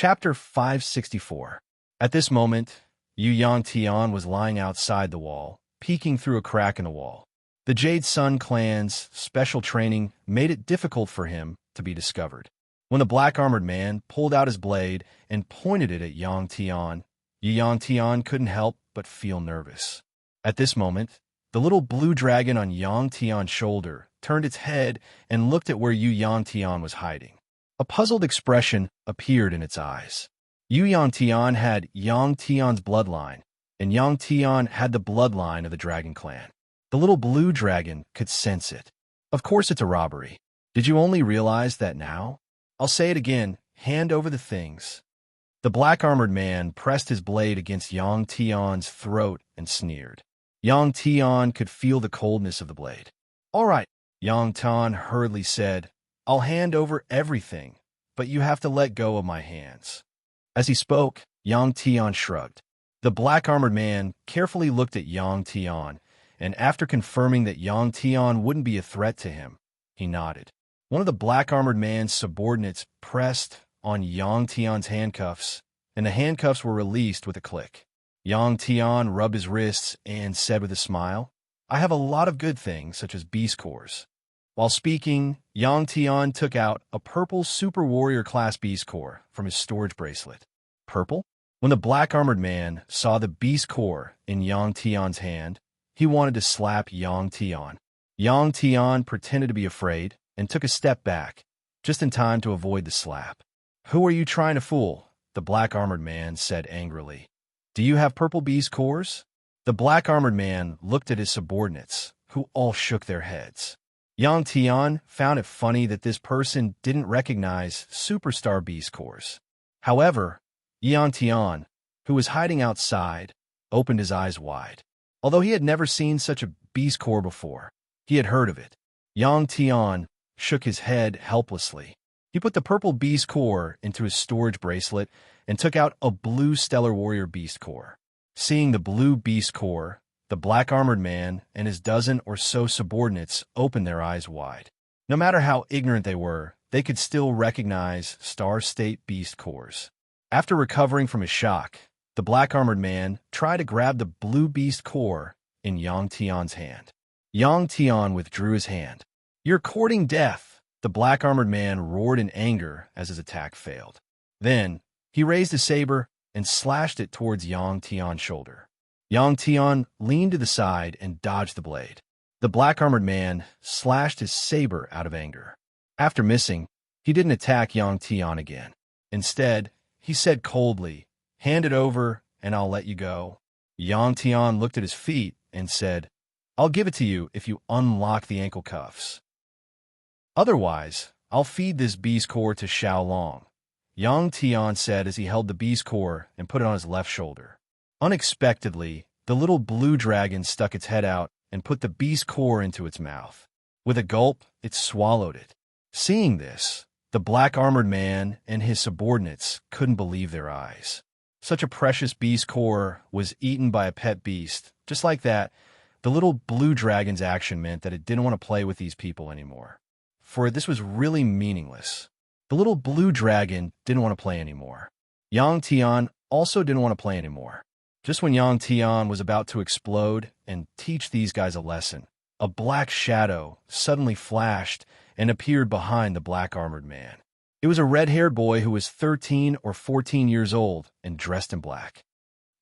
Chapter 564. At this moment, Yu Yang Tian was lying outside the wall, peeking through a crack in the wall. The Jade Sun clan's special training made it difficult for him to be discovered. When the black-armored man pulled out his blade and pointed it at Yang Tian, Yu Yang Tian couldn't help but feel nervous. At this moment, the little blue dragon on Yang Tian's shoulder turned its head and looked at where Yu Yang Tian was hiding. A puzzled expression appeared in its eyes. Yu Yang Tian had Yang Tian's bloodline, and Yang Tian had the bloodline of the Dragon Clan. The little blue dragon could sense it. Of course it's a robbery. Did you only realize that now? I'll say it again, hand over the things. The black-armored man pressed his blade against Yang Tian's throat and sneered. Yang Tian could feel the coldness of the blade. All right, Yang Tian hurriedly said, I'll hand over everything, but you have to let go of my hands. As he spoke, Yang Tian shrugged. The black-armored man carefully looked at Yang Tian, and after confirming that Yang Tian wouldn't be a threat to him, he nodded. One of the black-armored man's subordinates pressed on Yang Tian's handcuffs, and the handcuffs were released with a click. Yang Tian rubbed his wrists and said with a smile, I have a lot of good things, such as beast cores. While speaking, Yang Tian took out a purple Super Warrior Class Beast Core from his storage bracelet. Purple? When the black-armored man saw the Beast Core in Yang Tian's hand, he wanted to slap Yang Tian. Yang Tian pretended to be afraid and took a step back, just in time to avoid the slap. Who are you trying to fool? The black-armored man said angrily. Do you have purple Beast Cores? The black-armored man looked at his subordinates, who all shook their heads. Yang Tian found it funny that this person didn't recognize Superstar Beast Cores. However, Yang Tian, who was hiding outside, opened his eyes wide. Although he had never seen such a Beast Core before, he had heard of it. Yang Tian shook his head helplessly. He put the purple Beast Core into his storage bracelet and took out a blue Stellar Warrior Beast Core. Seeing the blue Beast Core, the black-armored man and his dozen or so subordinates opened their eyes wide. No matter how ignorant they were, they could still recognize Star State Beast Cores. After recovering from his shock, the black-armored man tried to grab the blue Beast Core in Yang Tian's hand. Yang Tian withdrew his hand. You're courting death, the black-armored man roared in anger as his attack failed. Then, he raised his saber and slashed it towards Yang Tian's shoulder. Yang Tian leaned to the side and dodged the blade. The black-armored man slashed his saber out of anger. After missing, he didn't attack Yang Tian again. Instead, he said coldly, Hand it over, and I'll let you go. Yang Tian looked at his feet and said, I'll give it to you if you unlock the ankle cuffs. Otherwise, I'll feed this Beast Core to Xiaolong, Yang Tian said as he held the Beast Core and put it on his left shoulder. Unexpectedly, the little blue dragon stuck its head out and put the Beast Core into its mouth. With a gulp, it swallowed it. Seeing this, the black-armored man and his subordinates couldn't believe their eyes. Such a precious Beast Core was eaten by a pet beast. Just like that, the little blue dragon's action meant that it didn't want to play with these people anymore. For this was really meaningless. The little blue dragon didn't want to play anymore. Yang Tian also didn't want to play anymore. Just when Yang Tian was about to explode and teach these guys a lesson, a black shadow suddenly flashed and appeared behind the black-armored man. It was a red-haired boy who was 13 or 14 years old and dressed in black.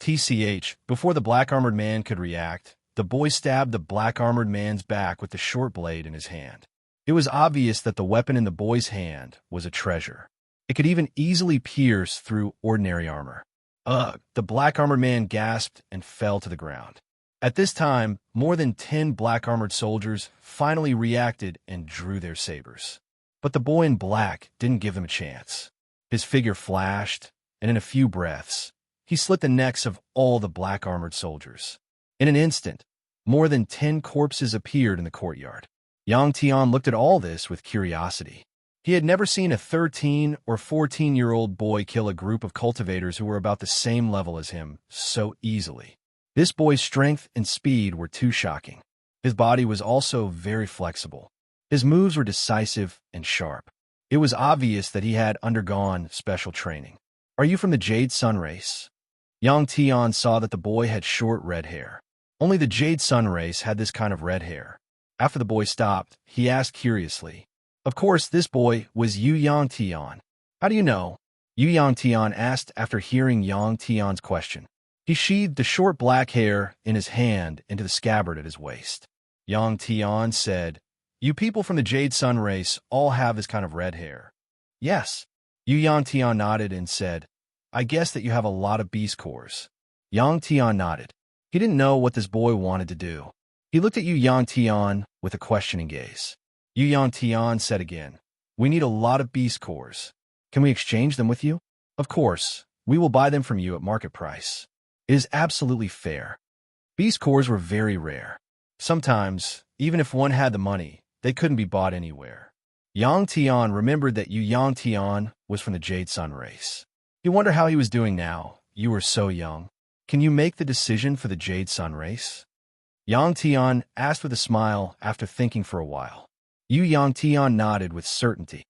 TCH, before the black-armored man could react, the boy stabbed the black-armored man's back with the short blade in his hand. It was obvious that the weapon in the boy's hand was a treasure. It could even easily pierce through ordinary armor. Ugh! The black-armored man gasped and fell to the ground. At this time, more than 10 black-armored soldiers finally reacted and drew their sabers. But the boy in black didn't give them a chance. His figure flashed, and in a few breaths, he slit the necks of all the black-armored soldiers. In an instant, more than 10 corpses appeared in the courtyard. Yang Tian looked at all this with curiosity. He had never seen a 13 or 14-year-old boy kill a group of cultivators who were about the same level as him so easily. This boy's strength and speed were too shocking. His body was also very flexible. His moves were decisive and sharp. It was obvious that he had undergone special training. Are you from the Jade Sun race? Yang Tian saw that the boy had short red hair. Only the Jade Sun race had this kind of red hair. After the boy stopped, he asked curiously. Of course, this boy was Yu Yang Tian. How do you know? Yu Yang Tian asked after hearing Yang Tian's question. He sheathed the short black hair in his hand into the scabbard at his waist. Yang Tian said, You people from the Jade Sun race all have this kind of red hair. Yes. Yu Yang Tian nodded and said, I guess that you have a lot of beast cores. Yang Tian nodded. He didn't know what this boy wanted to do. He looked at Yu Yang Tian with a questioning gaze. Yu Yang Tian said again, We need a lot of beast cores. Can we exchange them with you? Of course, we will buy them from you at market price. It is absolutely fair. Beast cores were very rare. Sometimes, even if one had the money, they couldn't be bought anywhere. Yang Tian remembered that Yu Yang Tian was from the Jade Sun race. He wondered how he was doing now. You were so young. Can you make the decision for the Jade Sun race? Yang Tian asked with a smile after thinking for a while. Yu Yang Tian nodded with certainty.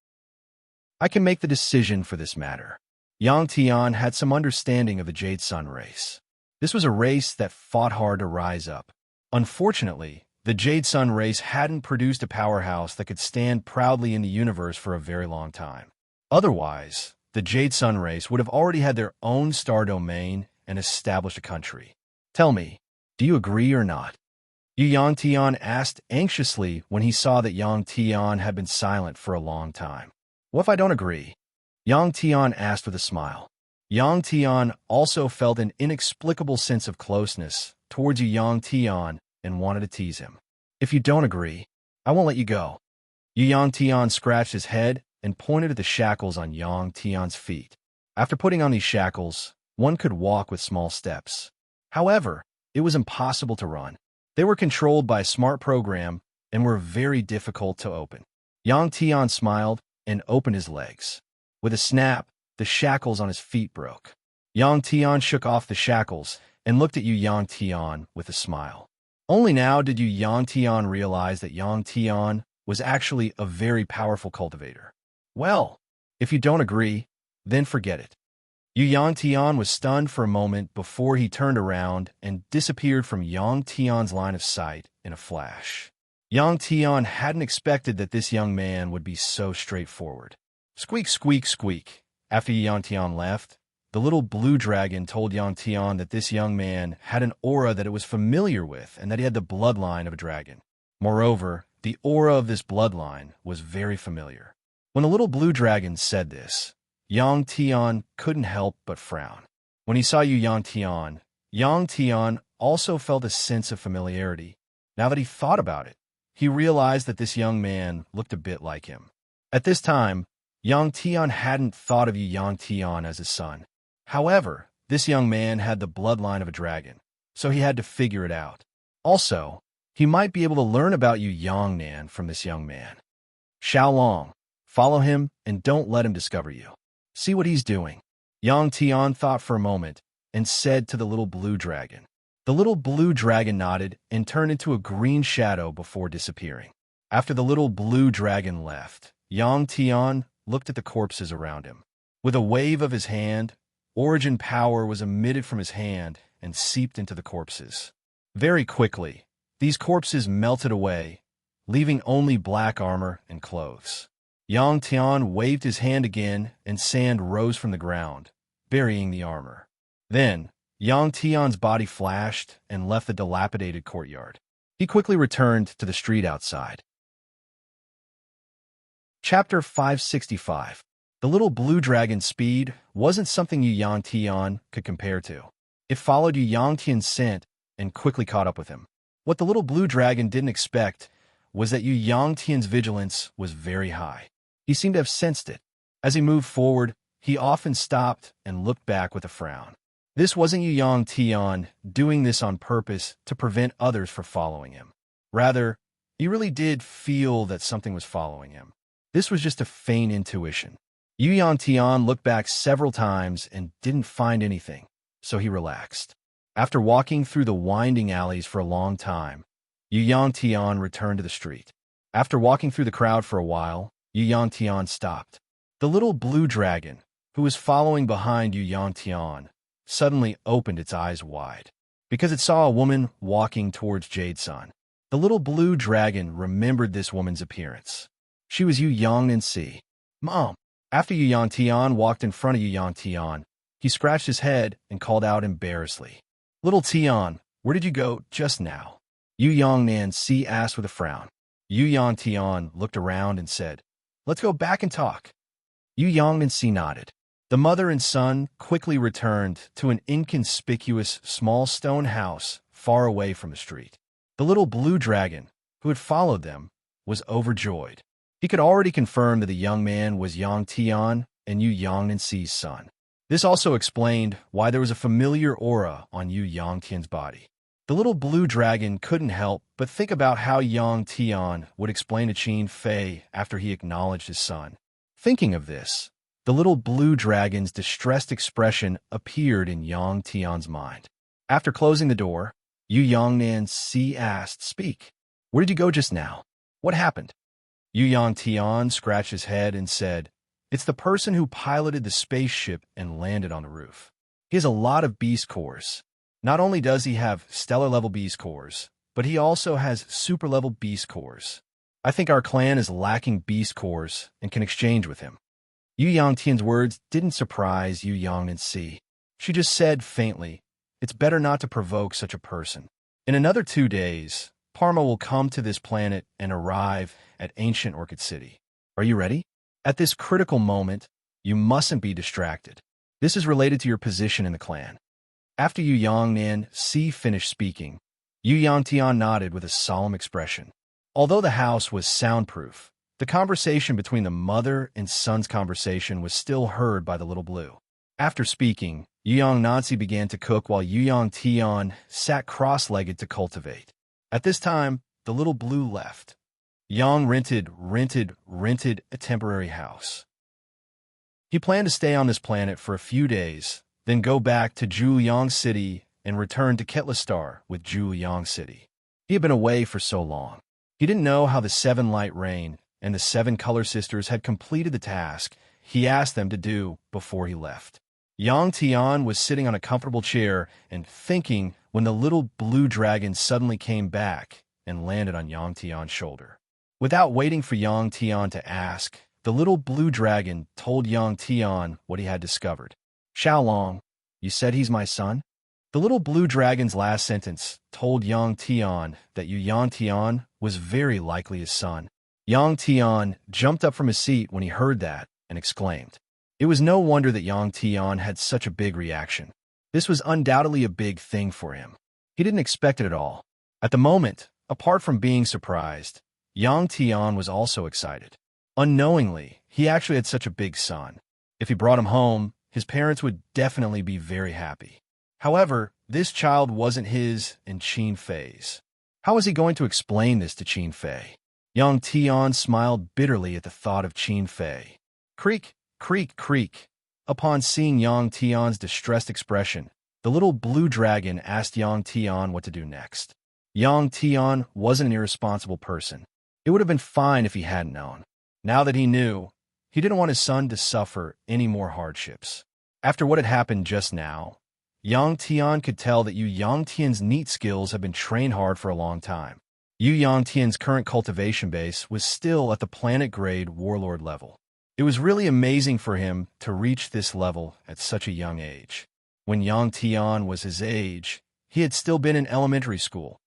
I can make the decision for this matter. Yang Tian had some understanding of the Jade Sun race. This was a race that fought hard to rise up. Unfortunately, the Jade Sun race hadn't produced a powerhouse that could stand proudly in the universe for a very long time. Otherwise, the Jade Sun race would have already had their own star domain and established a country. Tell me, do you agree or not? Yu Yang Tian asked anxiously when he saw that Yang Tian had been silent for a long time. What if I don't agree? Yang Tian asked with a smile. Yang Tian also felt an inexplicable sense of closeness towards Yu Yang Tian and wanted to tease him. If you don't agree, I won't let you go. Yu Yang Tian scratched his head and pointed at the shackles on Yang Tian's feet. After putting on these shackles, one could walk with small steps. However, it was impossible to run. They were controlled by a smart program and were very difficult to open. Yang Tian smiled and opened his legs. With a snap, the shackles on his feet broke. Yang Tian shook off the shackles and looked at Yu Yang Tian with a smile. Only now did Yu Yang Tian realize that Yang Tian was actually a very powerful cultivator. Well, if you don't agree, then forget it. Yu Yang Tian was stunned for a moment before he turned around and disappeared from Yang Tian's line of sight in a flash. Yang Tian hadn't expected that this young man would be so straightforward. Squeak, squeak, squeak. After Yang Tian left, the little blue dragon told Yang Tian that this young man had an aura that it was familiar with and that he had the bloodline of a dragon. Moreover, the aura of this bloodline was very familiar. When the little blue dragon said this, Yang Tian couldn't help but frown. When he saw Yu Yang Tian also felt a sense of familiarity. Now that he thought about it, he realized that this young man looked a bit like him. At this time, Yang Tian hadn't thought of Yu Yang Tian as his son. However, this young man had the bloodline of a dragon, so he had to figure it out. Also, he might be able to learn about Yu Yangnan from this young man. Xiaolong, follow him and don't let him discover you. See what he's doing. Yang Tian thought for a moment and said to the little blue dragon. The little blue dragon nodded and turned into a green shadow before disappearing. After the little blue dragon left, Yang Tian looked at the corpses around him. With a wave of his hand, origin power was emitted from his hand and seeped into the corpses. Very quickly, these corpses melted away, leaving only black armor and clothes. Yang Tian waved his hand again and sand rose from the ground, burying the armor. Then, Yang Tian's body flashed and left the dilapidated courtyard. He quickly returned to the street outside. Chapter 565. The little blue dragon's speed wasn't something Yu Yang Tian could compare to. It followed Yu Yang Tian's scent and quickly caught up with him. What the little blue dragon didn't expect was that Yu Yang Tian's vigilance was very high. He seemed to have sensed it. As he moved forward, he often stopped and looked back with a frown. This wasn't Yu Yang Tian doing this on purpose to prevent others from following him. Rather, he really did feel that something was following him. This was just a faint intuition. Yu Yang Tian looked back several times and didn't find anything, so he relaxed. After walking through the winding alleys for a long time, Yu Yang Tian returned to the street. After walking through the crowd for a while, Yu Yang Tian stopped. The little blue dragon, who was following behind Yu Yangtian, suddenly opened its eyes wide, because it saw a woman walking towards Jade Sun. The little blue dragon remembered this woman's appearance. She was Yu Yangtian. Mom! After Yu Yangtian walked in front of Yu Yangtian, he scratched his head and called out embarrassedly, "Little Tian, where did you go just now?" Yu Yangtian asked with a frown. Yu Yangtian looked around and said, "Let's go back and talk." Yu Yangtian nodded. The mother and son quickly returned to an inconspicuous small stone house far away from the street. The little blue dragon, who had followed them, was overjoyed. He could already confirm that the young man was Yang Tian and Yu Yangtian's son. This also explained why there was a familiar aura on Yu Yangtian's body. The little blue dragon couldn't help but think about how Yang Tian would explain to Qin Fei after he acknowledged his son. Thinking of this, the little blue dragon's distressed expression appeared in Yang Tian's mind. After closing the door, Yu Yangtian asked, "Speak. Where did you go just now? What happened?" Yu Yangtian scratched his head and said, "It's the person who piloted the spaceship and landed on the roof. He has a lot of beast cores. Not only does he have stellar-level beast cores, but he also has super-level beast cores. I think our clan is lacking beast cores and can exchange with him." Yu Yangtian's words didn't surprise Yu Yangtian. She just said faintly, "It's better not to provoke such a person. In another 2 days, Parma will come to this planet and arrive at ancient Orchid City. Are you ready? At this critical moment, you mustn't be distracted. This is related to your position in the clan." After Yu Yangtian finished speaking, Yu Yangtian nodded with a solemn expression. Although the house was soundproof, the conversation between the mother and son's conversation was still heard by the little blue. After speaking, Yu Yangtian began to cook while Yu Yangtian sat cross-legged to cultivate. At this time, the little blue left. Yang rented a temporary house. He planned to stay on this planet for a few days, then go back to Zhuliang City and return to Ketlastar with Zhuliang City. He had been away for so long. He didn't know how the 7 Light Rain and the 7 Color Sisters had completed the task he asked them to do before he left. Yang Tian was sitting on a comfortable chair and thinking when the little blue dragon suddenly came back and landed on Yang Tian's shoulder. Without waiting for Yang Tian to ask, the little blue dragon told Yang Tian what he had discovered. "Xiaolong, you said he's my son?" The little blue dragon's last sentence told Yang Tian that Yu Yangtian was very likely his son. Yang Tian jumped up from his seat when he heard that and exclaimed. It was no wonder that Yang Tian had such a big reaction. This was undoubtedly a big thing for him. He didn't expect it at all. At the moment, apart from being surprised, Yang Tian was also excited. Unknowingly, he actually had such a big son. If he brought him home, his parents would definitely be very happy. However, this child wasn't his and Qin Fei's. How was he going to explain this to Qin Fei? Yang Tian smiled bitterly at the thought of Qin Fei. Creak, creak, creak. Upon seeing Yang Tian's distressed expression, the little blue dragon asked Yang Tian what to do next. Yang Tian wasn't an irresponsible person. It would have been fine if he hadn't known. Now that he knew, he didn't want his son to suffer any more hardships. After what had happened just now, Yang Tian could tell that Yu Yangtian's neat skills had been trained hard for a long time. Yu Yangtian's current cultivation base was still at the planet-grade warlord level. It was really amazing for him to reach this level at such a young age. When Yang Tian was his age, he had still been in elementary school.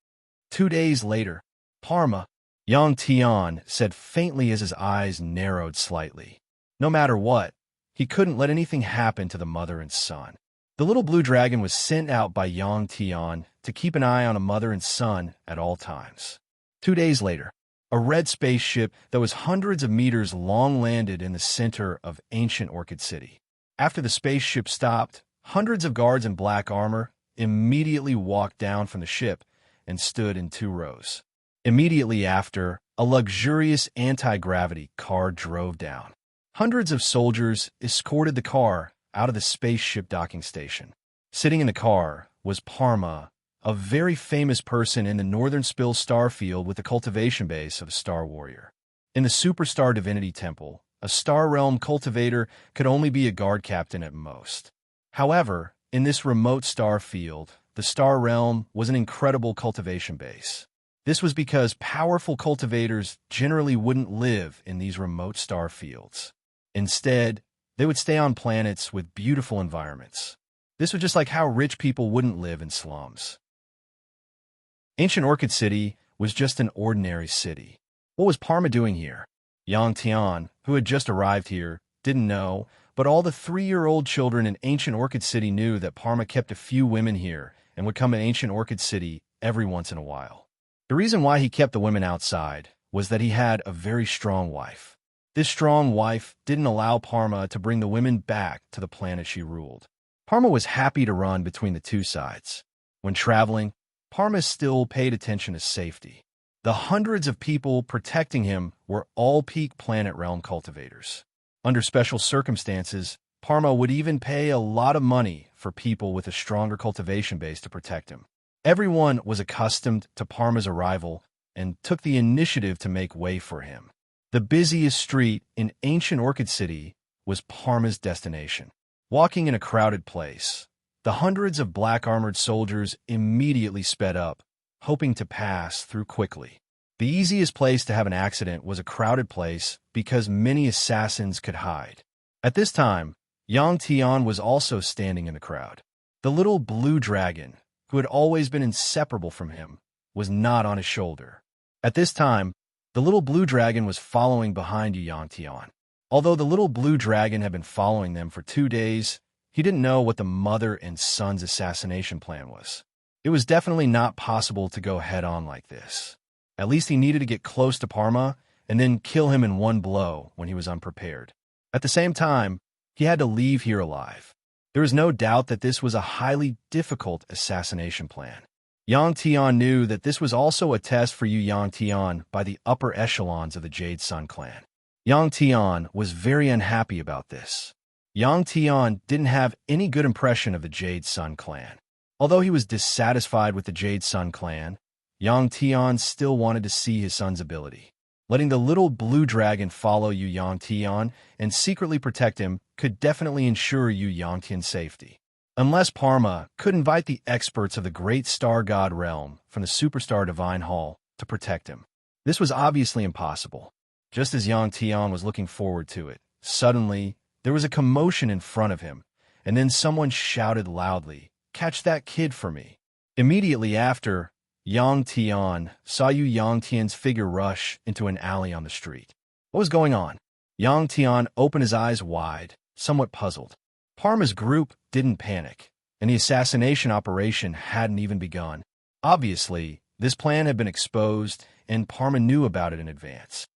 2 days later, Parma, Yang Tian said faintly as his eyes narrowed slightly. No matter what, he couldn't let anything happen to the mother and son. The little blue dragon was sent out by Yang Tian to keep an eye on a mother and son at all times. 2 days later, a red spaceship that was hundreds of meters long landed in the center of ancient Orchid City. After the spaceship stopped, hundreds of guards in black armor immediately walked down from the ship and stood in 2 rows. Immediately after, a luxurious anti-gravity car drove down. Hundreds of soldiers escorted the car out of the spaceship docking station. Sitting in the car was Parma, a very famous person in the Northern Spill star field with the cultivation base of a Star Warrior. In the Superstar Divinity Temple, A Star Realm cultivator could only be a guard captain at most. However, in this remote star field, the Star Realm was an incredible cultivation base. This was because powerful cultivators generally wouldn't live in these remote star fields. Instead, they would stay on planets with beautiful environments. This was just like how rich people wouldn't live in slums. Ancient Orchid City was just an ordinary city. What was Parma doing here? Yang Tian, who had just arrived here, didn't know, but all the 3-year-old children in Ancient Orchid City knew that Parma kept a few women here and would come to Ancient Orchid City every once in a while. The reason why he kept the women outside was that he had a very strong wife. This strong wife didn't allow Parma to bring the women back to the planet she ruled. Parma was happy to run between the two sides. When traveling, Parma still paid attention to safety. The hundreds of people protecting him were all peak planet realm cultivators. Under special circumstances, Parma would even pay a lot of money for people with a stronger cultivation base to protect him. Everyone was accustomed to Parma's arrival and took the initiative to make way for him. The busiest street in Ancient Orchid City was Parma's destination. Walking in a crowded place, the hundreds of black-armored soldiers immediately sped up, hoping to pass through quickly. The easiest place to have an accident was a crowded place because many assassins could hide. At this time, Yang Tian was also standing in the crowd. The little blue dragon, who had always been inseparable from him, was not on his shoulder. At this time, the little blue dragon was following behind Yang Tian. Although the little blue dragon had been following them for 2 days, he didn't know what the mother and son's assassination plan was. It was definitely not possible to go head-on like this. At least he needed to get close to Parma and then kill him in one blow when he was unprepared. At the same time, he had to leave here alive. There is no doubt that this was a highly difficult assassination plan. Yang Tian knew that this was also a test for Yang Tian by the upper echelons of the Jade Sun clan. Yang Tian was very unhappy about this. Yang Tian didn't have any good impression of the Jade Sun clan. Although he was dissatisfied with the Jade Sun clan, Yang Tian still wanted to see his son's ability. Letting the little blue dragon follow Yang Tian and secretly protect him could definitely ensure Yang Tian's safety. Unless Parma could invite the experts of the Great Star God Realm from the Superstar Divine Hall to protect him. This was obviously impossible. Just as Yang Tian was looking forward to it, suddenly there was a commotion in front of him, and then someone shouted loudly, "Catch that kid for me." Immediately after, Yang Tian saw Yang Tian's figure rush into an alley on the street. What was going on? Yang Tian opened his eyes wide, somewhat puzzled. Parma's group didn't panic, and the assassination operation hadn't even begun. Obviously, this plan had been exposed, and Parma knew about it in advance.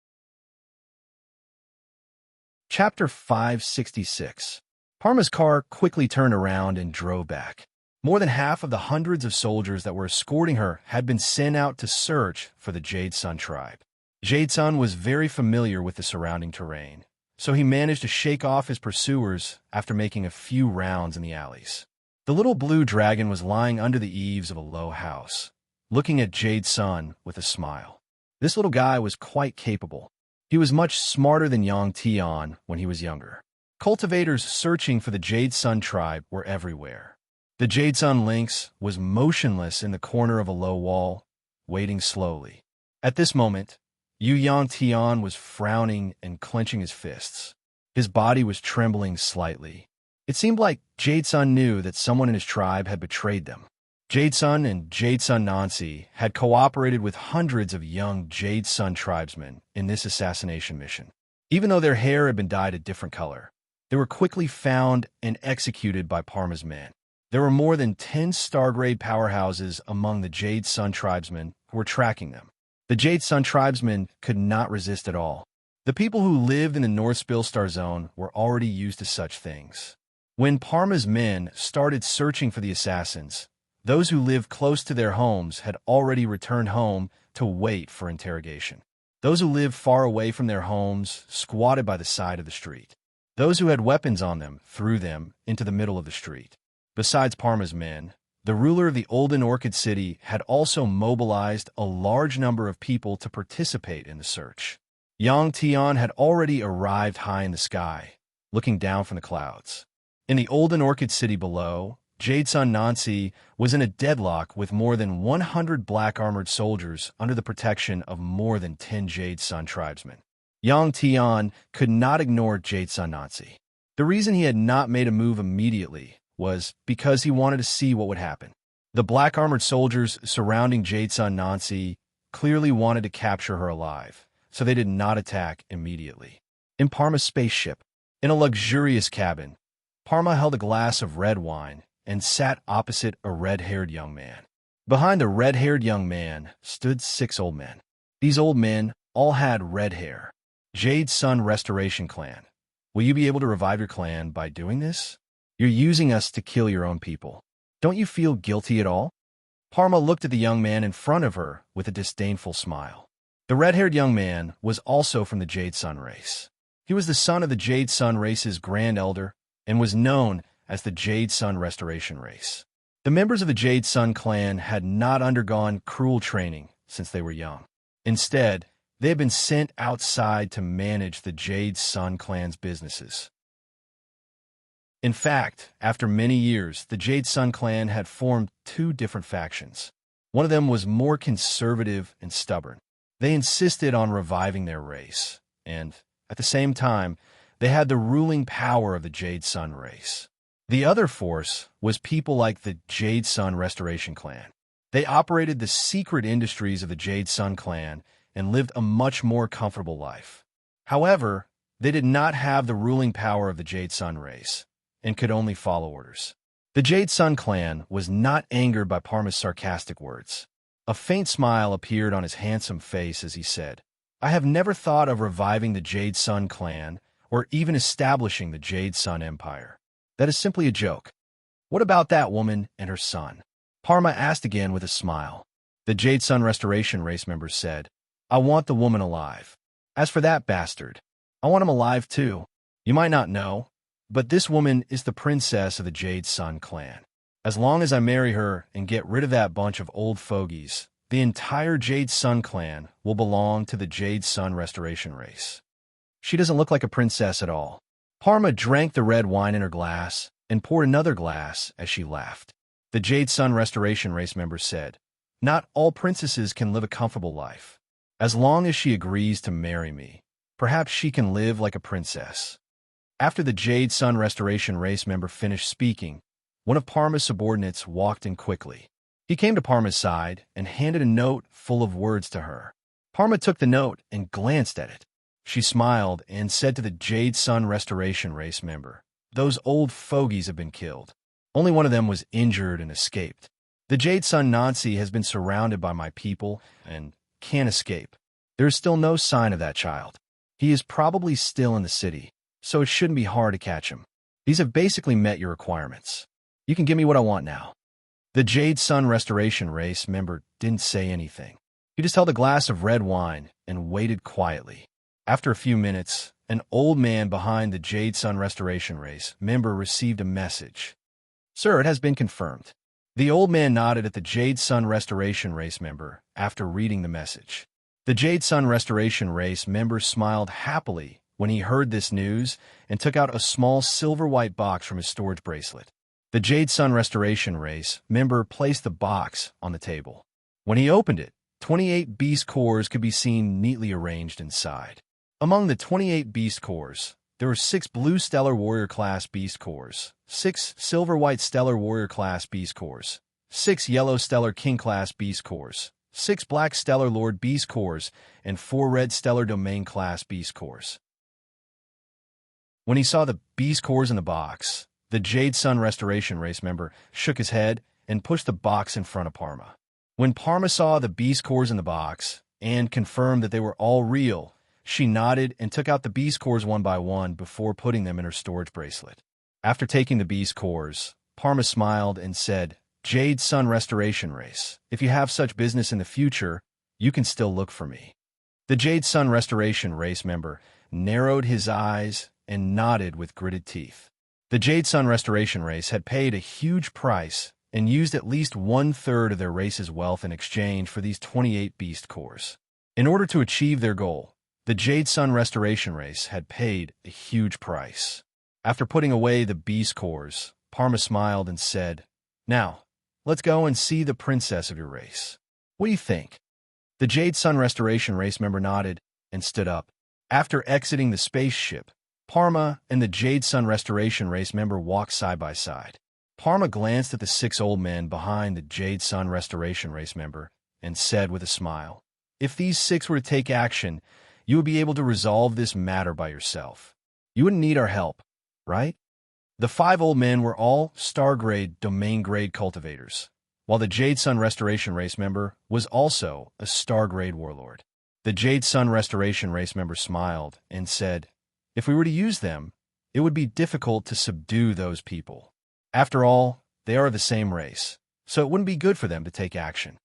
Chapter 566. Parma's car quickly turned around and drove back. More than half of the hundreds of soldiers that were escorting her had been sent out to search for the Jade Sun tribe. Jade Sun was very familiar with the surrounding terrain, so he managed to shake off his pursuers after making a few rounds in the alleys. The little blue dragon was lying under the eaves of a low house, looking at Jade Sun with a smile. This little guy was quite capable. He was much smarter than Yang Tian when he was younger. Cultivators searching for the Jade Sun tribe were everywhere. The Jade Sun lynx was motionless in the corner of a low wall, waiting slowly. At this moment, Yang Tian was frowning and clenching his fists. His body was trembling slightly. It seemed like Jade Sun knew that someone in his tribe had betrayed them. Jade Sun and Jade Sun Nancy had cooperated with hundreds of young Jade Sun tribesmen in this assassination mission. Even though their hair had been dyed a different color, they were quickly found and executed by Parma's men. There were more than 10 star-grade powerhouses among the Jade Sun tribesmen who were tracking them. The Jade Sun tribesmen could not resist at all. The people who lived in the North Spillstar Zone were already used to such things. When Parma's men started searching for the assassins, those who lived close to their homes had already returned home to wait for interrogation. Those who lived far away from their homes squatted by the side of the street. Those who had weapons on them threw them into the middle of the street. Besides Parma's men, the ruler of the Olden Orchid City had also mobilized a large number of people to participate in the search. Yang Tian had already arrived high in the sky, looking down from the clouds. In the olden Orchid City below, Jade Sun Nancy was in a deadlock with more than 100 black-armored soldiers under the protection of more than 10 Jade Sun tribesmen. Yang Tian could not ignore Jade Sun Nancy. The reason he had not made a move immediately was because he wanted to see what would happen. The black-armored soldiers surrounding Jade Sun Nancy clearly wanted to capture her alive, so they did not attack immediately. In Parma's spaceship, in a luxurious cabin, Parma held a glass of red wine and sat opposite a red-haired young man. Behind the red-haired young man stood 6 old men. These old men all had red hair. Jade Sun Restoration Clan. Will you be able to revive your clan by doing this? You're using us to kill your own people. Don't you feel guilty at all? Parma looked at the young man in front of her with a disdainful smile. The red-haired young man was also from the Jade Sun race. He was the son of the Jade Sun race's Grand Elder and was known as the Jade Sun Restoration race. The members of the Jade Sun clan had not undergone cruel training since they were young. Instead, they had been sent outside to manage the Jade Sun clan's businesses. In fact, after many years, the Jade Sun clan had formed 2 different factions. One of them was more conservative and stubborn. They insisted on reviving their race, and, at the same time, they had the ruling power of the Jade Sun race. The other force was people like the Jade Sun Restoration Clan. They operated the secret industries of the Jade Sun clan and lived a much more comfortable life. However, they did not have the ruling power of the Jade Sun race and could only follow orders. The Jade Sun clan was not angered by Parma's sarcastic words. A faint smile appeared on his handsome face as he said, I have never thought of reviving the Jade Sun clan or even establishing the Jade Sun Empire. That is simply a joke. What about that woman and her son? Parma asked again with a smile. The Jade Sun Restoration race members said, I want the woman alive. As for that bastard, I want him alive too. You might not know, but this woman is the princess of the Jade Sun clan. As long as I marry her and get rid of that bunch of old fogies, the entire Jade Sun clan will belong to the Jade Sun Restoration race. She doesn't look like a princess at all. Parma drank the red wine in her glass and poured another glass as she laughed. The Jade Sun Restoration race members said, Not all princesses can live a comfortable life. As long as she agrees to marry me, perhaps she can live like a princess. After the Jade Sun Restoration race member finished speaking, one of Parma's subordinates walked in quickly. He came to Parma's side and handed a note full of words to her. Parma took the note and glanced at it. She smiled and said to the Jade Sun Restoration race member, Those old fogies have been killed. Only one of them was injured and escaped. The Jade Sun Nancy has been surrounded by my people and can't escape. There is still no sign of that child. He is probably still in the city, so it shouldn't be hard to catch him. These have basically met your requirements. You can give me what I want now. The Jade Sun Restoration race member didn't say anything. He just held a glass of red wine and waited quietly. After a few minutes, an old man behind the Jade Sun Restoration race member received a message. Sir, it has been confirmed. The old man nodded at the Jade Sun Restoration race member after reading the message. The Jade Sun Restoration race member smiled happily when he heard this news and took out a small silver-white box from his storage bracelet. The Jade Sun Restoration race member placed the box on the table. When he opened it, 28 beast cores could be seen neatly arranged inside. Among the 28 beast cores, there were 6 blue Stellar Warrior class beast cores, 6 silver-white Stellar Warrior class beast cores, 6 yellow Stellar King class beast cores, 6 black Stellar Lord beast cores, and 4 red Stellar Domain class beast cores. When he saw the beast cores in the box, the Jade Sun Restoration race member shook his head and pushed the box in front of Parma. When Parma saw the beast cores in the box and confirmed that they were all real, she nodded and took out the beast cores one by one before putting them in her storage bracelet. After taking the beast cores, Parma smiled and said, Jade Sun Restoration race, if you have such business in the future, you can still look for me. The Jade Sun Restoration race member narrowed his eyes and nodded with gritted teeth. The Jade Sun Restoration race had paid a huge price and used at least 1/3 of their race's wealth in exchange for these 28 beast cores. In order to achieve their goal, The Jade Sun restoration race had paid a huge price. After putting away the beast cores, Parma smiled and said, "Now, let's go and see the princess of your race. What do you think?" The Jade Sun restoration race member nodded and stood up. After exiting the spaceship, Parma and the Jade Sun restoration race member walked side by side. Parma glanced at the 6 old men behind the Jade Sun restoration race member and said with a smile, "If these 6 were to take action, you would be able to resolve this matter by yourself. You wouldn't need our help, right?" The 5 old men were all star-grade, domain-grade cultivators, while the Jade Sun restoration race member was also a star-grade warlord. The Jade Sun restoration race member smiled and said, "If we were to use them, it would be difficult to subdue those people. After all, they are the same race, so it wouldn't be good for them to take action."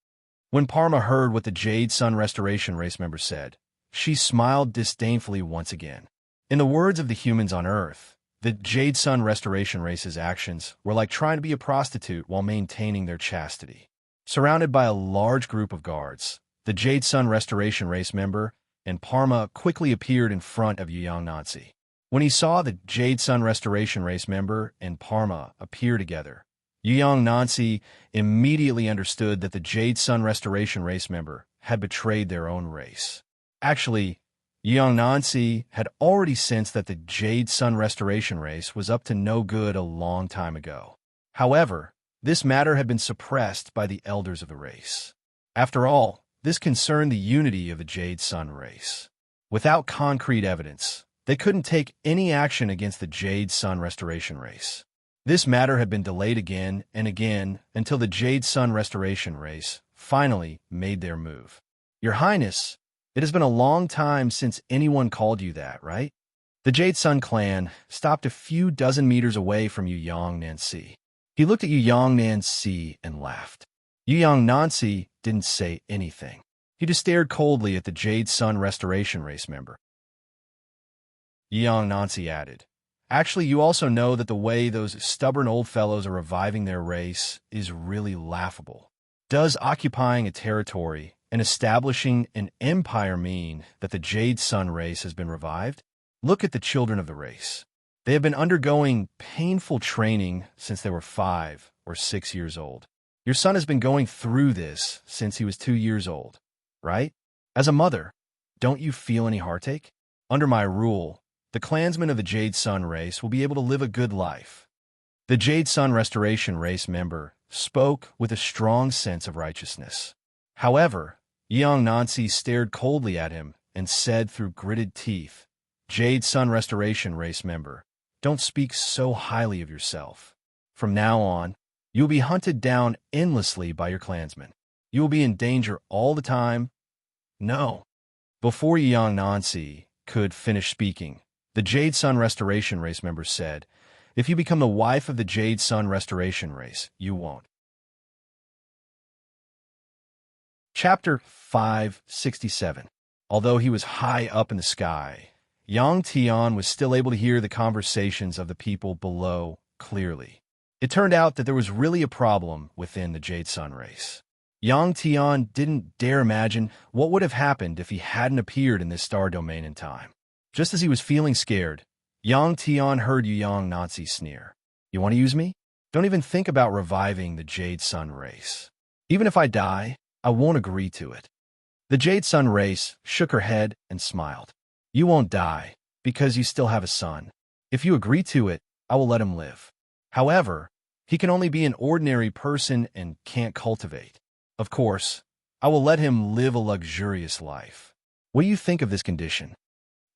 When Parma heard what the Jade Sun restoration race member said, she smiled disdainfully once again. In the words of the humans on Earth, the Jade Sun restoration race's actions were like trying to be a prostitute while maintaining their chastity. Surrounded by a large group of guards, the Jade Sun restoration race member and Parma quickly appeared in front of Yang Nancy. When he saw the Jade Sun restoration race member and Parma appear together, Yang Nancy immediately understood that the Jade Sun restoration race member had betrayed their own race. Actually, Yang Nancy had already sensed that the Jade Sun restoration race was up to no good a long time ago. However, this matter had been suppressed by the elders of the race. After all, this concerned the unity of the Jade Sun race. Without concrete evidence, they couldn't take any action against the Jade Sun restoration race. This matter had been delayed again and again until the Jade Sun restoration race finally made their move. "Your Highness, it has been a long time since anyone called you that, right?" The Jade Sun clan stopped a few dozen meters away from Yang Nancy. He looked at Yang Nancy and laughed. Yang Nancy didn't say anything. He just stared coldly at the Jade Sun restoration race member. Yang Nancy added, "Actually, you also know that the way those stubborn old fellows are reviving their race is really laughable. Does occupying a territory and establishing an empire mean that the Jade Sun race has been revived? Look at the children of the race. They have been undergoing painful training since they were 5 or 6 years old. Your son has been going through this since he was 2 years old, right? As a mother, don't you feel any heartache? Under my rule, the clansmen of the Jade Sun race will be able to live a good life." The Jade Sun restoration race member spoke with a strong sense of righteousness. However, Yang Nancy stared coldly at him and said through gritted teeth, "Jade Sun restoration race member, don't speak so highly of yourself. From now on, you will be hunted down endlessly by your clansmen. You will be in danger all the time." "No." Before Yang Nancy could finish speaking, the Jade Sun restoration race member said, "If you become the wife of the Jade Sun restoration race, you won't." Chapter 567. Although he was high up in the sky, Yang Tian was still able to hear the conversations of the people below clearly. It turned out that there was really a problem within the Jade Sun race. Yang Tian didn't dare imagine what would have happened if he hadn't appeared in this star domain in time. Just as he was feeling scared, Yang Tian heard Yang Nancy sneer. "You want to use me? Don't even think about reviving the Jade Sun race. Even if I die, I won't agree to it." The Jade Sun race shook her head and smiled. "You won't die, because you still have a son. If you agree to it, I will let him live. However, he can only be an ordinary person and can't cultivate. Of course, I will let him live a luxurious life. What do you think of this condition?"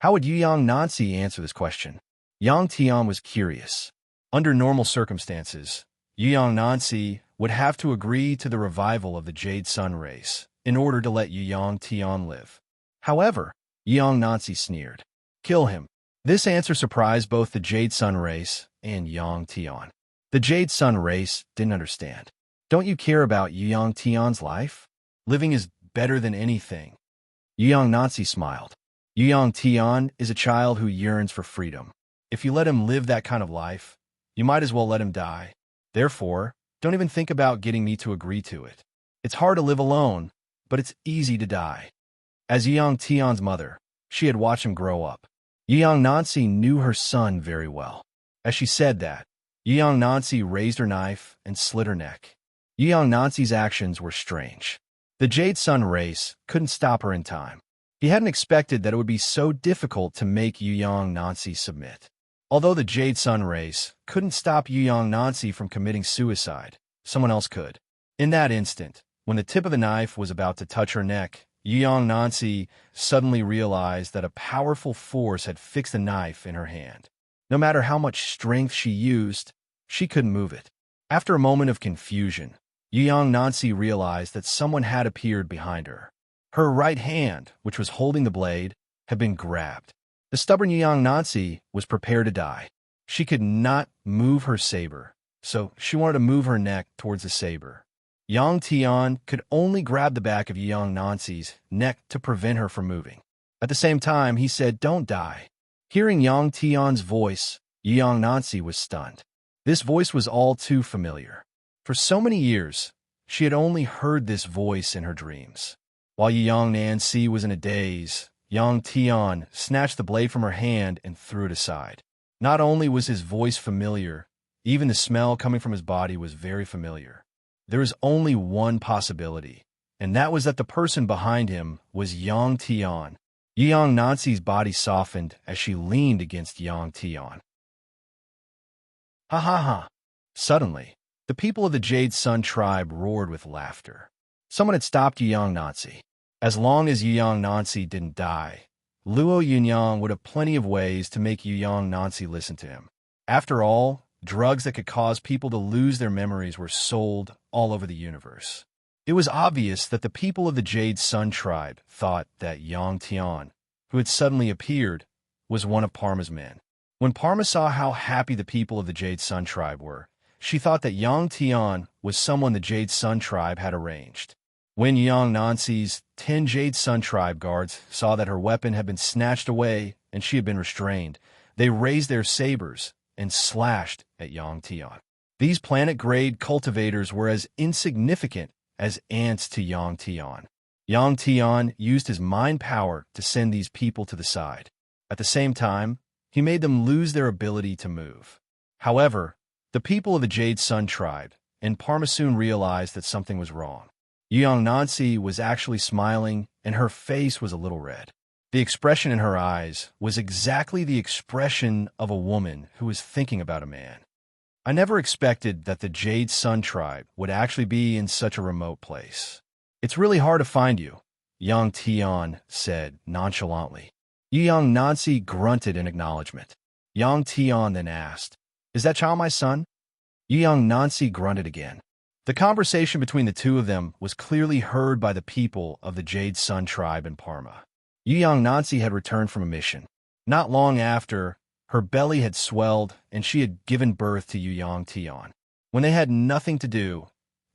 How would Yang Nancy answer this question? Yang Tian was curious. Under normal circumstances, Yang Nancy would have to agree to the revival of the Jade Sun race in order to let Yang Tian live. However, Yang Nancy sneered. "Kill him." This answer surprised both the Jade Sun race and Yang Tian. The Jade Sun race didn't understand. "Don't you care about Yang Tian's life? Living is better than anything." Yang Nancy smiled. Yang Tian is a child who yearns for freedom. If you let him live that kind of life, you might as well let him die. Therefore, don't even think about getting me to agree to it. It's hard to live alone, but it's easy to die. As Yang Tian's mother, She had watched him grow up. Young Nancy knew her son very well. As she said that, young Nancy raised her knife and slit her neck. Young Nancy's actions were strange. The Jade Sun race couldn't stop her in time. He hadn't expected that it would be so difficult to make young Nancy submit. Although the Jade Sun race couldn't stop young Nancy from committing suicide, someone else could. In that instant, when the tip of the knife was about to touch her neck, young Nancy suddenly realized that a powerful force had fixed the knife in her hand. No matter how much strength she used, she couldn't move it. After a moment of confusion, young Nancy realized that someone had appeared behind her. Her right hand, which was holding the blade, had been grabbed. The stubborn young Nancy was prepared to die. She could not move her saber, so she wanted to move her neck towards the saber. Yang Tian could only grab the back of young Nancy's neck to prevent her from moving. At the same time, he said, "Don't die." Hearing Yang Tian's voice, young Nancy was stunned. This voice was all too familiar. For so many years, she had only heard this voice in her dreams. While young Nancy was in a daze, Yang Tian snatched the blade from her hand and threw it aside. Not only was his voice familiar, even the smell coming from his body was very familiar. There was only one possibility, and that was that the person behind him was Yang Tian. Young Nancy's body softened as she leaned against Yang Tian. Ha ha ha! Suddenly, the people of the Jade Sun tribe roared with laughter. Someone had stopped young Nancy. As long as young Nancy didn't die, Luo Yunyang would have plenty of ways to make young Nancy listen to him. After all, drugs that could cause people to lose their memories were sold all over the universe. It was obvious that the people of the Jade Sun tribe thought that Yang Tian, who had suddenly appeared, was one of Parma's men. When Parma saw how happy the people of the Jade Sun tribe were, she thought that Yang Tian was someone the Jade Sun tribe had arranged. When young Nancy's 10 Jade Sun tribe guards saw that her weapon had been snatched away and she had been restrained, they raised their sabers and slashed at Yang Tian. These planet-grade cultivators were as insignificant as ants to Yang Tian. Yang Tian used his mind power to send these people to the side. At the same time, he made them lose their ability to move. However, the people of the Jade Sun tribe and Parma soon realized that something was wrong. Young Nancy was actually smiling, and her face was a little red. The expression in her eyes was exactly the expression of a woman who was thinking about a man. I never expected that the Jade Sun tribe would actually be in such a remote place. It's really hard to find you, Yang Tian said nonchalantly. Young Nancy grunted in acknowledgement. Yang Tian then asked, "Is that child my son?" Young Nancy grunted again. The conversation between the two of them was clearly heard by the people of the Jade Sun tribe in Parma. Young Nancy had returned from a mission. Not long after, her belly had swelled and she had given birth to Yang Tian. When they had nothing to do,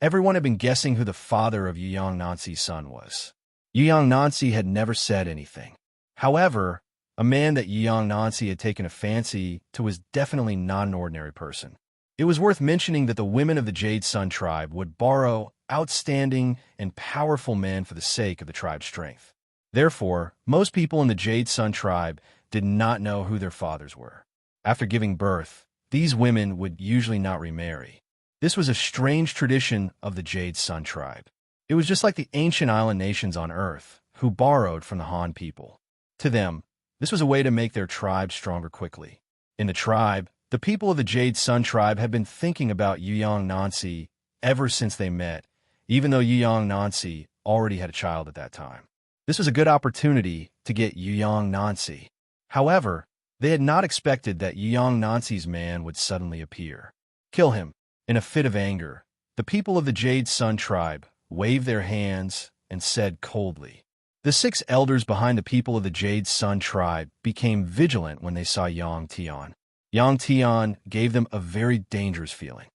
everyone had been guessing who the father of Young Nancy's son was. Young Nancy had never said anything. However, a man that Young Nancy had taken a fancy to was definitely not an ordinary person. It was worth mentioning that the women of the Jade Sun tribe would borrow outstanding and powerful men for the sake of the tribe's strength. Therefore, most people in the Jade Sun tribe did not know who their fathers were. After giving birth, these women would usually not remarry. This was a strange tradition of the Jade Sun tribe. It was just like the ancient island nations on Earth, who borrowed from the Han people. To them, this was a way to make their tribe stronger quickly. In the tribe, the people of the Jade Sun tribe had been thinking about Young Nancy ever since they met, even though Young Nancy already had a child at that time. This was a good opportunity to get Young Nancy. However, they had not expected that Young Nancy's man would suddenly appear. Kill him. In a fit of anger, the people of the Jade Sun tribe waved their hands and said coldly. The 6 elders behind the people of the Jade Sun tribe became vigilant when they saw Yang Tian. Yang Tian gave them a very dangerous feeling.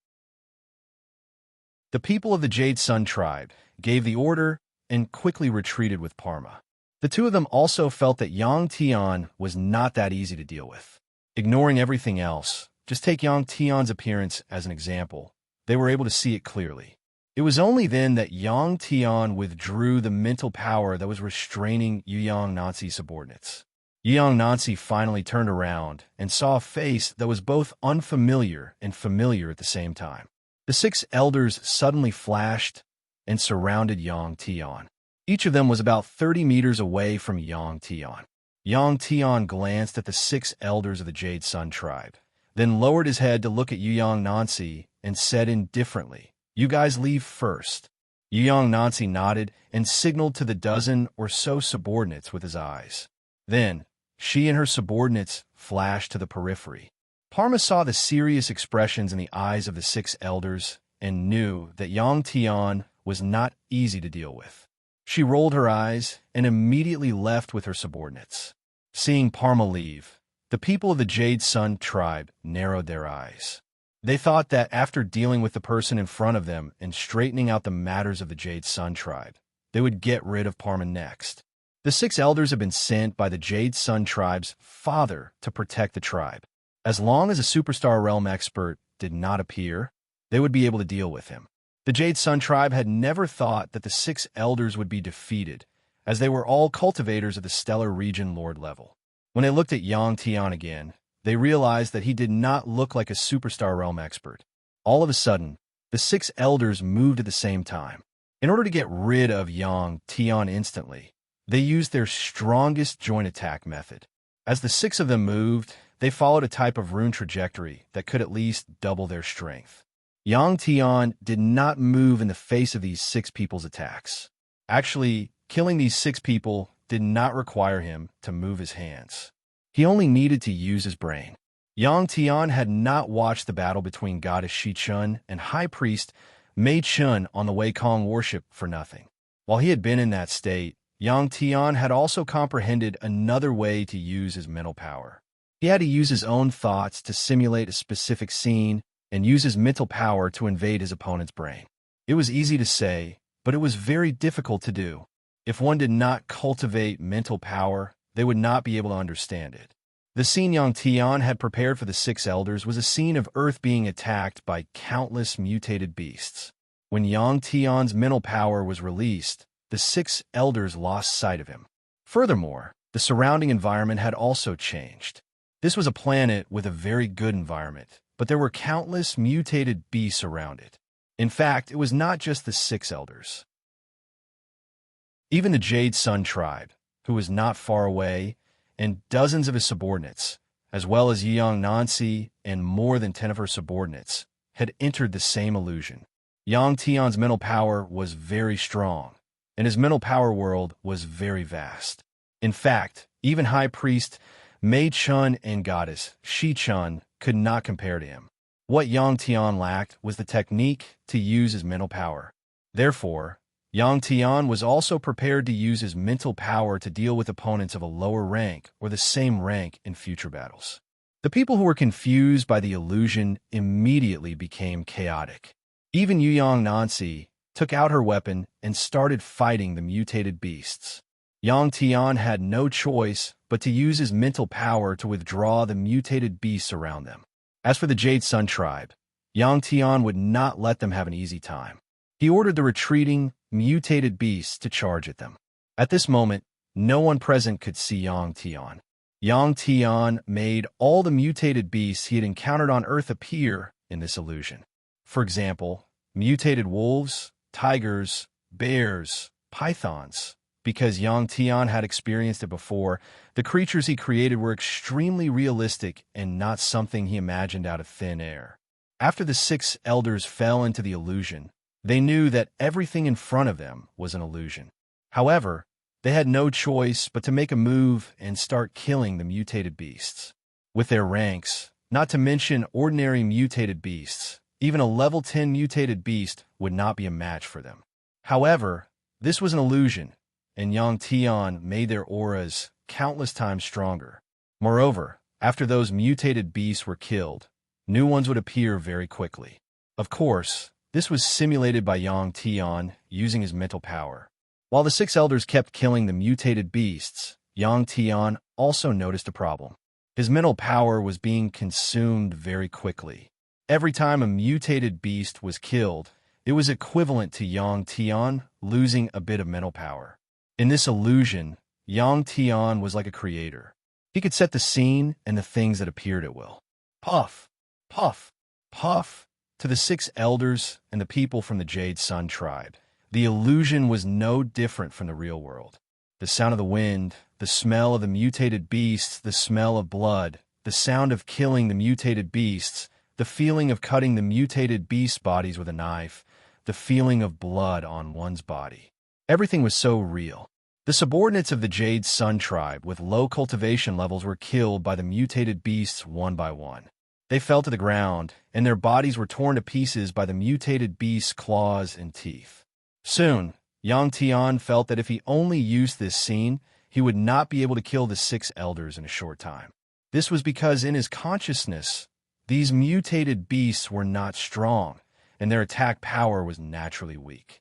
The people of the Jade Sun tribe gave the order and quickly retreated with Parma. The two of them also felt that Yang Tian was not that easy to deal with. Ignoring everything else, just take Yang Tian's appearance as an example, they were able to see it clearly. It was only then that Yang Tian withdrew the mental power that was restraining Yang Nanxi's subordinates. Yang Nanxi finally turned around and saw a face that was both unfamiliar and familiar at the same time. The 6 elders suddenly flashed and surrounded Yang Tian. Each of them was about 30 meters away from Yang Tian. Yang Tian glanced at the 6 elders of the Jade Sun tribe, then lowered his head to look at Yang Nanxi and said indifferently, "You guys leave first." Yang Nanxi nodded and signaled to the dozen or so subordinates with his eyes. Then, she and her subordinates flashed to the periphery. Parma saw the serious expressions in the eyes of the 6 elders and knew that Yang Tian was not easy to deal with. She rolled her eyes and immediately left with her subordinates. Seeing Parma leave, the people of the Jade Sun tribe narrowed their eyes. They thought that after dealing with the person in front of them and straightening out the matters of the Jade Sun tribe, they would get rid of Parma next. The 6 elders had been sent by the Jade Sun tribe's father to protect the tribe. As long as a superstar realm expert did not appear, they would be able to deal with him. The Jade Sun tribe had never thought that the 6 elders would be defeated, as they were all cultivators of the Stellar Region Lord level. When they looked at Yang Tian again, they realized that he did not look like a superstar realm expert. All of a sudden, the 6 elders moved at the same time. In order to get rid of Yang Tian instantly, they used their strongest joint attack method. As the 6 of them moved, they followed a type of rune trajectory that could at least double their strength. Yang Tian did not move in the face of these 6 people's attacks. Actually, killing these 6 people did not require him to move his hands. He only needed to use his brain. Yang Tian had not watched the battle between Goddess Shi Chun and High Priest Mei Chun on the Wei Kong worship for nothing. While he had been in that state, Yang Tian had also comprehended another way to use his mental power. He had to use his own thoughts to simulate a specific scene and use his mental power to invade his opponent's brain. It was easy to say, but it was very difficult to do. If one did not cultivate mental power, they would not be able to understand it. The scene Yang Tian had prepared for the 6 elders was a scene of Earth being attacked by countless mutated beasts. When Yang Tian's mental power was released, the 6 elders lost sight of him. Furthermore, the surrounding environment had also changed. This was a planet with a very good environment, but there were countless mutated beasts around it. In fact, it was not just the 6 elders. Even the Jade Sun tribe, who was not far away, and dozens of his subordinates, as well as Yang Nanxi and more than 10 of her subordinates, had entered the same illusion. Yang Tian's mental power was very strong, and his mental power world was very vast. In fact, even High Priest Mei Chun and Goddess Shi Chun could not compare to him. What Yang Tian lacked was the technique to use his mental power. Therefore, Yang Tian was also prepared to use his mental power to deal with opponents of a lower rank or the same rank in future battles. The people who were confused by the illusion immediately became chaotic. Even Yang Nanxi took out her weapon and started fighting the mutated beasts. Yang Tian had no choice but to use his mental power to withdraw the mutated beasts around them. As for the Jade Sun tribe, Yang Tian would not let them have an easy time. He ordered the retreating, mutated beasts to charge at them. At this moment, no one present could see Yang Tian. Yang Tian made all the mutated beasts he had encountered on Earth appear in this illusion. For example, mutated wolves, tigers, bears, pythons. Because Yang Tian had experienced it before, the creatures he created were extremely realistic and not something he imagined out of thin air. After the 6 elders fell into the illusion, they knew that everything in front of them was an illusion. However, they had no choice but to make a move and start killing the mutated beasts. With their ranks, not to mention ordinary mutated beasts, even a level 10 mutated beast would not be a match for them. However, this was an illusion, and Yang Tian made their auras countless times stronger. Moreover, after those mutated beasts were killed, new ones would appear very quickly. Of course, this was simulated by Yang Tian using his mental power. While the 6 elders kept killing the mutated beasts, Yang Tian also noticed a problem. His mental power was being consumed very quickly. Every time a mutated beast was killed, It was equivalent to Yang Tian losing a bit of mental power. In this illusion, Yang Tian was like a creator. He could set the scene and the things that appeared at will. Puff, puff, puff, to the 6 elders and the people from the Jade Sun tribe. The illusion was no different from the real world. The sound of the wind, the smell of the mutated beasts, the smell of blood, the sound of killing the mutated beasts, the feeling of cutting the mutated beasts' bodies with a knife, the feeling of blood on one's body. Everything was so real. The subordinates of the Jade Sun tribe with low cultivation levels were killed by the mutated beasts one by one. They fell to the ground, and their bodies were torn to pieces by the mutated beasts' claws and teeth. Soon, Yang Tian felt that if he only used this scene, he would not be able to kill the 6 elders in a short time. This was because in his consciousness, these mutated beasts were not strong, and their attack power was naturally weak.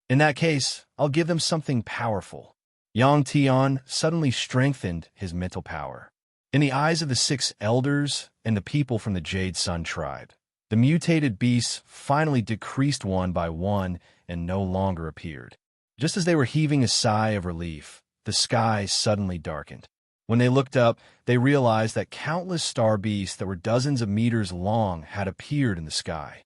In that case, I'll give them something powerful. Yang Tian suddenly strengthened his mental power. In the eyes of the 6 elders and the people from the Jade Sun tribe, the mutated beasts finally decreased one by one and no longer appeared. Just as they were heaving a sigh of relief, the sky suddenly darkened. When they looked up, they realized that countless star beasts that were dozens of meters long had appeared in the sky.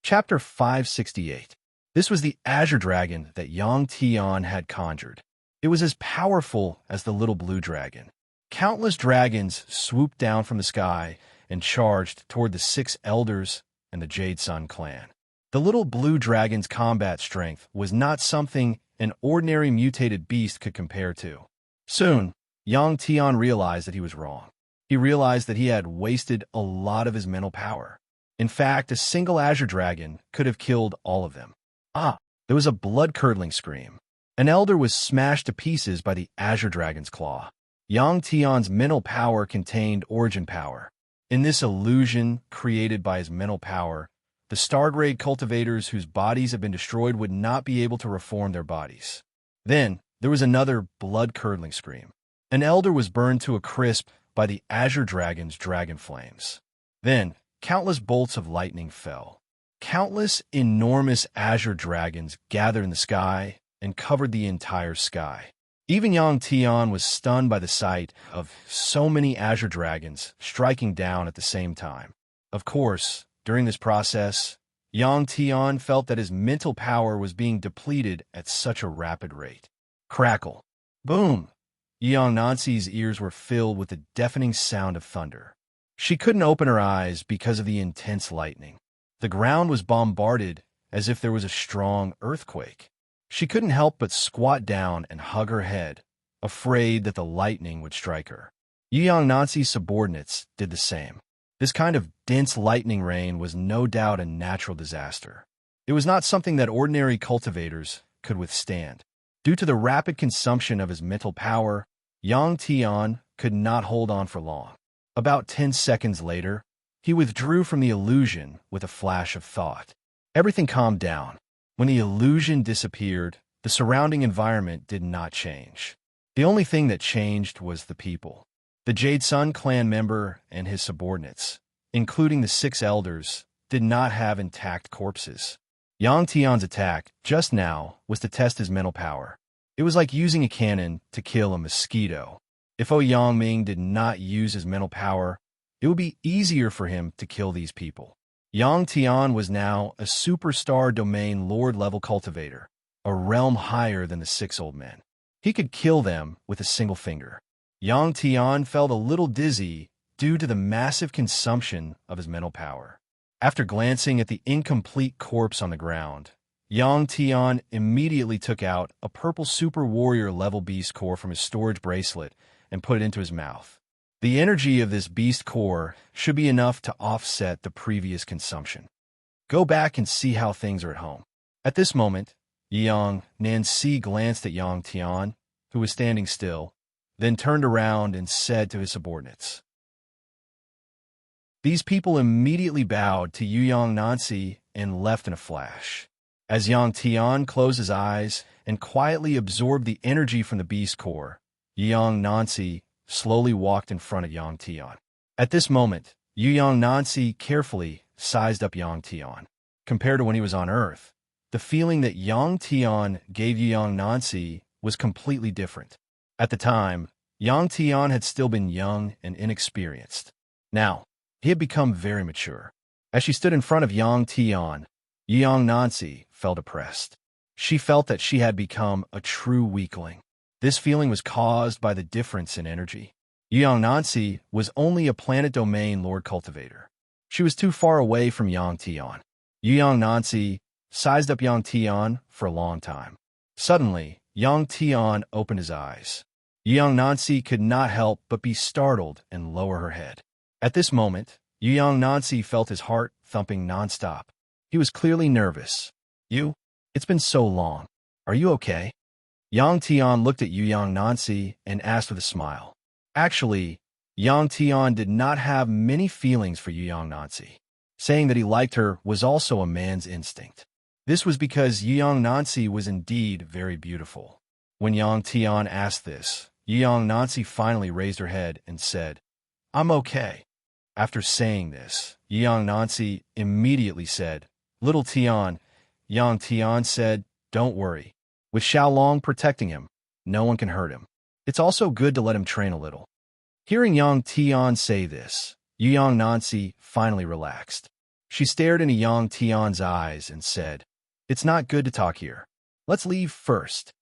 Chapter 568. This was the azure dragon that Yang Tian had conjured. It was as powerful as the little blue dragon. Countless dragons swooped down from the sky and charged toward the 6 elders and the Jade Sun clan. The little blue dragon's combat strength was not something an ordinary mutated beast could compare to. Soon, Yang Tian realized that he was wrong. He realized that he had wasted a lot of his mental power. In fact, a single azure dragon could have killed all of them. There was a blood-curdling scream. An elder was smashed to pieces by the azure dragon's claw. Yang Tian's mental power contained origin power. In this illusion created by his mental power, the Stargrade cultivators whose bodies had been destroyed would not be able to reform their bodies. Then, there was another blood-curdling scream. An elder was burned to a crisp by the azure dragon's dragon flames. Then, countless bolts of lightning fell. Countless enormous azure dragons gathered in the sky and covered the entire sky. Even Yang Tian was stunned by the sight of so many azure dragons striking down at the same time. Of course, during this process, Yang Tian felt that his mental power was being depleted at such a rapid rate. Crackle. Boom. Yang Nancy's ears were filled with the deafening sound of thunder. She couldn't open her eyes because of the intense lightning. The ground was bombarded as if there was a strong earthquake. She couldn't help but squat down and hug her head, afraid that the lightning would strike her. Yang Nancy's subordinates did the same. This kind of dense lightning rain was no doubt a natural disaster. It was not something that ordinary cultivators could withstand. Due to the rapid consumption of his mental power, Yang Tian could not hold on for long. About 10 seconds later, he withdrew from the illusion with a flash of thought. Everything calmed down. When the illusion disappeared, the surrounding environment did not change. The only thing that changed was the people. The Jade Sun clan member and his subordinates, including the 6 elders, did not have intact corpses. Yang Tian's attack, just now, was to test his mental power. It was like using a cannon to kill a mosquito. If Yang Ming did not use his mental power, it would be easier for him to kill these people. Yang Tian was now a superstar domain lord-level cultivator, a realm higher than the 6 old men. He could kill them with a single finger. Yang Tian felt a little dizzy due to the massive consumption of his mental power. After glancing at the incomplete corpse on the ground, Yang Tian immediately took out a purple super warrior level beast core from his storage bracelet and put it into his mouth. The energy of this beast core should be enough to offset the previous consumption. Go back and see how things are at home. At this moment, Yang Nancy glanced at Yang Tian, who was standing still, then turned around and said to his subordinates. These people immediately bowed to Yang Nancy and left in a flash. As Yang Tian closed his eyes and quietly absorbed the energy from the beast core, Yang Nancy slowly walked in front of Yang Tian. At this moment, Yang Nancy carefully sized up Yang Tian. Compared to when he was on Earth, the feeling that Yang Tian gave Yang Nancy was completely different. At the time, Yang Tian had still been young and inexperienced. Now, he had become very mature. As she stood in front of Yang Tian, Yang Nancy felt oppressed. She felt that she had become a true weakling. This feeling was caused by the difference in energy. Yang Nancy was only a planet domain Lord Cultivator. She was too far away from Yang Tian. Yang Nancy sized up Yang Tian for a long time. Suddenly, Yang Tian opened his eyes. Yang Nancy could not help but be startled and lower her head. At this moment, Yang Nancy felt his heart thumping nonstop. He was clearly nervous. You? It's been so long. Are you okay? Yang Tian looked at Yang Nancy and asked with a smile. Actually, Yang Tian did not have many feelings for Yang Nancy. Saying that he liked her was also a man's instinct. This was because Yang Nancy was indeed very beautiful. When Yang Tian asked this, Yang Nancy finally raised her head and said, "I'm okay." After saying this, Yang Nancy immediately said, "Little Tian." Yang Tian said, "Don't worry. With Xiaolong protecting him, no one can hurt him. It's also good to let him train a little." Hearing Yang Tian say this, Yang Nancy finally relaxed. She stared into Yang Tian's eyes and said, "It's not good to talk here. Let's leave first."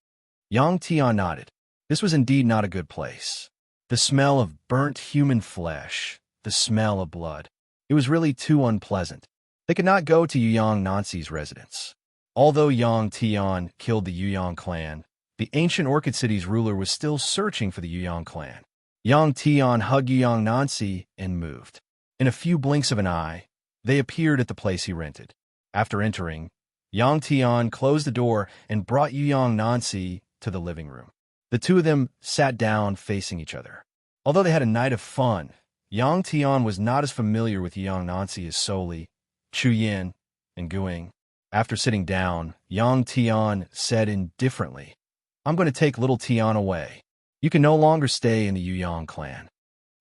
Yang Tian nodded. This was indeed not a good place. The smell of burnt human flesh, the smell of blood. It was really too unpleasant. They could not go to Yang Nancy's residence. Although Yang Tian killed the Yang clan, the ancient Orchid City's ruler was still searching for the Yang clan. Yang Tian hugged Yang Nancy and moved. In a few blinks of an eye, they appeared at the place he rented. After entering, Yang Tian closed the door and brought Yang Nancy to the living room. The two of them sat down facing each other. Although they had a night of fun, Yang Tian was not as familiar with Yang Nancy as Soli, Chu Yin, and Guing. After sitting down, Yang Tian said indifferently, "I'm going to take little Tian away. You can no longer stay in the Yang clan."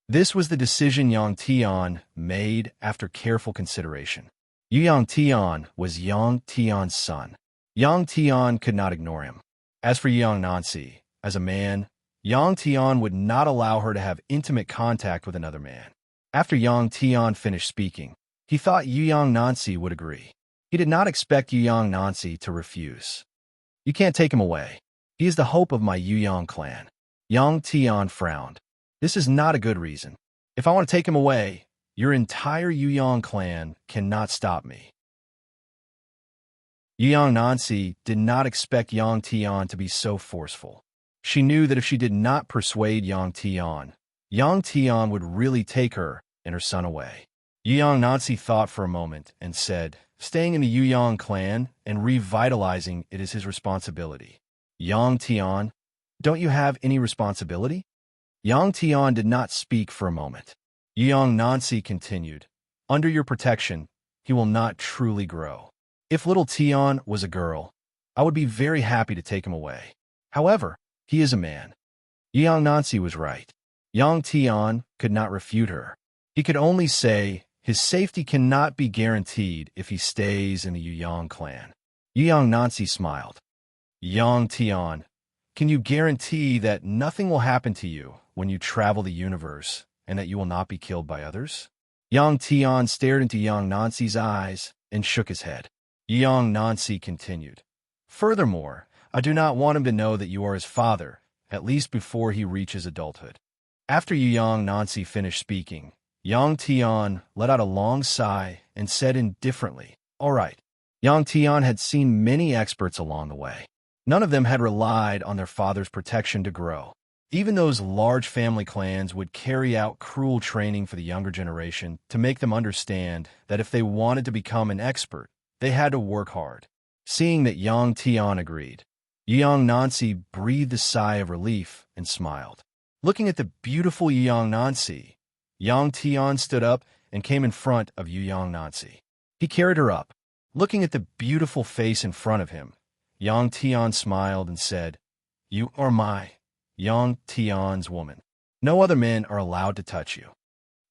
This was the decision Yang Tian made after careful consideration. Yang Tian was Yang Tian's son. Yang Tian could not ignore him. As for Yang Nancy, as a man, Yang Tian would not allow her to have intimate contact with another man. After Yang Tian finished speaking, he thought Yang Nancy would agree. He did not expect Yang Nancy to refuse. "You can't take him away. He is the hope of my Yang clan." Yang Tian frowned. "This is not a good reason. If I want to take him away, your entire Yang clan cannot stop me." Yang Nancy did not expect Yang Tian to be so forceful. She knew that if she did not persuade Yang Tian would really take her and her son away. Yang Nancy thought for a moment and said, "Staying in the Yang clan and revitalizing it is his responsibility." "Yang Tian, don't you have any responsibility?" Yang Tian did not speak for a moment. Yang Nancy continued, "Under your protection, he will not truly grow. If little Tian was a girl, I would be very happy to take him away. However, he is a man." Yang Nancy was right. Yang Tian could not refute her. He could only say, his safety cannot be guaranteed if he stays in the Yang clan. Yang Nancy smiled. "Yang Tian, can you guarantee that nothing will happen to you when you travel the universe and that you will not be killed by others?" Yang Tian stared into Yang Nancy's eyes and shook his head. Yang Nancy continued, "Furthermore, I do not want him to know that you are his father, at least before he reaches adulthood." After Yang Nancy finished speaking, Yang Tian let out a long sigh and said indifferently, "All right." Yang Tian had seen many experts along the way. None of them had relied on their father's protection to grow. Even those large family clans would carry out cruel training for the younger generation to make them understand that if they wanted to become an expert, they had to work hard. Seeing that Yang Tian agreed, Yang Nancy breathed a sigh of relief and smiled. Looking at the beautiful Yang Nancy, Yang Tian stood up and came in front of Yang Nancy. He carried her up. Looking at the beautiful face in front of him, Yang Tian smiled and said, "You are my Yang Tian's woman. No other men are allowed to touch you."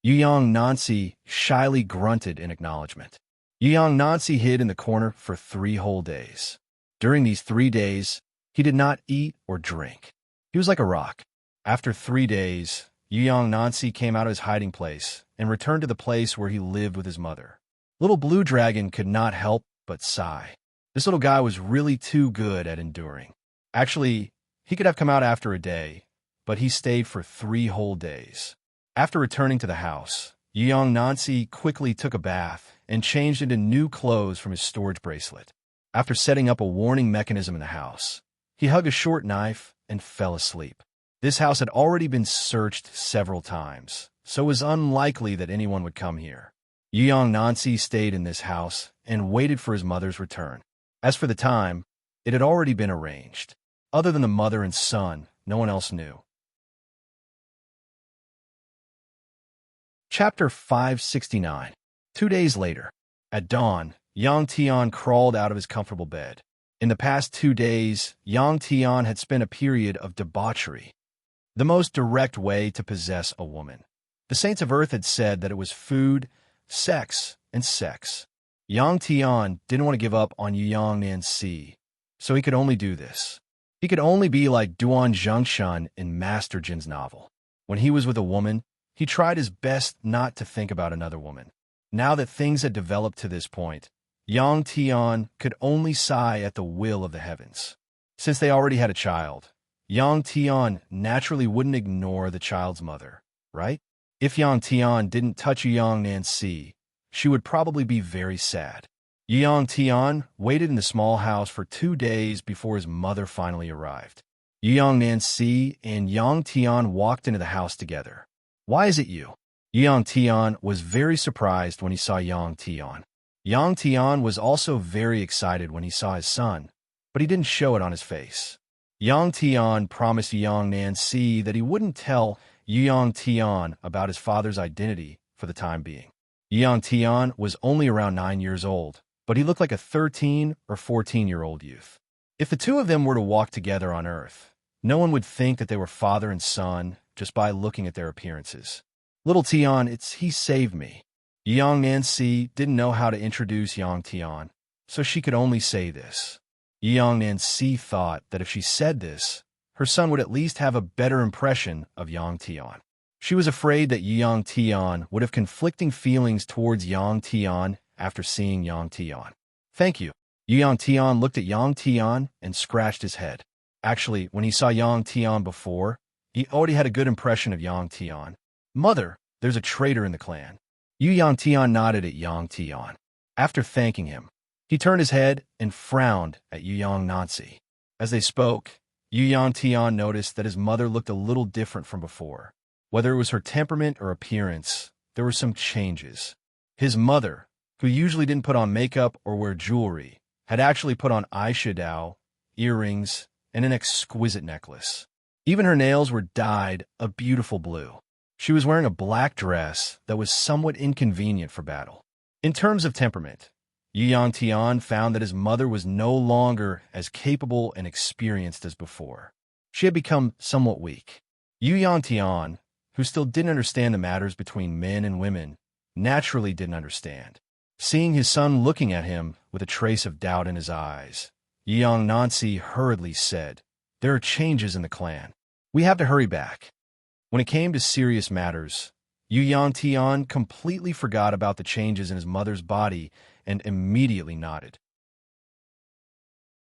Young Nancy shyly grunted in acknowledgement. Young Nancy hid in the corner for 3 whole days. During these 3 days, he did not eat or drink. He was like a rock. After 3 days, Young Nancy came out of his hiding place and returned to the place where he lived with his mother. Little Blue Dragon could not help but sigh. This little guy was really too good at enduring. Actually, he could have come out after a day, but he stayed for 3 whole days. After returning to the house, Young Nancy quickly took a bath and changed into new clothes from his storage bracelet. After setting up a warning mechanism in the house, he hugged a short knife and fell asleep. This house had already been searched several times, so it was unlikely that anyone would come here. Young Nancy stayed in this house and waited for his mother's return. As for the time, it had already been arranged. Other than the mother and son, no one else knew. Chapter 569. 2 days later. At dawn, Yang Tian crawled out of his comfortable bed. In the past 2 days, Yang Tian had spent a period of debauchery, the most direct way to possess a woman. The saints of Earth had said that it was food, sex, and sex. Yang Tian didn't want to give up on Yang Nancy, so he could only do this. He could only be like Duan Zhongshan in Master Jin's novel. When he was with a woman, he tried his best not to think about another woman. Now that things had developed to this point, Yang Tian could only sigh at the will of the heavens. Since they already had a child, Yang Tian naturally wouldn't ignore the child's mother, right? If Yang Tian didn't touch Yang Nancy, she would probably be very sad. Yang Tian waited in the small house for 2 days before his mother finally arrived. Yang Nancy and Yang Tian walked into the house together. "Why is it you?" Yang Tian was very surprised when he saw Yang Tian. Yang Tian was also very excited when he saw his son, but he didn't show it on his face. Yang Tian promised Yang Nancy that he wouldn't tell Yang Tian about his father's identity for the time being. Yang Tian was only around 9 years old, but he looked like a 13 or 14-year-old youth. If the two of them were to walk together on Earth, no one would think that they were father and son just by looking at their appearances. "Little Tian, he saved me." Yang Nancy didn't know how to introduce Yang Tian, so she could only say this. Yang Nancy thought that if she said this, her son would at least have a better impression of Yang Tian. She was afraid that Yang Tian would have conflicting feelings towards Yang Tian after seeing Yang Tian. "Thank you." Yang Tian looked at Yang Tian and scratched his head. Actually, when he saw Yang Tian before, he already had a good impression of Yang Tian. "Mother, there's a traitor in the clan." Yang Tian nodded at Yang Tian. After thanking him, he turned his head and frowned at Young Nancy. As they spoke, Yang Tian noticed that his mother looked a little different from before. Whether it was her temperament or appearance, there were some changes. His mother, who usually didn't put on makeup or wear jewelry, had actually put on eyeshadow, earrings, and an exquisite necklace. Even her nails were dyed a beautiful blue. She was wearing a black dress that was somewhat inconvenient for battle. In terms of temperament, Yang Tian found that his mother was no longer as capable and experienced as before. She had become somewhat weak. Yang Tian, who still didn't understand the matters between men and women, naturally didn't understand. Seeing his son looking at him with a trace of doubt in his eyes, Yang Nancy hurriedly said, "There are changes in the clan. We have to hurry back." When it came to serious matters, Yang Tian completely forgot about the changes in his mother's body and immediately nodded.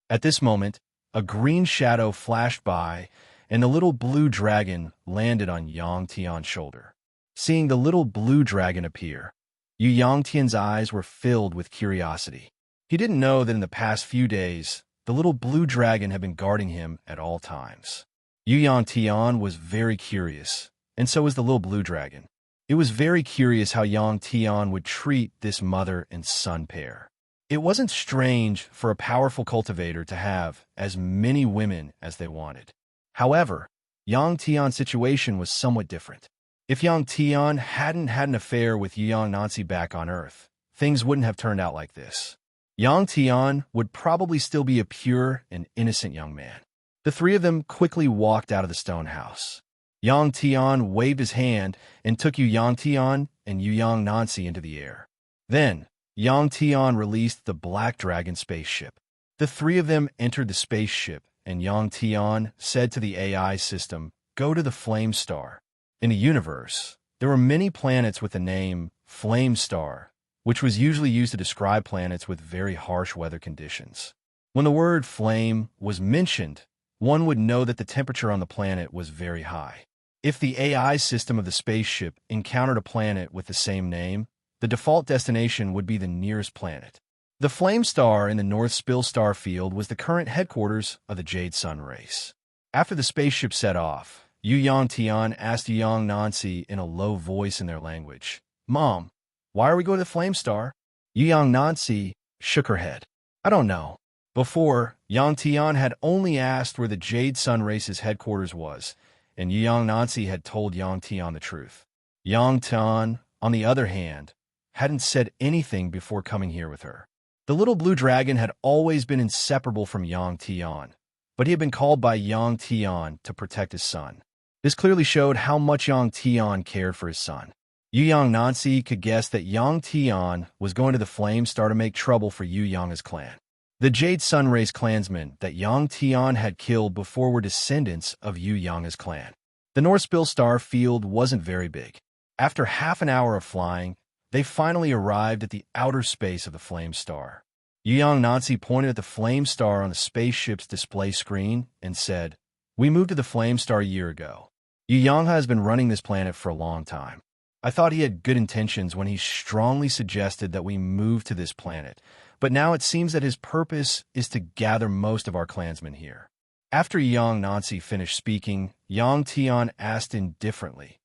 At this moment, a green shadow flashed by, and the little blue dragon landed on Yang Tian's shoulder. Seeing the little blue dragon appear, Yang Tian's eyes were filled with curiosity. He didn't know that in the past few days, the little blue dragon had been guarding him at all times. Yang Tian was very curious, and so was the little blue dragon. It was very curious how Yang Tian would treat this mother and son pair. It wasn't strange for a powerful cultivator to have as many women as they wanted. However, Yang Tian's situation was somewhat different. If Yang Tian hadn't had an affair with Yang Nancy back on Earth, things wouldn't have turned out like this. Yang Tian would probably still be a pure and innocent young man. The three of them quickly walked out of the stone house. Yang Tian waved his hand and took Yu Yang Tian and Yu Yang Nancy into the air. Then, Yang Tian released the Black Dragon spaceship. The three of them entered the spaceship, and Yang Tian said to the AI system, "Go to the Flame Star." In the universe, there were many planets with the name Flame Star, which was usually used to describe planets with very harsh weather conditions. When the word flame was mentioned, one would know that the temperature on the planet was very high. If the AI system of the spaceship encountered a planet with the same name, the default destination would be the nearest planet. The Flame Star in the North Spill star field was the current headquarters of the Jade Sun race. After the spaceship set off, Yu Yang Tian asked Yu Yang Nancy in a low voice in their language, "Mom, why are we going to the Flame Star?" Yu Yang Nancy shook her head. "I don't know." Before, Yang Tian had only asked where the Jade Sun race's headquarters was, and Yu Yang Nancy had told Yang Tian the truth. Yang Tian, on the other hand, hadn't said anything before coming here with her. The little blue dragon had always been inseparable from Yang Tian, but he had been called by Yang Tian to protect his son. This clearly showed how much Yang Tian cared for his son. Yu Yang Nancy could guess that Yang Tian was going to the Flame Star to make trouble for Yu Yang's clan. The Jade Sun race clansmen that Yang Tian had killed before were descendants of Yu Yang's clan. The North Spill star field wasn't very big. After half an hour of flying, they finally arrived at the outer space of the Flame Star. Yu Yang Nancy pointed at the Flame Star on the spaceship's display screen and said, "We moved to the Flame Star a year ago. Yu Yang has been running this planet for a long time. I thought he had good intentions when he strongly suggested that we move to this planet, but now it seems that his purpose is to gather most of our clansmen here." After Yang Nancy finished speaking, Yang Tian asked indifferently,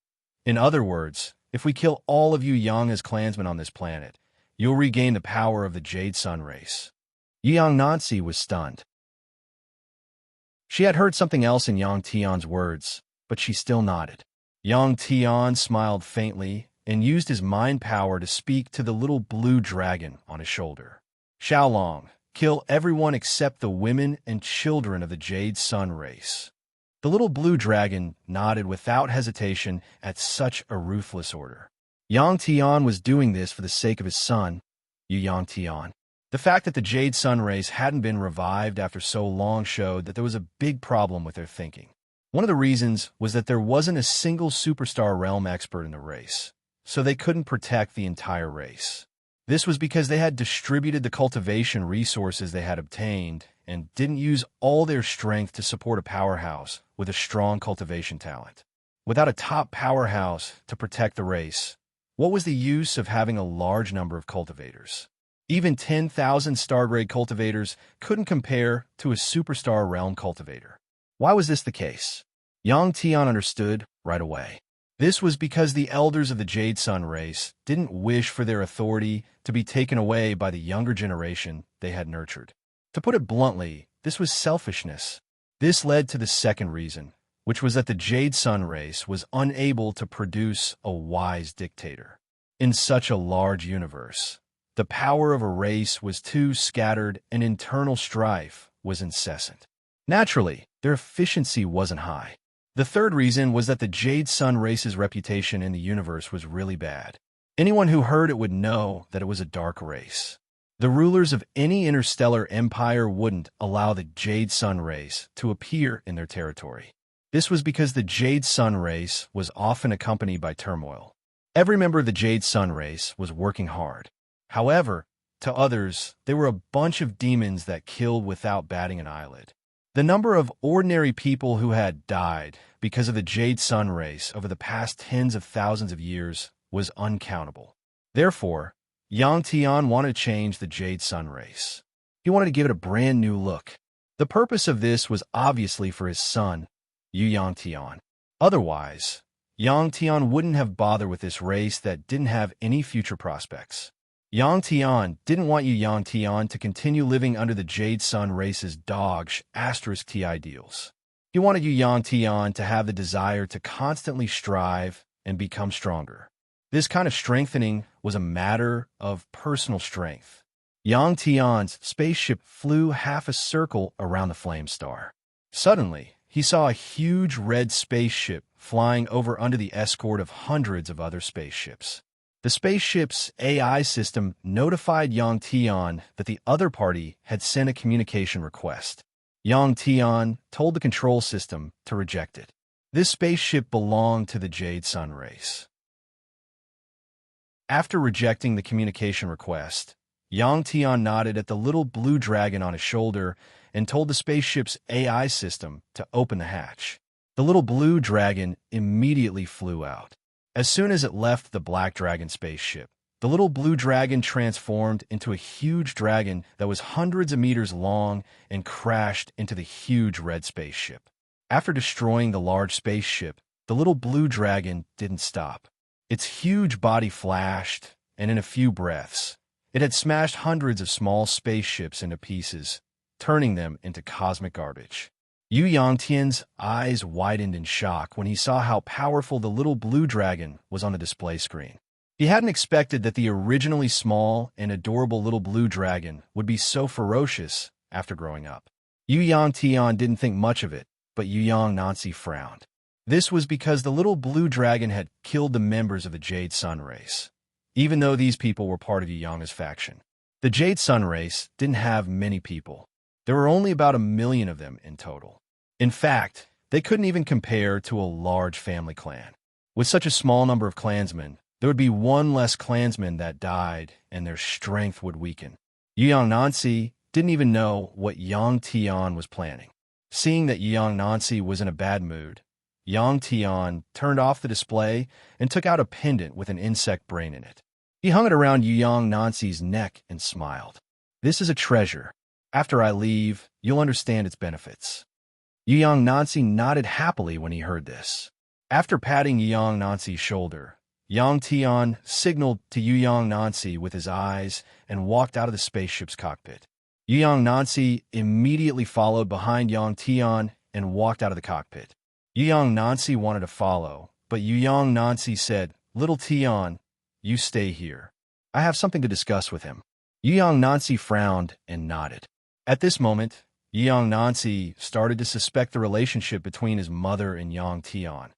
"In other words, if we kill all of Yu Yang's clansmen on this planet, you'll regain the power of the Jade Sun race?" Yu Yang Nancy was stunned. She had heard something else in Yang Tian's words, but she still nodded. Yang Tian smiled faintly and used his mind power to speak to the little blue dragon on his shoulder. "Xiaolong, kill everyone except the women and children of the Jade Sun race." The little blue dragon nodded without hesitation at such a ruthless order. Yang Tian was doing this for the sake of his son, Yu Yang Tian. The fact that the Jade Sun race hadn't been revived after so long showed that there was a big problem with their thinking. One of the reasons was that there wasn't a single superstar realm expert in the race, so they couldn't protect the entire race. This was because they had distributed the cultivation resources they had obtained and didn't use all their strength to support a powerhouse with a strong cultivation talent. Without a top powerhouse to protect the race, what was the use of having a large number of cultivators? Even 10,000 star-grade cultivators couldn't compare to a superstar realm cultivator. Why was this the case? Yang Tian understood right away. This was because the elders of the Jade Sun race didn't wish for their authority to be taken away by the younger generation they had nurtured. To put it bluntly, this was selfishness. This led to the second reason, which was that the Jade Sun race was unable to produce a wise dictator. In such a large universe, the power of a race was too scattered and internal strife was incessant. Naturally, their efficiency wasn't high. The third reason was that the Jade Sun race's reputation in the universe was really bad. Anyone who heard it would know that it was a dark race. The rulers of any interstellar empire wouldn't allow the Jade Sun race to appear in their territory. This was because the Jade Sun race was often accompanied by turmoil. Every member of the Jade Sun race was working hard. However, to others, they were a bunch of demons that killed without batting an eyelid. The number of ordinary people who had died because of the Jade Sun race over the past tens of thousands of years was uncountable. Therefore, Yang Tian wanted to change the Jade Sun race. He wanted to give it a brand new look. The purpose of this was obviously for his son, Yu Yang Tian. Otherwise, Yang Tian wouldn't have bothered with this race that didn't have any future prospects. Yang Tian didn't want Yu Yang Tian to continue living under the Jade Sun race's dog-T ideals. He wanted Yu Yang Tian to have the desire to constantly strive and become stronger. This kind of strengthening was a matter of personal strength. Yang Tian's spaceship flew half a circle around the Flame Star. Suddenly, he saw a huge red spaceship flying over under the escort of hundreds of other spaceships. The spaceship's AI system notified Yang Tian that the other party had sent a communication request. Yang Tian told the control system to reject it. This spaceship belonged to the Jade Sun race. After rejecting the communication request, Yang Tian nodded at the little blue dragon on his shoulder and told the spaceship's AI system to open the hatch. The little blue dragon immediately flew out. As soon as it left the black dragon spaceship, the little blue dragon transformed into a huge dragon that was hundreds of meters long and crashed into the huge red spaceship. After destroying the large spaceship, the little blue dragon didn't stop. Its huge body flashed, and in a few breaths, it had smashed hundreds of small spaceships into pieces, turning them into cosmic garbage. Yu Yangtian's eyes widened in shock when he saw how powerful the little blue dragon was on the display screen. He hadn't expected that the originally small and adorable little blue dragon would be so ferocious after growing up. Yu Yangtian didn't think much of it, but Yu Nancy frowned. This was because the little blue dragon had killed the members of the Jade Sun race, even though these people were part of Yu Yang's faction. The Jade Sun race didn't have many people. There were only about 1 million of them in total. In fact, they couldn't even compare to a large family clan. With such a small number of clansmen, there would be one less clansman that died, and their strength would weaken. Yu Nancy didn't even know what Yang Tian was planning. Seeing that Yu Nancy was in a bad mood, Yang Tian turned off the display and took out a pendant with an insect brain in it. He hung it around Yu Nancy's neck and smiled. "This is a treasure. After I leave, you'll understand its benefits." Yu Nancy nodded happily when he heard this. After patting Yu Nancy's shoulder, Yang Tian signaled to Yu Nancy with his eyes and walked out of the spaceship's cockpit. Yu Nancy immediately followed behind Yang Tian and walked out of the cockpit. Yu Nancy wanted to follow, but Yu Nancy said, "Little Tian, you stay here. I have something to discuss with him." Yu Nancy frowned and nodded. At this moment, Yu Nancy started to suspect the relationship between his mother and Yang Tian.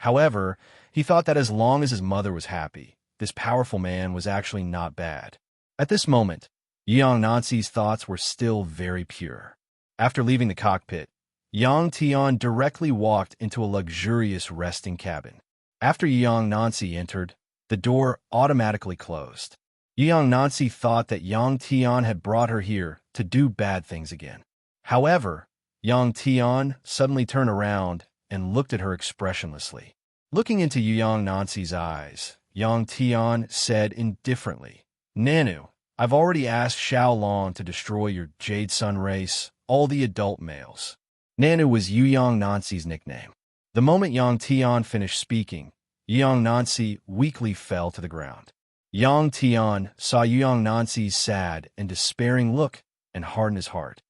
However, he thought that as long as his mother was happy, this powerful man was actually not bad. At this moment, Yu Nancy's thoughts were still very pure. After leaving the cockpit, Yang Tian directly walked into a luxurious resting cabin. After Yu Nancy entered, the door automatically closed. Yu Nancy thought that Yang Tian had brought her here to do bad things again. However, Yang Tian suddenly turned around and looked at her expressionlessly. Looking into Yu Nancy's eyes, Yang Tian said indifferently, "Nanu, I've already asked Xiaolong to destroy your Jade Sun race, all the adult males." Nanu was Yu Nancy's nickname. The moment Yang Tian finished speaking, Yu Nancy weakly fell to the ground. Yang Tian saw Yu Nancy's sad and despairing look and hardened his heart.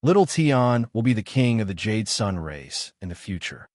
Little Tian will be the king of the Jade Sun race in the future.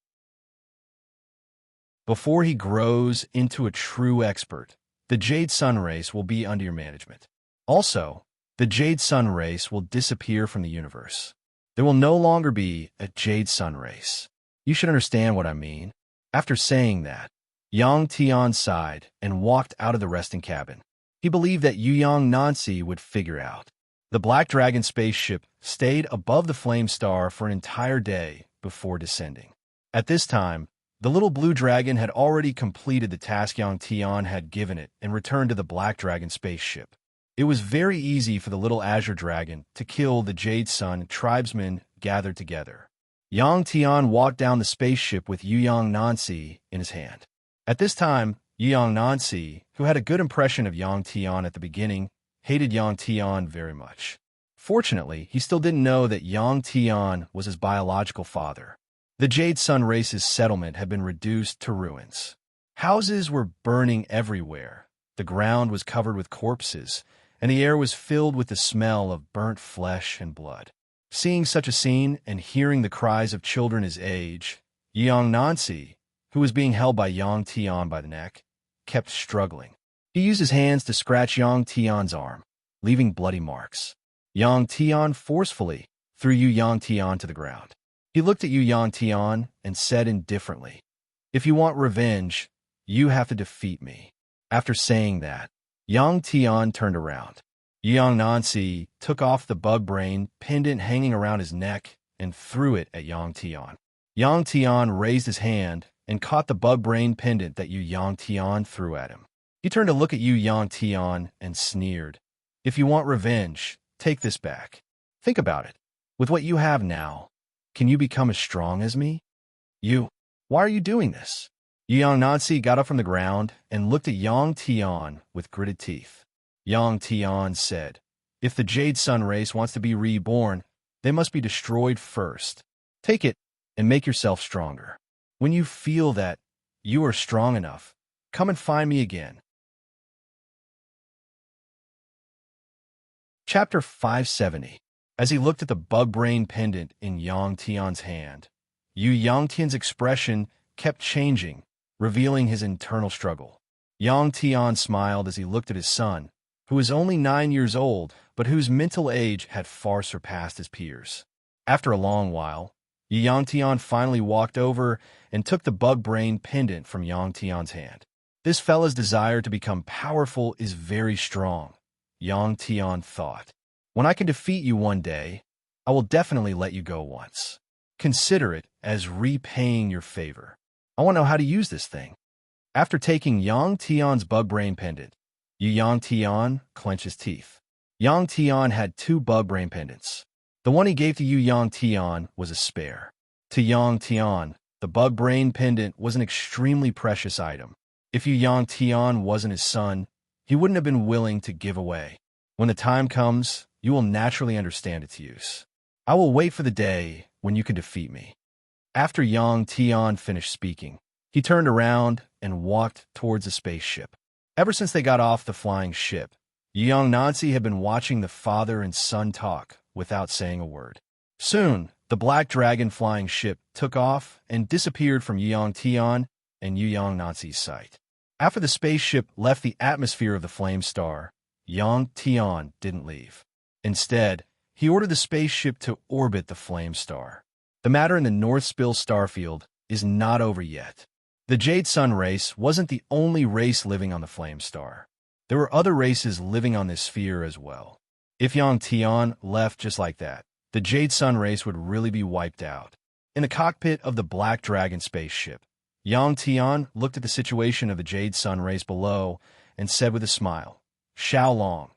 Before he grows into a true expert, the Jade Sun race will be under your management. Also, the Jade Sun race will disappear from the universe. There will no longer be a Jade Sun race. You should understand what I mean. After saying that, Yang Tian sighed and walked out of the resting cabin. He believed that Yu Nancy would figure out. The Black Dragon spaceship stayed above the flame star for an entire day before descending. At this time, the little blue dragon had already completed the task Yang Tian had given it and returned to the Black Dragon spaceship. It was very easy for the little azure dragon to kill the Jade Sun tribesmen gathered together. Yang Tian walked down the spaceship with Yu Nancy in his hand. At this time, Yu Nancy, who had a good impression of Yang Tian at the beginning, hated Yang Tian very much. Fortunately, he still didn't know that Yang Tian was his biological father. The Jade Sun race's settlement had been reduced to ruins. Houses were burning everywhere. The ground was covered with corpses, and the air was filled with the smell of burnt flesh and blood. Seeing such a scene and hearing the cries of children his age, Yu Nancy, who was being held by Yang Tian by the neck, kept struggling. He used his hands to scratch Yang Tian's arm, leaving bloody marks. Yang Tian forcefully threw Yu Tian to the ground. He looked at Yu Yang Tian and said indifferently, "If you want revenge, you have to defeat me." After saying that, Yang Tian turned around. Yang Nancy took off the bug brain pendant hanging around his neck and threw it at Yang Tian. Yang Tian raised his hand and caught the bug brain pendant that Yu Yang Tian threw at him. He turned to look at Yu Yang Tian and sneered, "If you want revenge, take this back. Think about it. With what you have now, can you become as strong as me?" Why are you doing this?" Yang Nancy got up from the ground and looked at Yang Tian with gritted teeth. Yang Tian said, "If the Jade Sun race wants to be reborn, they must be destroyed first. Take it and make yourself stronger. When you feel that you are strong enough, come and find me again." Chapter 570. As he looked at the bug brain pendant in Yang Tian's hand, Yu Yang Tian's expression kept changing, revealing his internal struggle. Yang Tian smiled as he looked at his son, who was only 9 years old, but whose mental age had far surpassed his peers. After a long while, Yu Yang Tian finally walked over and took the bug brain pendant from Yang Tian's hand. "This fella's desire to become powerful is very strong," Yang Tian thought. "When I can defeat you one day, I will definitely let you go once. Consider it as repaying your favor. I want to know how to use this thing." After taking Yang Tian's bug brain pendant, Yu Yang Tian clenched his teeth. Yang Tian had 2 bug brain pendants. The one he gave to Yu Yang Tian was a spare. To Yang Tian, the bug brain pendant was an extremely precious item. If Yu Yang Tian wasn't his son, he wouldn't have been willing to give away. When the time comes, you will naturally understand its use. I will wait for the day when you can defeat me." After Yang Tian finished speaking, he turned around and walked towards the spaceship. Ever since they got off the flying ship, Yang Nancy had been watching the father and son talk without saying a word. Soon, the black dragon flying ship took off and disappeared from Yang Tian and Yang Nancy's sight. After the spaceship left the atmosphere of the flame star, Yang Tian didn't leave. Instead, he ordered the spaceship to orbit the flame star. The matter in the North Spill starfield is not over yet. The Jade Sun race wasn't the only race living on the flame star. There were other races living on this sphere as well. If Yang Tian left just like that, the Jade Sun race would really be wiped out. In the cockpit of the Black Dragon spaceship, Yang Tian looked at the situation of the Jade Sun race below and said with a smile, "Xiao Long,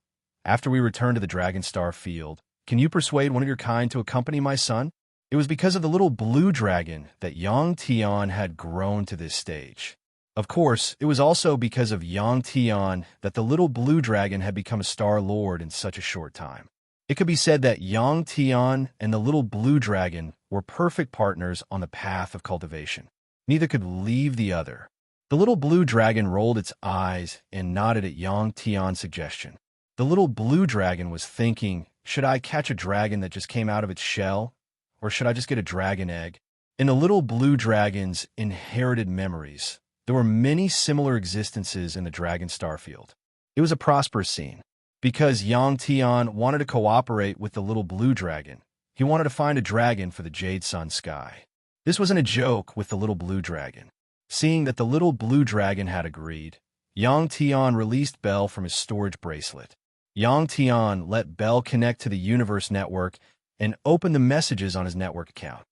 after we return to the Dragon Star field, can you persuade one of your kind to accompany my son?" It was because of the little blue dragon that Yang Tian had grown to this stage. Of course, it was also because of Yang Tian that the little blue dragon had become a Star Lord in such a short time. It could be said that Yang Tian and the little blue dragon were perfect partners on the path of cultivation. Neither could leave the other. The little blue dragon rolled its eyes and nodded at Yang Tian's suggestion. The little blue dragon was thinking, should I catch a dragon that just came out of its shell? Or should I just get a dragon egg? In the little blue dragon's inherited memories, there were many similar existences in the Dragon Starfield. It was a prosperous scene. Because Yang Tian wanted to cooperate with the little blue dragon, he wanted to find a dragon for the Jade Sun sky. This wasn't a joke with the little blue dragon. Seeing that the little blue dragon had agreed, Yang Tian released Bell from his storage bracelet. Yang Tian let Bell connect to the universe network and open the messages on his network account.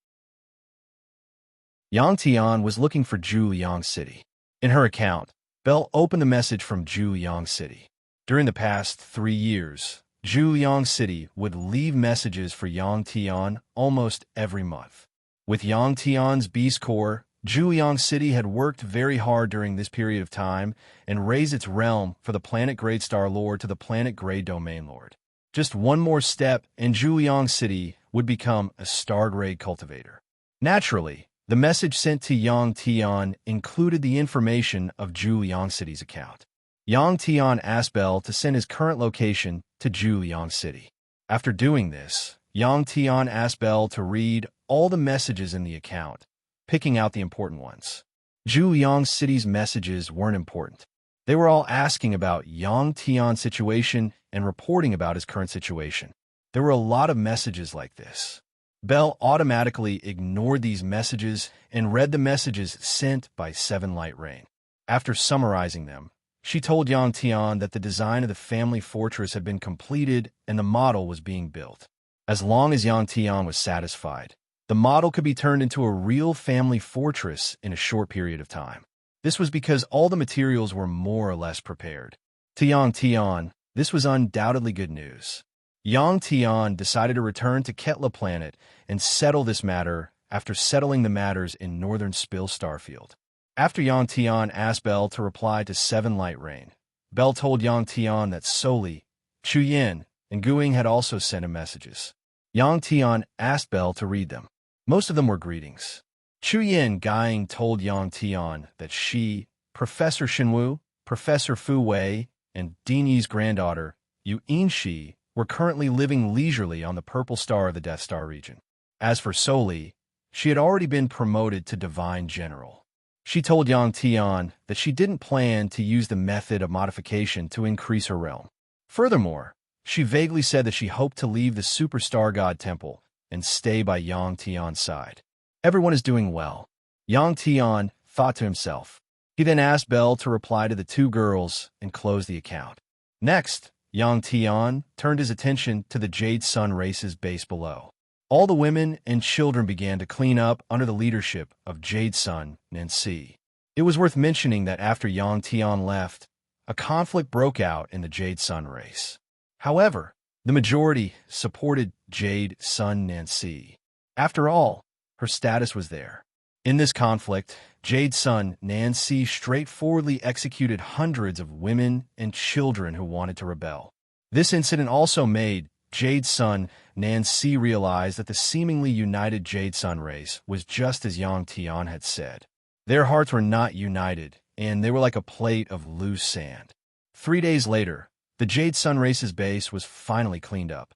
Yang Tian was looking for Zhuliang City. In her account, Bell opened the message from Zhuliang City. During the past 3 years, Zhuliang City would leave messages for Yang Tian almost every month. With Yang Tian's Beast Core, Zhuliang City had worked very hard during this period of time and raised its realm for the planet-grade Star Lord to the planet-grade Domain Lord. Just one more step and Zhuliang City would become a star-grade cultivator. Naturally, the message sent to Yang Tian included the information of Zhuliang City's account. Yang Tian asked Bell to send his current location to Zhuliang City. After doing this, Yang Tian asked Bell to read all the messages in the account, picking out the important ones. Zhuliang City's messages weren't important. They were all asking about Yang Tian's situation and reporting about his current situation. There were a lot of messages like this. Belle automatically ignored these messages and read the messages sent by Seven Light Rain. After summarizing them, she told Yang Tian that the design of the family fortress had been completed and the model was being built. As long as Yang Tian was satisfied, the model could be turned into a real family fortress in a short period of time. This was because all the materials were more or less prepared. To Yang Tian, this was undoubtedly good news. Yang Tian decided to return to Ketla planet and settle this matter after settling the matters in northern Spill Starfield. After Yang Tian asked Belle to reply to Seven Light Rain, Belle told Yang Tian that Soli, Chu Yin, and Guing had also sent him messages. Yang Tian asked Belle to read them. Most of them were greetings. Chu Yin Guing told Yang Tian that she, Professor Shinwu, Professor Fu Wei, and Dini's granddaughter, Yu Yinshi, were currently living leisurely on the purple star of the Death Star region. As for Soli, she had already been promoted to Divine General. She told Yang Tian that she didn't plan to use the method of modification to increase her realm. Furthermore, she vaguely said that she hoped to leave the Superstar God Temple and stay by Yang Tian's side. Everyone is doing well, Yang Tian thought to himself. He then asked Belle to reply to the two girls and close the account. Next, Yang Tian turned his attention to the Jade Sun race's base below. All the women and children began to clean up under the leadership of Jade Sun Nancy. It was worth mentioning that after Yang Tian left, a conflict broke out in the Jade Sun race. However, the majority supported Jade Sun Nancy. After all, her status was there. In this conflict, Jade Sun Nancy straightforwardly executed hundreds of women and children who wanted to rebel. This incident also made Jade Sun Nancy realize that the seemingly united Jade Sun race was just as Yang Tian had said. Their hearts were not united, and they were like a plate of loose sand. 3 days later, the Jade Sun race's base was finally cleaned up.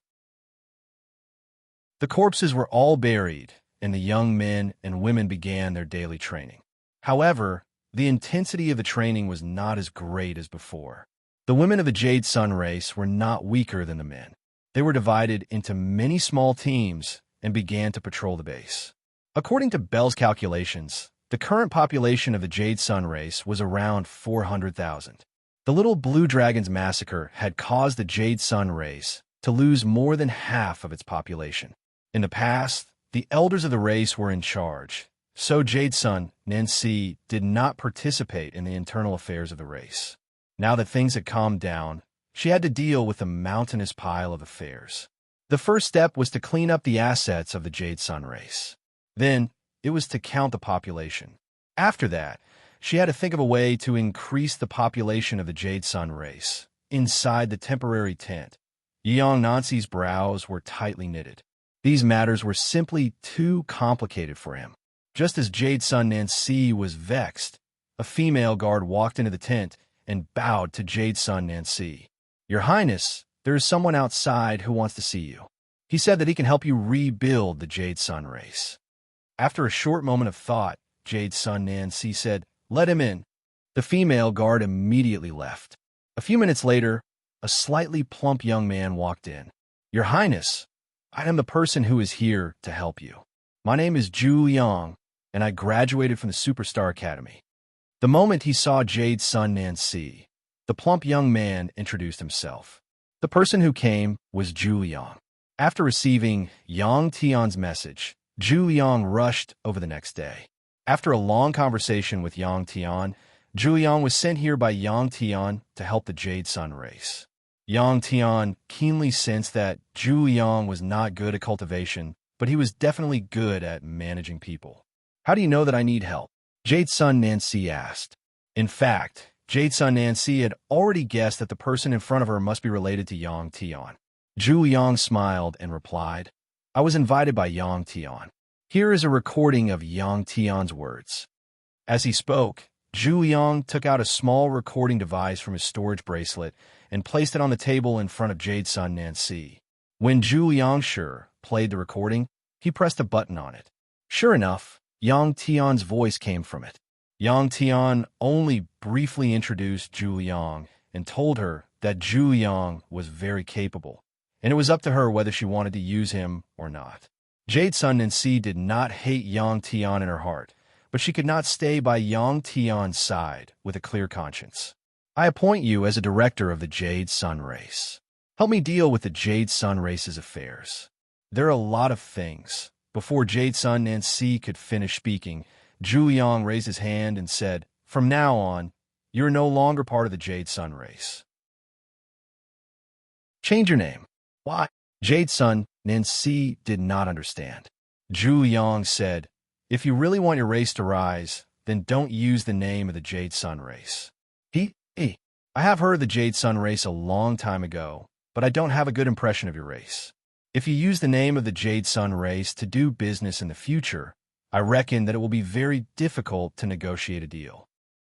The corpses were all buried, and the young men and women began their daily training. However, the intensity of the training was not as great as before. The women of the Jade Sun race were not weaker than the men. They were divided into many small teams and began to patrol the base. According to Belle's calculations, the current population of the Jade Sun race was around 400,000. The Little Blue Dragons massacre had caused the Jade Sun race to lose more than half of its population. In the past, the elders of the race were in charge, so Jade Sun Nancy did not participate in the internal affairs of the race. Now that things had calmed down, she had to deal with a mountainous pile of affairs. The first step was to clean up the assets of the Jade Sun race. Then, it was to count the population. After that, she had to think of a way to increase the population of the Jade Sun race. Inside the temporary tent, Yang Nancy's brows were tightly knitted. These matters were simply too complicated for him. Just as Jade Sun Nancy was vexed, a female guard walked into the tent and bowed to Jade Sun Nancy. "Your Highness, there is someone outside who wants to see you. He said that he can help you rebuild the Jade Sun race." After a short moment of thought, Jade Sun Nancy said, "Let him in." The female guard immediately left. A few minutes later, a slightly plump young man walked in. "Your Highness, I am the person who is here to help you. My name is Zhu Yang, and I graduated from the Superstar Academy." The moment he saw Jade Sun Nancy, the plump young man introduced himself. The person who came was Zhu Yang. After receiving Yang Tian's message, Zhu Yang rushed over the next day. After a long conversation with Yang Tian, Zhu Yang was sent here by Yang Tian to help the Jade Sun race. Yang Tian keenly sensed that Zhu Yang was not good at cultivation, but he was definitely good at managing people. "How do you know that I need help?" Jade Sun Nancy asked. In fact, Jade Sun Nancy had already guessed that the person in front of her must be related to Yang Tian. Zhu Yang smiled and replied, "I was invited by Yang Tian. Here is a recording of Yang Tian's words." As he spoke, Zhu Yang took out a small recording device from his storage bracelet and placed it on the table in front of Jade Sun Nancy. When Zhu Yang played the recording, he pressed a button on it. Sure enough, Yang Tian's voice came from it. Yang Tian only briefly introduced Zhu Yang and told her that Zhu Yang was very capable, and it was up to her whether she wanted to use him or not. Jade Sun Nancy did not hate Yang Tian in her heart, but she could not stay by Yang Tian's side with a clear conscience. I appoint you as a director of the Jade Sun race. Help me deal with the Jade Sun race's affairs. There are a lot of things. Before Jade Sun Nancy could finish speaking, Zhu Yang raised his hand and said, "From now on, you are no longer part of the Jade Sun race. Change your name." Why? Jade Sun Nancy did not understand. Zhu Yang said, "If you really want your race to rise, then don't use the name of the Jade Sun race." I have heard the Jade Sun race a long time ago, but I don't have a good impression of your race. If you use the name of the Jade Sun race to do business in the future, I reckon that it will be very difficult to negotiate a deal.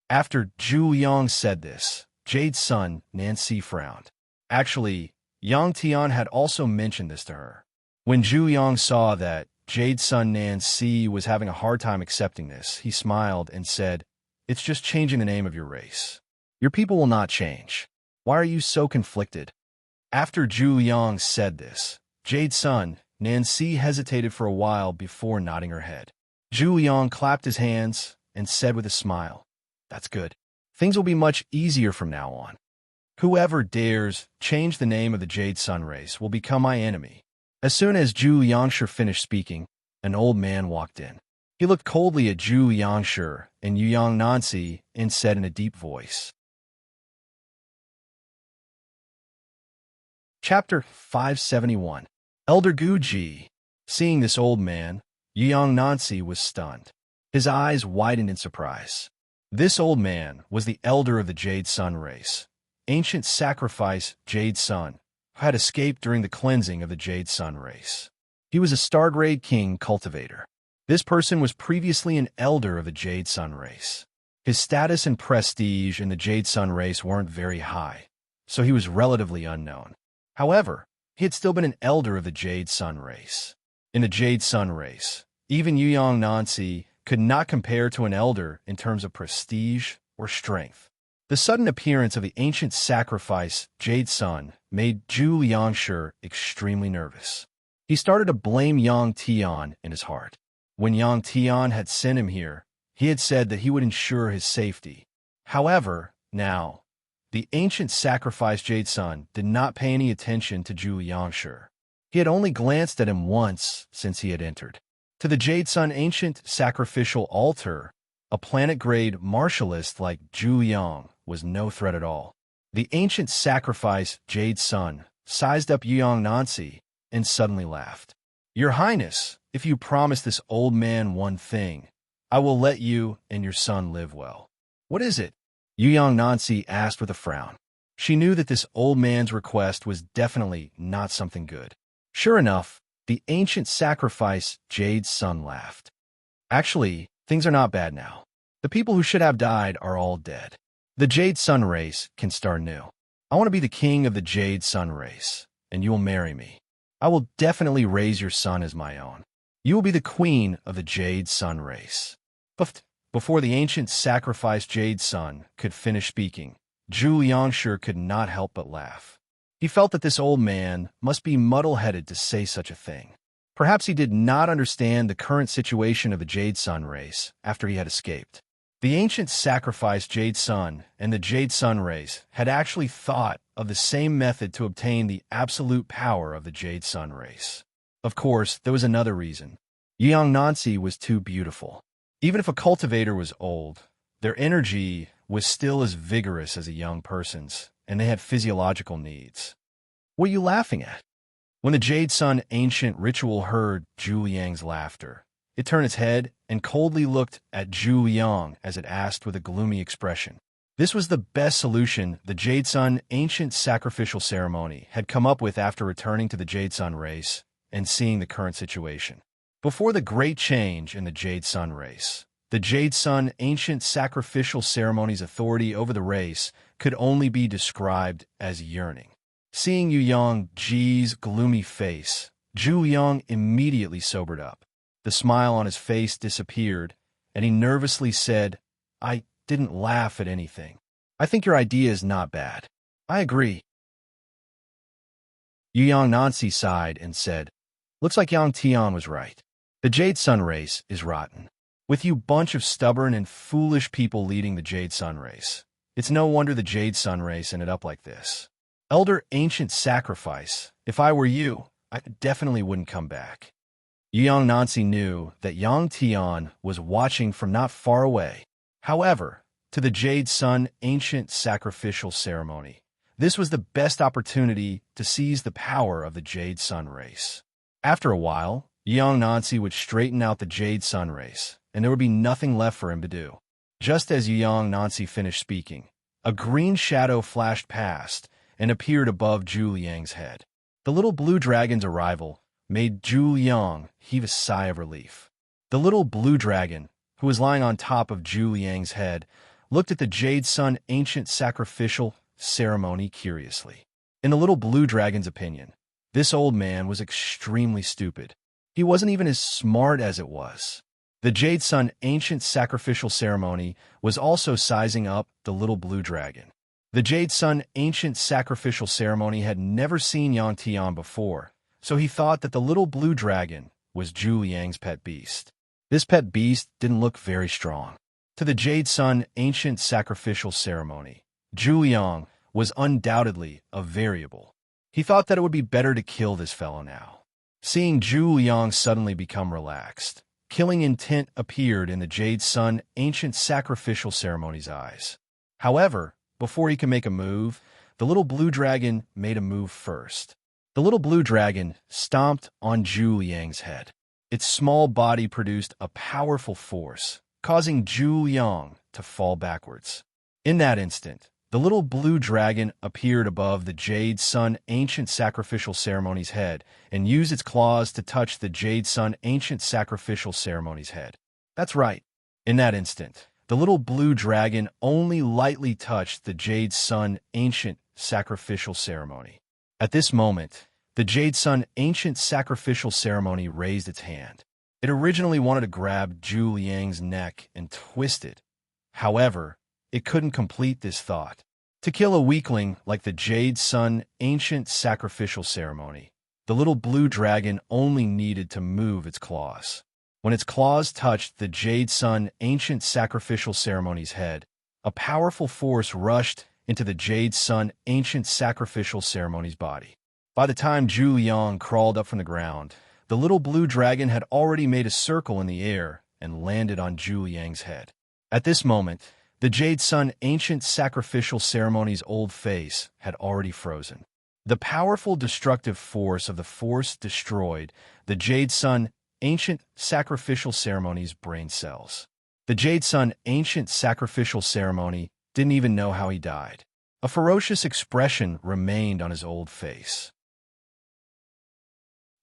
After Zhu Yang said this, Jade Sun Nancy frowned. Actually, Yang Tian had also mentioned this to her. When Zhu Yang saw that Jade Sun Nancy was having a hard time accepting this, he smiled and said, "It's just changing the name of your race. Your people will not change. Why are you so conflicted?" After Zhu Yang said this, Jade Sun Nancy hesitated for a while before nodding her head. Zhu Yang clapped his hands and said with a smile, "That's good. Things will be much easier from now on. Whoever dares change the name of the Jade Sun race will become my enemy." As soon as Zhu Yangshi finished speaking, an old man walked in. He looked coldly at Zhu Yangshi and Yu Yang Nancy and said in a deep voice, Chapter 571. Elder Guji. Seeing this old man, Yu Yang Nancy was stunned. His eyes widened in surprise. This old man was the elder of the Jade Sun race, ancient sacrifice Jade Sun, who had escaped during the cleansing of the Jade Sun race. He was a Stargrade King cultivator. This person was previously an elder of the Jade Sun race. His status and prestige in the Jade Sun race weren't very high, so he was relatively unknown. However, he had still been an elder of the Jade Sun race. In the Jade Sun race, even Yu Yang Nancy could not compare to an elder in terms of prestige or strength. The sudden appearance of the ancient sacrifice Jade Sun made Zhu Yangshi extremely nervous. He started to blame Yang Tian in his heart. When Yang Tian had sent him here, he had said that he would ensure his safety. However, now, the ancient sacrifice Jade Sun did not pay any attention to Zhu Yangshi. He had only glanced at him once since he had entered. To the Jade Sun ancient sacrificial altar, a planet-grade martialist like Zhu Yang was no threat at all. The ancient sacrifice Jade Sun sized up Yu Yang Nancy and suddenly laughed. "Your Highness, if you promise this old man one thing, I will let you and your son live well." "What is it?" Yu Yang Nancy asked with a frown. She knew that this old man's request was definitely not something good. Sure enough, the ancient sacrifice Jade Sun laughed. "Actually, things are not bad now. The people who should have died are all dead. The Jade Sun race can start new. I want to be the king of the Jade Sun race, and you will marry me. I will definitely raise your son as my own. You will be the queen of the Jade Sun race." Before the ancient sacrifice Jade Sun could finish speaking, Zhu Yangshi could not help but laugh. He felt that this old man must be muddle-headed to say such a thing. Perhaps he did not understand the current situation of the Jade Sun race after he had escaped. The ancient sacrifice Jade Sun and the Jade Sun race had actually thought of the same method to obtain the absolute power of the Jade Sun race. Of course, there was another reason. Yang Nancy was too beautiful. Even if a cultivator was old, their energy was still as vigorous as a young person's, and they had physiological needs. "What are you laughing at?" When the Jade Sun ancient ritual heard Zhu Yang's laughter, it turned its head and coldly looked at Zhu Yang as it asked with a gloomy expression. This was the best solution the Jade Sun ancient sacrificial ceremony had come up with after returning to the Jade Sun race and seeing the current situation. Before the great change in the Jade Sun race, the Jade Sun ancient sacrificial ceremony's authority over the race could only be described as yearning. Seeing Yu Yang Ji's gloomy face, Zhu Yang immediately sobered up. The smile on his face disappeared, and he nervously said, "I didn't laugh at anything. I think your idea is not bad. I agree." Yu Yang Nancy sighed and said, Looks like Yang Tian was right. The Jade Sun race is rotten. With you bunch of stubborn and foolish people leading the Jade Sun race. It's no wonder the Jade Sun race ended up like this. Elder Ancient Sacrifice, if I were you, I definitely wouldn't come back. Yang Nancy knew that Yang Tian was watching from not far away. However, to the Jade Sun Ancient Sacrificial Ceremony, this was the best opportunity to seize the power of the Jade Sun race. After a while, Yang Nancy would straighten out the Jade Sun race, and there would be nothing left for him to do. Just as Yang Nancy finished speaking, a green shadow flashed past and appeared above Zhu Liang's head. The little blue dragon's arrival made Zhu Liang heave a sigh of relief. The little blue dragon, who was lying on top of Zhu Liang's head, looked at the Jade Sun Ancient Sacrificial Ceremony curiously. In the little blue dragon's opinion, this old man was extremely stupid. He wasn't even as smart as it was. The Jade Sun Ancient Sacrificial Ceremony was also sizing up the little blue dragon. The Jade Sun Ancient Sacrificial Ceremony had never seen Yang Tian before, so he thought that the little blue dragon was Zhu Liang's pet beast. This pet beast didn't look very strong. To the Jade Sun Ancient Sacrificial Ceremony, Zhu Liang was undoubtedly a variable. He thought that it would be better to kill this fellow now. Seeing Zhu Liang suddenly become relaxed, killing intent appeared in the Jade Sun Ancient Sacrificial Ceremony's eyes. However, before he could make a move, the little blue dragon made a move first. The little blue dragon stomped on Zhu Liang's head. Its small body produced a powerful force, causing Zhu Liang to fall backwards. In that instant, the little blue dragon appeared above the Jade Sun Ancient Sacrificial Ceremony's head and used its claws to touch the Jade Sun Ancient Sacrificial Ceremony's head. That's right. In that instant, the little blue dragon only lightly touched the Jade Sun Ancient Sacrificial Ceremony. At this moment, the Jade Sun Ancient Sacrificial Ceremony raised its hand. It originally wanted to grab Zhu Liang's neck and twist it. However, it couldn't complete this thought. To kill a weakling like the Jade Sun Ancient Sacrificial Ceremony, the little blue dragon only needed to move its claws. When its claws touched the Jade Sun Ancient Sacrificial Ceremony's head, a powerful force rushed into the Jade Sun Ancient Sacrificial Ceremony's body. By the time Zhu Liang crawled up from the ground, the little blue dragon had already made a circle in the air and landed on Zhu Liang's head. At this moment, the Jade Sun Ancient Sacrificial Ceremony's old face had already frozen. The powerful destructive force of the force destroyed the Jade Sun Ancient Sacrificial Ceremony's brain cells. The Jade Sun Ancient Sacrificial Ceremony didn't even know how he died. A ferocious expression remained on his old face.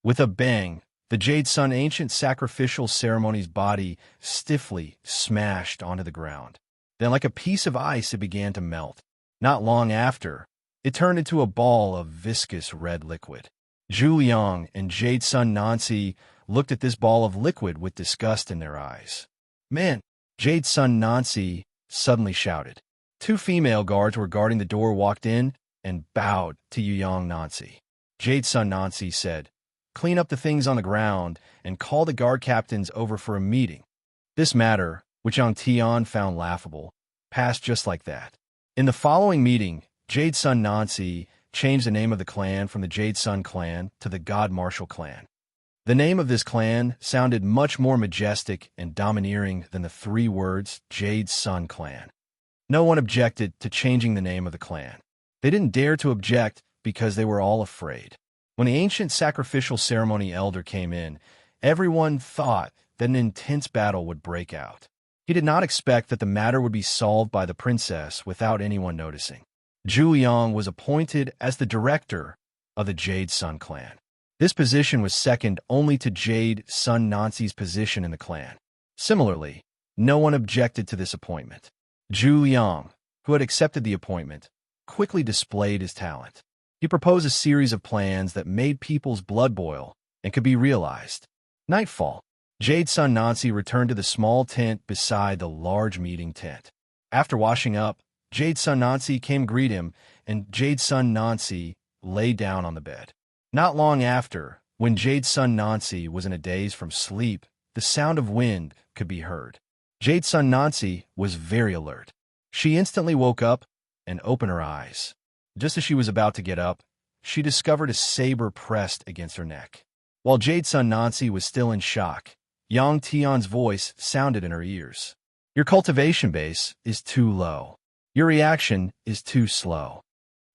With a bang, the Jade Sun Ancient Sacrificial Ceremony's body stiffly smashed onto the ground. Then, like a piece of ice, it began to melt. Not long after, it turned into a ball of viscous red liquid. Zhu Liang and Jade Sun Nancy looked at this ball of liquid with disgust in their eyes. Man, Jade Sun Nancy suddenly shouted. Two female guards who were guarding the door walked in and bowed to Yang Nancy. Jade Sun Nancy said, "Clean up the things on the ground and call the guard captains over for a meeting." This matter, which Yang Tian found laughable, passed just like that. In the following meeting, Jade Sun Nancy changed the name of the clan from the Jade Sun clan to the God Martial clan. The name of this clan sounded much more majestic and domineering than the three words Jade Sun clan. No one objected to changing the name of the clan. They didn't dare to object because they were all afraid. When the ancient sacrificial ceremony elder came in, everyone thought that an intense battle would break out. He did not expect that the matter would be solved by the princess without anyone noticing. Zhu Liang was appointed as the director of the Jade Sun clan. This position was second only to Jade Sun Nancy's position in the clan. Similarly, no one objected to this appointment. Zhu Liang, who had accepted the appointment, quickly displayed his talent. He proposed a series of plans that made people's blood boil and could be realized. Nightfall. Jade Sun Nancy returned to the small tent beside the large meeting tent. After washing up, Jade Sun Nancy came greet him, and Jade Sun Nancy lay down on the bed. Not long after, When Jade's son Nancy was in a daze from sleep, the sound of wind could be heard. Jade's son Nancy was very alert. She instantly woke up and opened her eyes. Just as she was about to get up, she discovered a saber pressed against her neck. While Jade's son Nancy was still in shock, Yang Tian's voice sounded in her ears. Your cultivation base is too low. Your reaction is too slow.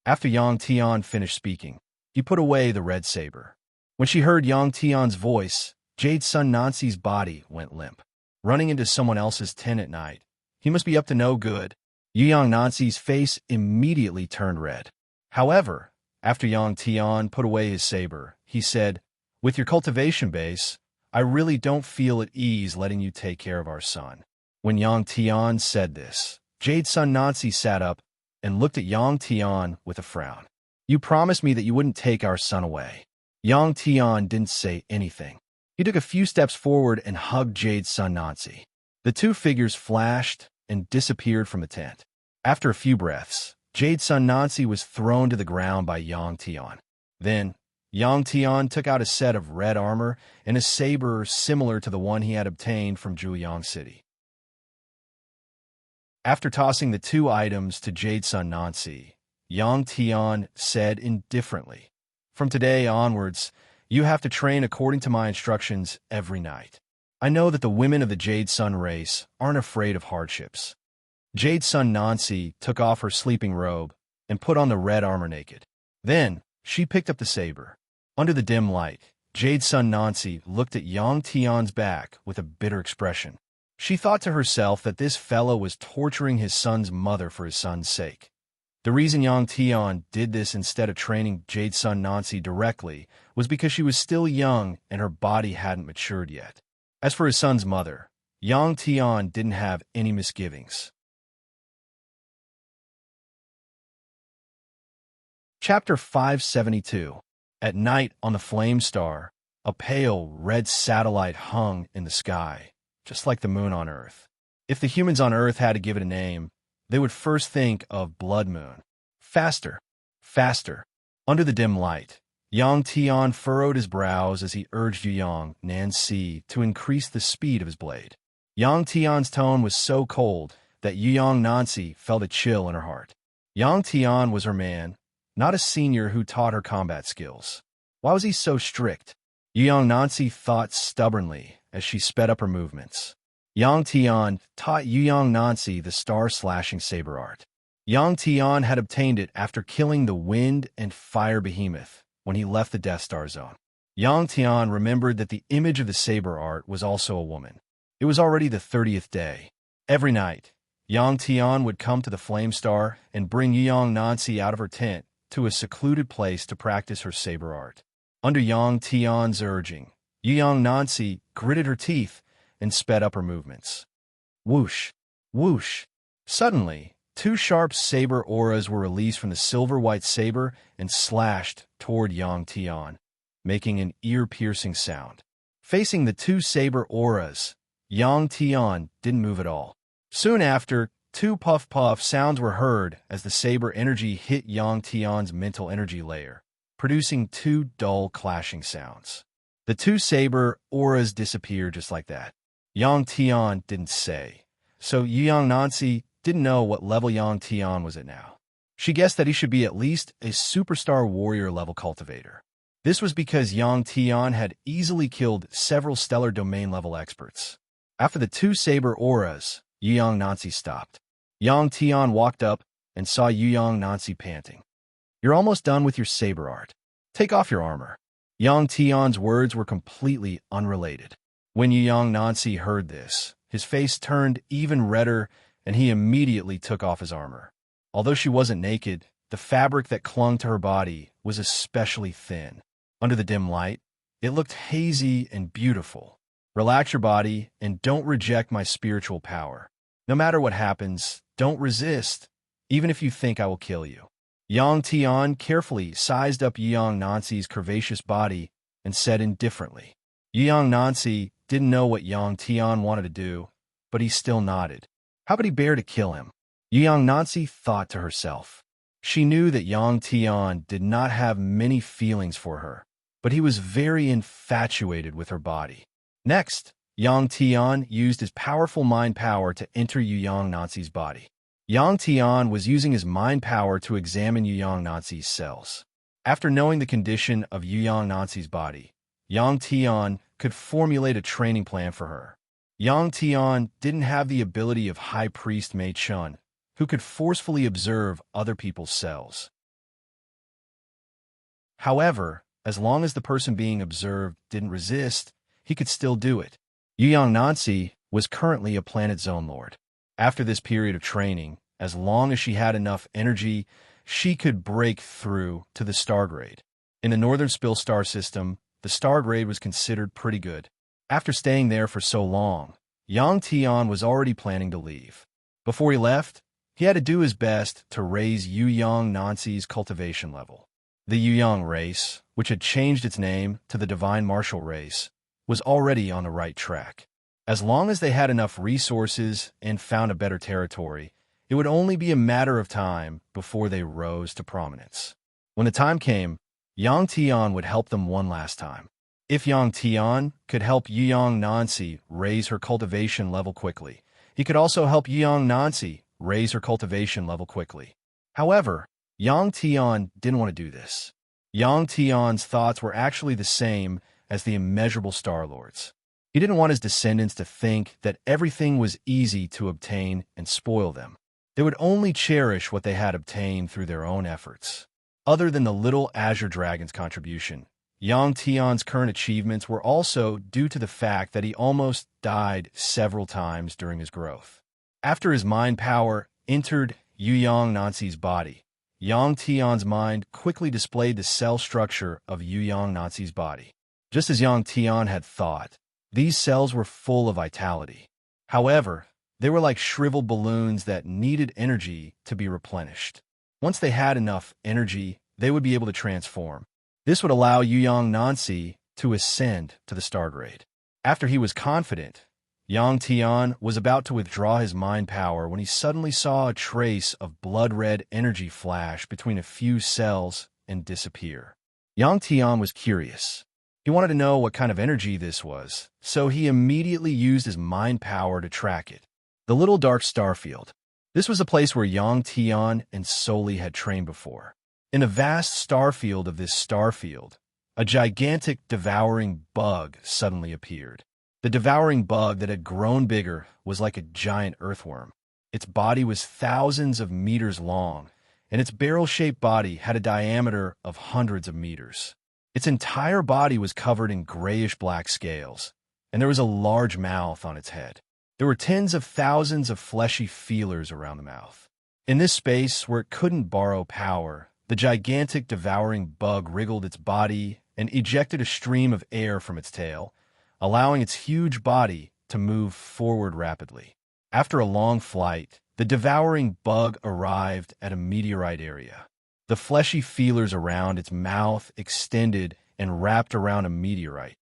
After Yang Tian finished speaking, he put away the red saber. When she heard Yang Tian's voice, Jade's son Nancy's body went limp. Running into someone else's tent at night, he must be up to no good. Yang Nancy's face immediately turned red. However, after Yang Tian put away his saber, he said, with your cultivation base, I really don't feel at ease letting you take care of our son. When Yang Tian said this, Jade's son Nancy sat up and looked at Yang Tian with a frown. You promised me that you wouldn't take our son away. Yang Tian didn't say anything. He took a few steps forward and hugged Jade's son Nancy. The two figures flashed and disappeared from the tent. After a few breaths, Jade's son Nancy was thrown to the ground by Yang Tian. Then, Yang Tian took out a set of red armor and a saber similar to the one he had obtained from Zhuliang City. After tossing the two items to Jade's son Nancy, Yang Tian said indifferently, from today onwards, you have to train according to my instructions every night. I know that the women of the Jade Sun race aren't afraid of hardships. Jade's son Nancy took off her sleeping robe and put on the red armor naked. Then, she picked up the saber. Under the dim light, Jade's son Nancy looked at Yang Tian's back with a bitter expression. She thought to herself that this fellow was torturing his son's mother for his son's sake. The reason Yang Tian did this instead of training Jade's son Nancy directly was because she was still young and her body hadn't matured yet. As for his son's mother, Yang Tian didn't have any misgivings. Chapter 572. At night on the Flame Star, a pale red satellite hung in the sky, just like the moon on Earth. If the humans on Earth had to give it a name, they would first think of Blood Moon. Faster, faster. Under the dim light, Yang Tian furrowed his brows as he urged Yang Nancy to increase the speed of his blade. Yang Tian's tone was so cold that Yang Nancy felt a chill in her heart. Yang Tian was her man, not a senior who taught her combat skills. Why was he so strict? Yang Nancy thought stubbornly as she sped up her movements. Yang Tian taught Yang Nancy the star-slashing saber art. Yang Tian had obtained it after killing the wind and fire behemoth when he left the Death Star Zone. Yang Tian remembered that the image of the saber art was also a woman. It was already the 30th day. Every night, Yang Tian would come to the Flame Star and bring Yang Nancy out of her tent to a secluded place to practice her saber art. Under Yang Tian's urging, Yang Nancy gritted her teeth and sped up her movements. Whoosh, whoosh. Suddenly, two sharp saber auras were released from the silver-white saber and slashed toward Yang Tian, making an ear-piercing sound. Facing the two saber auras, Yang Tian didn't move at all. Soon after, two puff-puff sounds were heard as the saber energy hit Yang Tian's mental energy layer, producing two dull clashing sounds. The two saber auras disappeared just like that. Yang Tian didn't say, so Yang Nancy didn't know what level Yang Tian was at now. She guessed that he should be at least a superstar warrior level cultivator. This was because Yang Tian had easily killed several stellar domain level experts. After the two saber auras, Yang Nancy stopped. Yang Tian walked up and saw Yang Nancy panting. You're almost done with your saber art. Take off your armor. Yang Tian's words were completely unrelated. When Yang Nancy heard this, his face turned even redder and he immediately took off his armor. Although she wasn't naked, the fabric that clung to her body was especially thin. Under the dim light, it looked hazy and beautiful. Relax your body and don't reject my spiritual power. No matter what happens, don't resist, even if you think I will kill you. Yang Tian carefully sized up Yang Nancy's curvaceous body and said indifferently. Yang Nancy didn't know what Yang Tian wanted to do, but he still nodded. How could he bear to kill him? Yang Nancy thought to herself. She knew that Yang Tian did not have many feelings for her, but he was very infatuated with her body. Next, Yang Tian used his powerful mind power to enter Yang Nazi's body. Yang Tian was using his mind power to examine Yang Nazi's cells. After knowing the condition of Yang Nazi's body, Yang Tian could formulate a training plan for her. Yang Tian didn't have the ability of High Priest Mei Chun, who could forcefully observe other people's cells. However, as long as the person being observed didn't resist, he could still do it. Yang Nazi was currently a planet zone lord. After this period of training, as long as she had enough energy, she could break through to the star grade. In the Northern Spill star system, the star grade was considered pretty good. After staying there for so long, Yang Tian was already planning to leave. Before he left, he had to do his best to raise Yang Nazi's cultivation level. The Yang race, which had changed its name to the Divine Martial race, was already on the right track. As long as they had enough resources and found a better territory, it would only be a matter of time before they rose to prominence. When the time came, Yang Tian would help them one last time. If Yang Tian could help Yang Nazi raise her cultivation level quickly, he could also help Yang Nazi raise her cultivation level quickly. However, Yang Tian didn't want to do this. Yang Tian's thoughts were actually the same as the immeasurable Star Lord's. He didn't want his descendants to think that everything was easy to obtain and spoil them. They would only cherish what they had obtained through their own efforts. Other than the little Azure Dragon's contribution, Yang Tian's current achievements were also due to the fact that he almost died several times during his growth. After his mind power entered Yang Nazi's body, Yang Tian's mind quickly displayed the cell structure of Yang Nazi's body. Just as Yang Tian had thought, these cells were full of vitality. However, they were like shriveled balloons that needed energy to be replenished. Once they had enough energy, they would be able to transform. This would allow Yang Nazi to ascend to the star grade. After he was confident, Yang Tian was about to withdraw his mind power when he suddenly saw a trace of blood-red energy flash between a few cells and disappear. Yang Tian was curious. He wanted to know what kind of energy this was, so he immediately used his mind power to track it. The little dark star field. This was a place where Yang Tian and Soli had trained before. In a vast star field of this star field, a gigantic devouring bug suddenly appeared. The devouring bug that had grown bigger was like a giant earthworm. Its body was thousands of meters long, and its barrel-shaped body had a diameter of hundreds of meters. Its entire body was covered in grayish-black scales, and there was a large mouth on its head. There were tens of thousands of fleshy feelers around the mouth. In this space where it couldn't borrow power, the gigantic devouring bug wriggled its body and ejected a stream of air from its tail, allowing its huge body to move forward rapidly. After a long flight, the devouring bug arrived at a meteorite area. The fleshy feelers around its mouth extended and wrapped around a meteorite.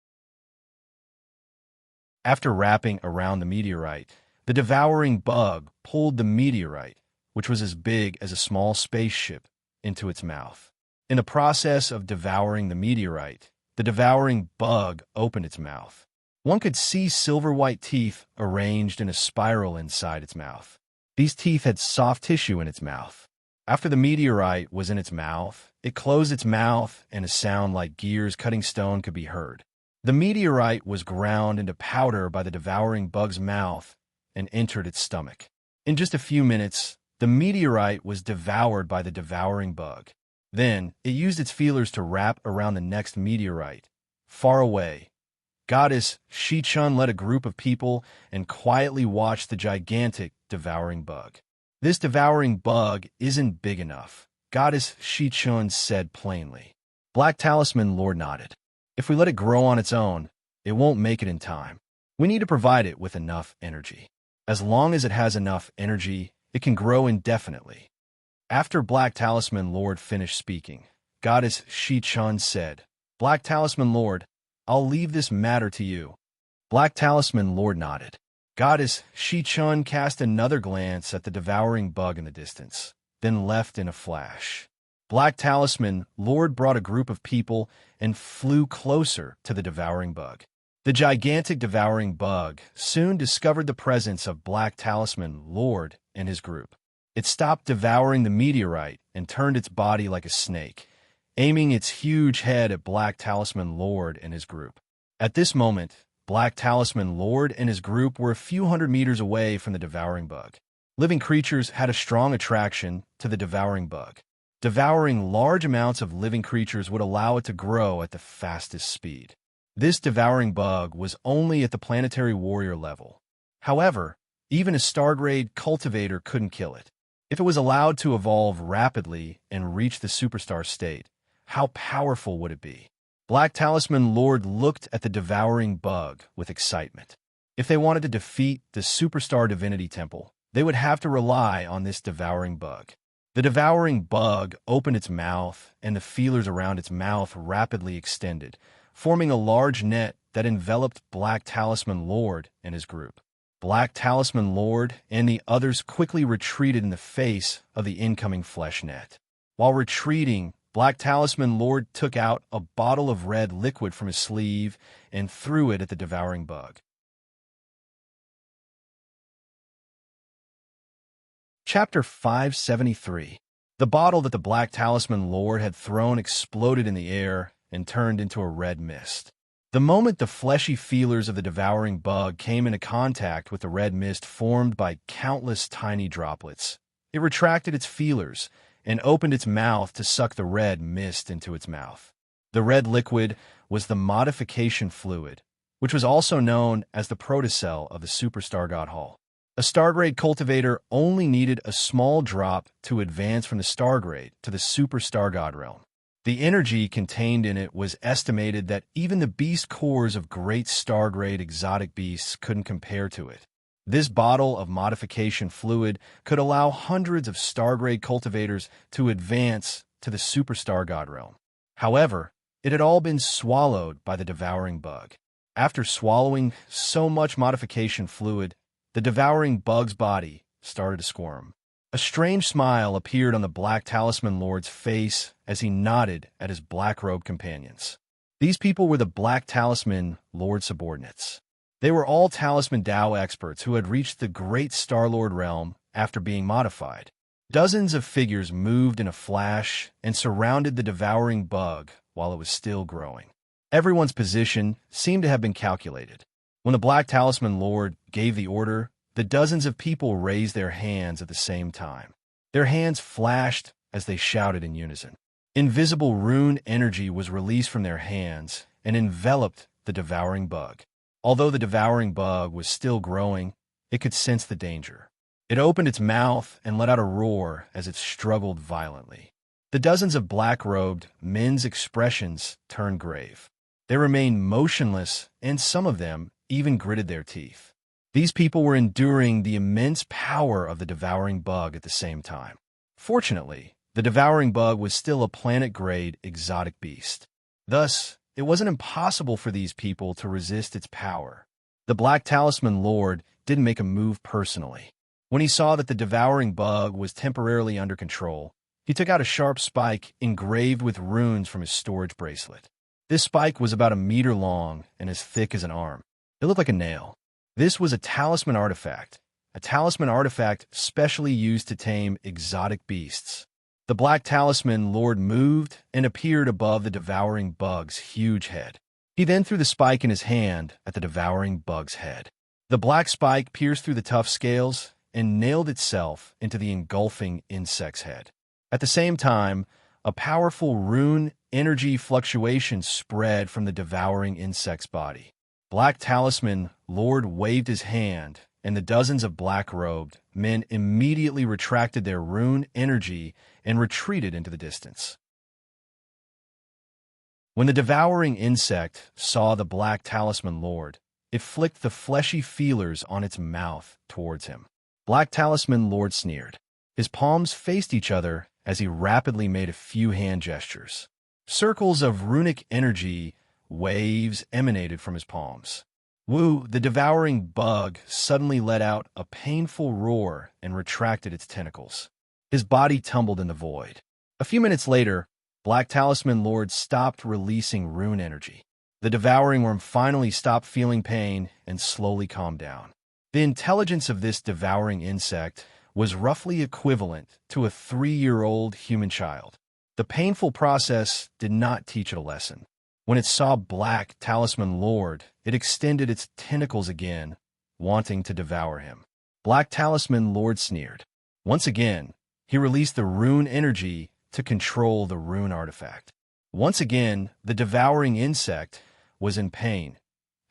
After wrapping around the meteorite, the devouring bug pulled the meteorite, which was as big as a small spaceship, into its mouth. In the process of devouring the meteorite, the devouring bug opened its mouth. One could see silver-white teeth arranged in a spiral inside its mouth. These teeth had soft tissue in its mouth. After the meteorite was in its mouth, it closed its mouth and a sound like gears cutting stone could be heard. The meteorite was ground into powder by the devouring bug's mouth and entered its stomach. In just a few minutes, the meteorite was devoured by the devouring bug. Then, it used its feelers to wrap around the next meteorite. Far away, Goddess Shi-chun led a group of people and quietly watched the gigantic devouring bug. This devouring bug isn't big enough, Goddess Shi-chun said plainly. Black Talisman Lord nodded. If we let it grow on its own, it won't make it in time. We need to provide it with enough energy. As long as it has enough energy, it can grow indefinitely. After Black Talisman Lord finished speaking, Goddess Shi-chun said, Black Talisman Lord, I'll leave this matter to you. Black Talisman Lord nodded. Goddess Shi-chun cast another glance at the devouring bug in the distance, then left in a flash. Black Talisman Lord brought a group of people and flew closer to the devouring bug. The gigantic devouring bug soon discovered the presence of Black Talisman Lord and his group. It stopped devouring the meteorite and turned its body like a snake, aiming its huge head at Black Talisman Lord and his group. At this moment, Black Talisman Lord and his group were a few hundred meters away from the devouring bug. Living creatures had a strong attraction to the devouring bug. Devouring large amounts of living creatures would allow it to grow at the fastest speed. This devouring bug was only at the planetary warrior level. However, even a Stargrade cultivator couldn't kill it. If it was allowed to evolve rapidly and reach the superstar state, how powerful would it be? Black Talisman Lord looked at the devouring bug with excitement. If they wanted to defeat the superstar divinity temple, they would have to rely on this devouring bug. The devouring bug opened its mouth, and the feelers around its mouth rapidly extended, forming a large net that enveloped Black Talisman Lord and his group. Black Talisman Lord and the others quickly retreated in the face of the incoming flesh net. While retreating, Black Talisman Lord took out a bottle of red liquid from his sleeve and threw it at the devouring bug. Chapter 573. The bottle that the Black Talisman Lord had thrown exploded in the air and turned into a red mist. The moment the fleshy feelers of the devouring bug came into contact with the red mist formed by countless tiny droplets, it retracted its feelers and opened its mouth to suck the red mist into its mouth. The red liquid was the modification fluid, which was also known as the protocell of the superstar god Hall. A Stargrade cultivator only needed a small drop to advance from the Stargrade to the superstar god realm. The energy contained in it was estimated that even the beast cores of great Stargrade exotic beasts couldn't compare to it. This bottle of modification fluid could allow hundreds of Stargrade cultivators to advance to the superstar god realm. However, it had all been swallowed by the devouring bug. After swallowing so much modification fluid, the devouring bug's body started to squirm. A strange smile appeared on the Black Talisman Lord's face as he nodded at his black-robed companions. These people were the Black Talisman Lord subordinates. They were all Talisman Dao experts who had reached the great Star-Lord realm after being modified. Dozens of figures moved in a flash and surrounded the devouring bug while it was still growing. Everyone's position seemed to have been calculated. When the Black Talisman Lord gave the order, the dozens of people raised their hands at the same time. Their hands flashed as they shouted in unison. Invisible rune energy was released from their hands and enveloped the devouring bug. Although the devouring bug was still growing, it could sense the danger. It opened its mouth and let out a roar as it struggled violently. The dozens of black-robed men's expressions turned grave. They remained motionless, and some of them even gritted their teeth. These people were enduring the immense power of the devouring bug at the same time. Fortunately, the devouring bug was still a planet-grade exotic beast. Thus, it wasn't impossible for these people to resist its power. The Black Talisman Lord didn't make a move personally. When he saw that the devouring bug was temporarily under control, he took out a sharp spike engraved with runes from his storage bracelet. This spike was about a meter long and as thick as an arm. It looked like a nail. This was a talisman artifact specially used to tame exotic beasts. The Black Talisman Lord moved and appeared above the devouring bug's huge head. He then threw the spike in his hand at the devouring bug's head. The black spike pierced through the tough scales and nailed itself into the engulfing insect's head. At the same time, a powerful rune energy fluctuation spread from the devouring insect's body. Black Talisman Lord waved his hand, and the dozens of black-robed men immediately retracted their rune energy and retreated into the distance. When the devouring insect saw the Black Talisman Lord, it flicked the fleshy feelers on its mouth towards him. Black Talisman Lord sneered. His palms faced each other as he rapidly made a few hand gestures. Circles of runic energy waves emanated from his palms. Wu, the devouring bug, suddenly let out a painful roar and retracted its tentacles. His body tumbled in the void. A few minutes later, Black Talisman Lord stopped releasing rune energy. The devouring worm finally stopped feeling pain and slowly calmed down. The intelligence of this devouring insect was roughly equivalent to a 3-year-old human child. The painful process did not teach it a lesson. When it saw Black Talisman Lord, it extended its tentacles again, wanting to devour him. Black Talisman Lord sneered. Once again, he released the rune energy to control the rune artifact. Once again, the devouring insect was in pain.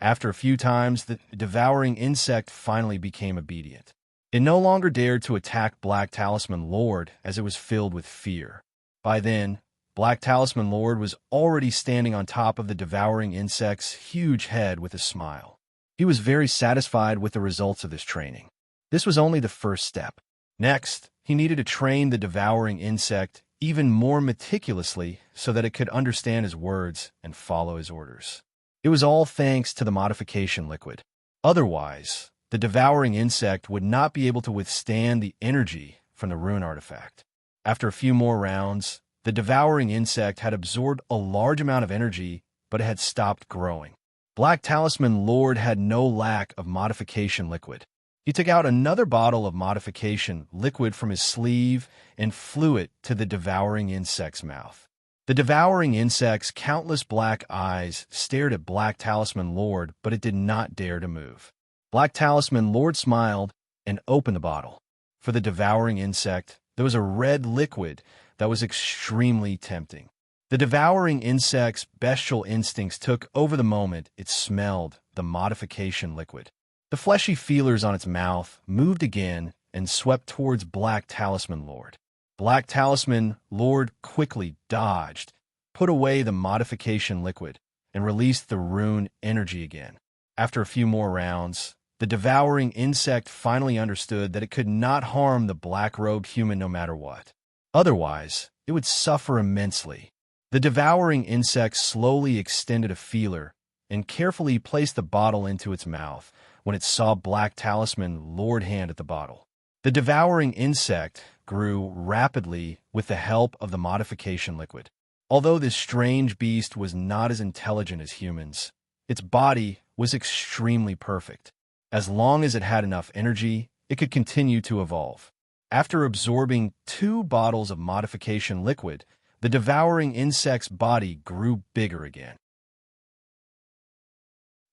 After a few times, the devouring insect finally became obedient. It no longer dared to attack Black Talisman Lord as it was filled with fear. By then, Black Talisman Lord was already standing on top of the devouring insect's huge head with a smile. He was very satisfied with the results of this training. This was only the first step. Next, he needed to train the devouring insect even more meticulously so that it could understand his words and follow his orders. It was all thanks to the modification liquid. Otherwise, the devouring insect would not be able to withstand the energy from the rune artifact. After a few more rounds, the devouring insect had absorbed a large amount of energy, but it had stopped growing. Black Talisman Lord had no lack of modification liquid. He took out another bottle of modification liquid from his sleeve and flew it to the devouring insect's mouth. The devouring insect's countless black eyes stared at Black Talisman Lord, but it did not dare to move. Black Talisman Lord smiled and opened the bottle. For the devouring insect, there was a red liquid that was extremely tempting. The devouring insect's bestial instincts took over the moment it smelled the modification liquid. The fleshy feelers on its mouth moved again and swept towards Black Talisman Lord. Black Talisman Lord quickly dodged, put away the modification liquid, and released the rune energy again. After a few more rounds, the devouring insect finally understood that it could not harm the black-robed human no matter what. Otherwise, it would suffer immensely. The devouring insect slowly extended a feeler and carefully placed the bottle into its mouth when it saw Black Talisman Lord hand at the bottle. The devouring insect grew rapidly with the help of the modification liquid. Although this strange beast was not as intelligent as humans, its body was extremely perfect. As long as it had enough energy, it could continue to evolve. After absorbing 2 bottles of modification liquid, the devouring insect's body grew bigger again.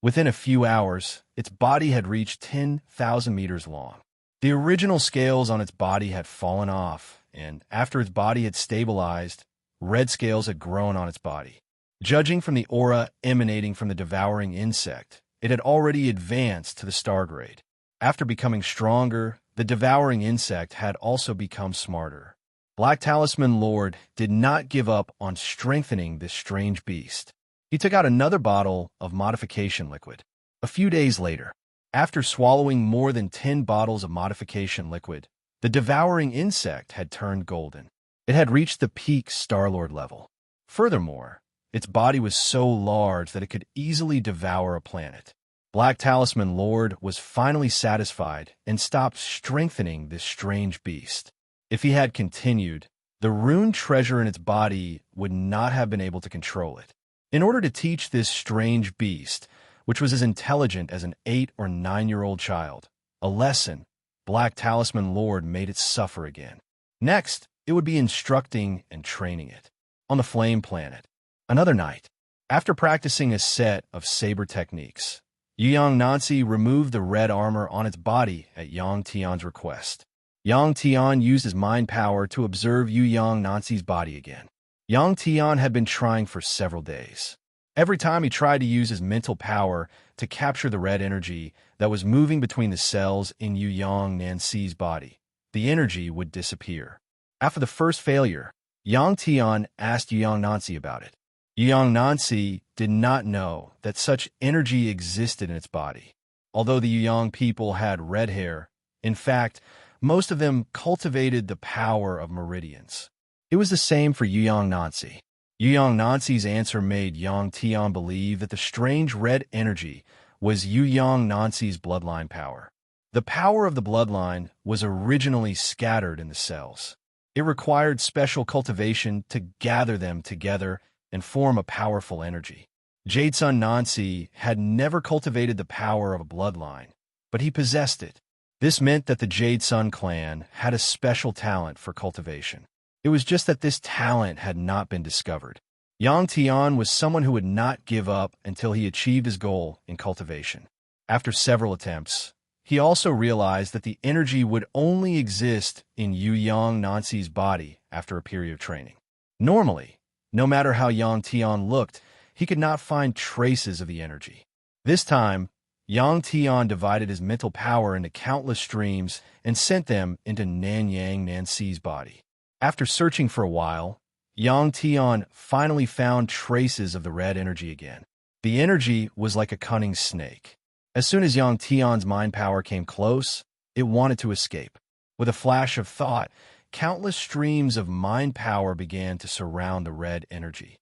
Within a few hours, its body had reached 10,000 meters long. The original scales on its body had fallen off, and after its body had stabilized, red scales had grown on its body. Judging from the aura emanating from the devouring insect, it had already advanced to the star grade. After becoming stronger, the devouring insect had also become smarter. Black Talisman Lord did not give up on strengthening this strange beast. He took out another bottle of modification liquid. A few days later, after swallowing more than 10 bottles of modification liquid, the devouring insect had turned golden. It had reached the peak Star-Lord level. Furthermore, its body was so large that it could easily devour a planet. Black Talisman Lord was finally satisfied and stopped strengthening this strange beast. If he had continued, the rune treasure in its body would not have been able to control it. In order to teach this strange beast, which was as intelligent as an 8 or 9-year-old child, a lesson, Black Talisman Lord made it suffer again. Next, it would be instructing and training it. On the Flame Planet. Another night, after practicing a set of saber techniques, Yang Nancy removed the red armor on its body at Yang Tian's request. Yang Tian used his mind power to observe Yang Nancy's body again. Yang Tian had been trying for several days. Every time he tried to use his mental power to capture the red energy that was moving between the cells in Yang Nancy's body, the energy would disappear. After the first failure, Yang Tian asked Yang Nancy about it. Yang Nancy did not know that such energy existed in its body. Although the Yang people had red hair, in fact, most of them cultivated the power of meridians. It was the same for Yang Nancy. Yang Nancy's answer made Yang Tian believe that the strange red energy was Yang Nancy's bloodline power. The power of the bloodline was originally scattered in the cells. It required special cultivation to gather them together and form a powerful energy. Jade Sun Nancy had never cultivated the power of a bloodline, but he possessed it. This meant that the Jade Sun clan had a special talent for cultivation. It was just that this talent had not been discovered. Yang Tian was someone who would not give up until he achieved his goal in cultivation. After several attempts, he also realized that the energy would only exist in Yu Yang Nancy's body after a period of training. Normally, no matter how Yang Tian looked, he could not find traces of the energy. This time, Yang Tian divided his mental power into countless streams and sent them into Nanyang Nancy's body. After searching for a while, Yang Tian finally found traces of the red energy again. The energy was like a cunning snake. As soon as Yang Tian's mind power came close, it wanted to escape. With a flash of thought, countless streams of mind power began to surround the red energy.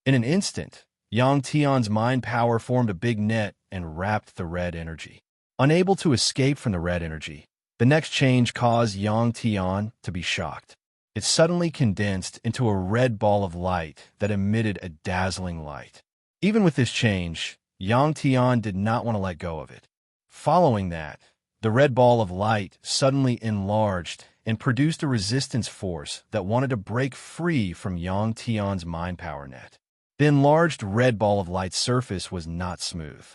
In an instant, Yang Tian's mind power formed a big net and wrapped the red energy. Unable to escape from the red energy, the next change caused Yang Tian to be shocked. It suddenly condensed into a red ball of light that emitted a dazzling light. Even with this change, Yang Tian did not want to let go of it. Following that, the red ball of light suddenly enlarged and produced a resistance force that wanted to break free from Yang Tian's mind power net. The enlarged red ball of light's surface was not smooth.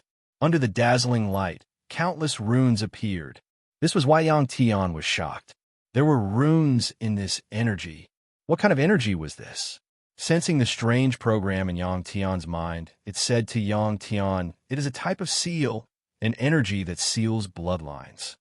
Under the dazzling light, countless runes appeared. This was why Yang Tian was shocked. There were runes in this energy. What kind of energy was this? Sensing the strange program in Yang Tian's mind, it said to Yang Tian, "It is a type of seal, an energy that seals bloodlines."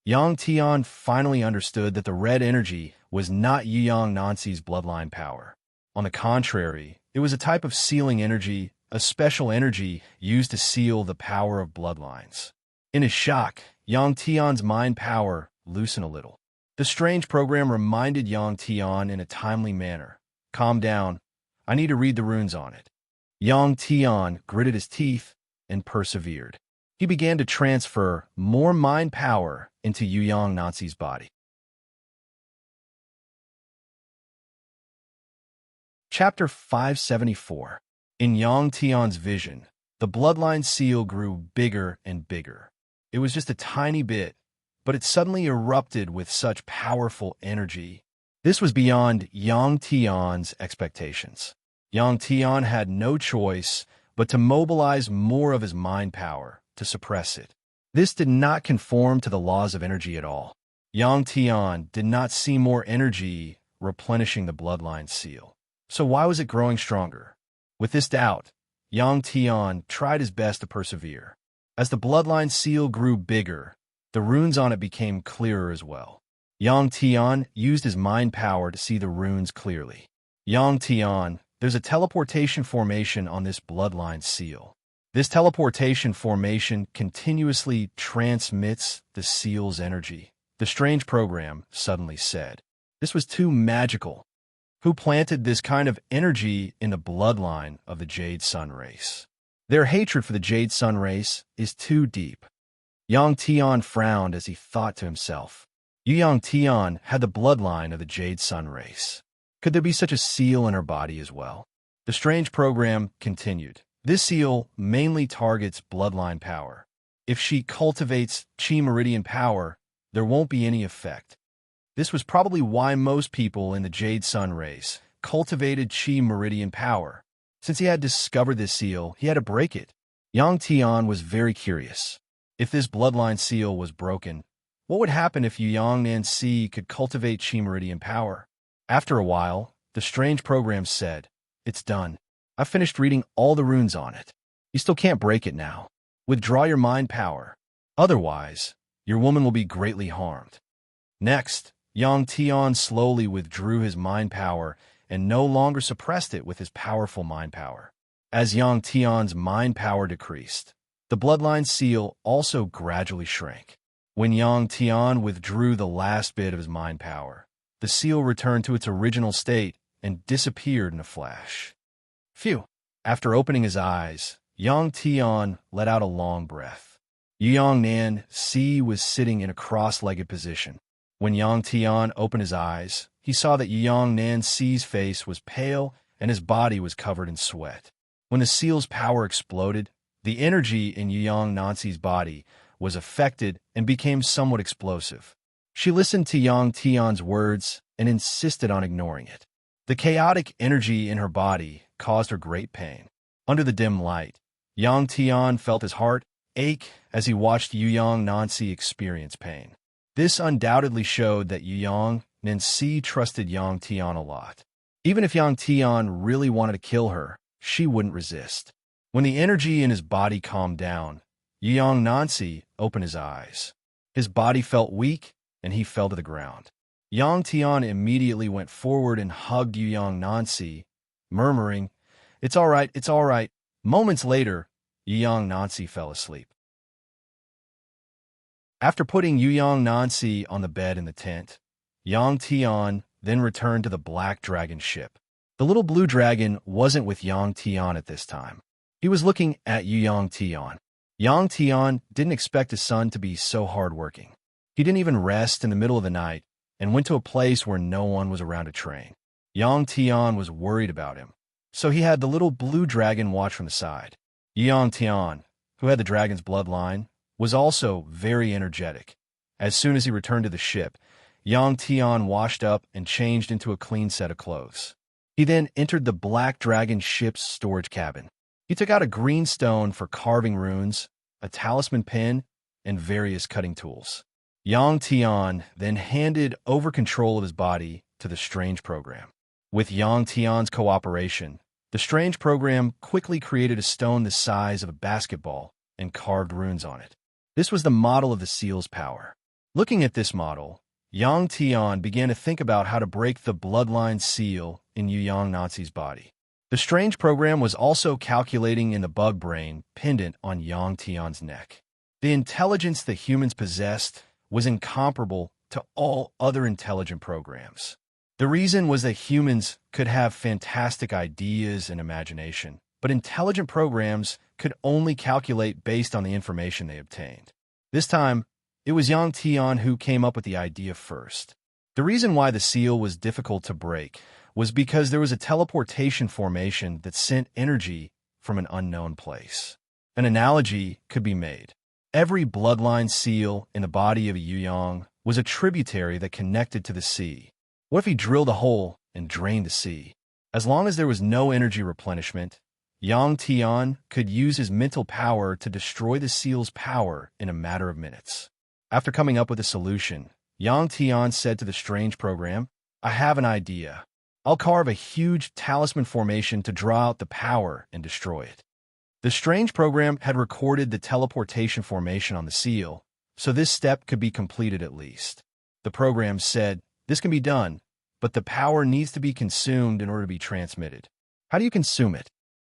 Yang Tian finally understood that the red energy was not Yu Yang Nancy's bloodline power. On the contrary, it was a type of sealing energy, a special energy used to seal the power of bloodlines. In his shock, Yang Tian's mind power loosened a little. The strange program reminded Yang Tian in a timely manner, "Calm down. I need to read the runes on it." Yang Tian gritted his teeth and persevered. He began to transfer more mind power into Yu Yang Nancy's body. Chapter 574. In Yang Tian's vision, the bloodline seal grew bigger and bigger. It was just a tiny bit, but it suddenly erupted with such powerful energy. This was beyond Yang Tian's expectations. Yang Tian had no choice but to mobilize more of his mind power to suppress it. This did not conform to the laws of energy at all. Yang Tian did not see more energy replenishing the bloodline seal. So why was it growing stronger? With this doubt, Yang Tian tried his best to persevere. As the bloodline seal grew bigger, the runes on it became clearer as well. Yang Tian used his mind power to see the runes clearly. Yang Tian, there's a teleportation formation on this bloodline seal. This teleportation formation continuously transmits the seal's energy. The strange program suddenly said. This was too magical. Who planted this kind of energy in the bloodline of the Jade Sun race? Their hatred for the Jade Sun race is too deep. Yang Tian frowned as he thought to himself. Yu Yang Tian had the bloodline of the Jade Sun race. Could there be such a seal in her body as well? The strange program continued. This seal mainly targets bloodline power. If she cultivates Chi Meridian power, there won't be any effect. This was probably why most people in the Jade Sun race cultivated Chi Meridian power. Since he had discovered this seal, he had to break it. Yang Tian was very curious. If this bloodline seal was broken, what would happen if Yu Yang Nancy could cultivate Chi Meridian power? After a while, the strange program said, "It's done. I've finished reading all the runes on it. You still can't break it now. Withdraw your mind power. Otherwise, your woman will be greatly harmed." Next, Yang Tian slowly withdrew his mind power and no longer suppressed it with his powerful mind power. As Yang Tian's mind power decreased, the bloodline seal also gradually shrank. When Yang Tian withdrew the last bit of his mind power, the seal returned to its original state and disappeared in a flash. Phew! After opening his eyes, Yang Tian let out a long breath. Yu Yang Nancy was sitting in a cross-legged position. When Yang Tian opened his eyes, he saw that Yang Nanxi's face was pale and his body was covered in sweat. When the seal's power exploded, the energy in Yang Nanxi's body was affected and became somewhat explosive. She listened to Yang Tian's words and insisted on ignoring it. The chaotic energy in her body caused her great pain. Under the dim light, Yang Tian felt his heart ache as he watched Yang Nanxi experience pain. This undoubtedly showed that Yang Nanxi trusted Yang Tian a lot. Even if Yang Tian really wanted to kill her, she wouldn't resist. When the energy in his body calmed down, Yang Nanxi opened his eyes. His body felt weak, and he fell to the ground. Yang Tian immediately went forward and hugged Yang Nanxi, murmuring, "It's all right, it's all right." Moments later, Yang Nanxi fell asleep. After putting Yang Nanxi on the bed in the tent, Yang Tian then returned to the Black Dragon ship. The little blue dragon wasn't with Yang Tian at this time. He was looking at Yang Tian. Yang Tian didn't expect his son to be so hardworking. He didn't even rest in the middle of the night and went to a place where no one was around to train. Yang Tian was worried about him, so he had the little blue dragon watch from the side. Yang Tian, who had the dragon's bloodline, was also very energetic. As soon as he returned to the ship, Yang Tian washed up and changed into a clean set of clothes. He then entered the Black Dragon ship's storage cabin. He took out a green stone for carving runes, a talisman pin, and various cutting tools. Yang Tian then handed over control of his body to the strange program. With Yang Tian's cooperation, the strange program quickly created a stone the size of a basketball and carved runes on it. This was the model of the seal's power. Looking at this model, Yang Tian began to think about how to break the bloodline seal in Yang Nanxi's body. The strange program was also calculating in the bug brain pendant on Yang Tian's neck. The intelligence that humans possessed was incomparable to all other intelligent programs. The reason was that humans could have fantastic ideas and imagination, but intelligent programs could only calculate based on the information they obtained. This time, it was Yang Tian who came up with the idea first. The reason why the seal was difficult to break was because there was a teleportation formation that sent energy from an unknown place. An analogy could be made. Every bloodline seal in the body of a Yang was a tributary that connected to the sea. What if he drilled a hole and drained the sea? As long as there was no energy replenishment, Yang Tian could use his mental power to destroy the seal's power in a matter of minutes. After coming up with a solution, Yang Tian said to the strange program, "I have an idea. I'll carve a huge talisman formation to draw out the power and destroy it." The strange program had recorded the teleportation formation on the seal, so this step could be completed at least. The program said, "This can be done, but the power needs to be consumed in order to be transmitted." How do you consume it?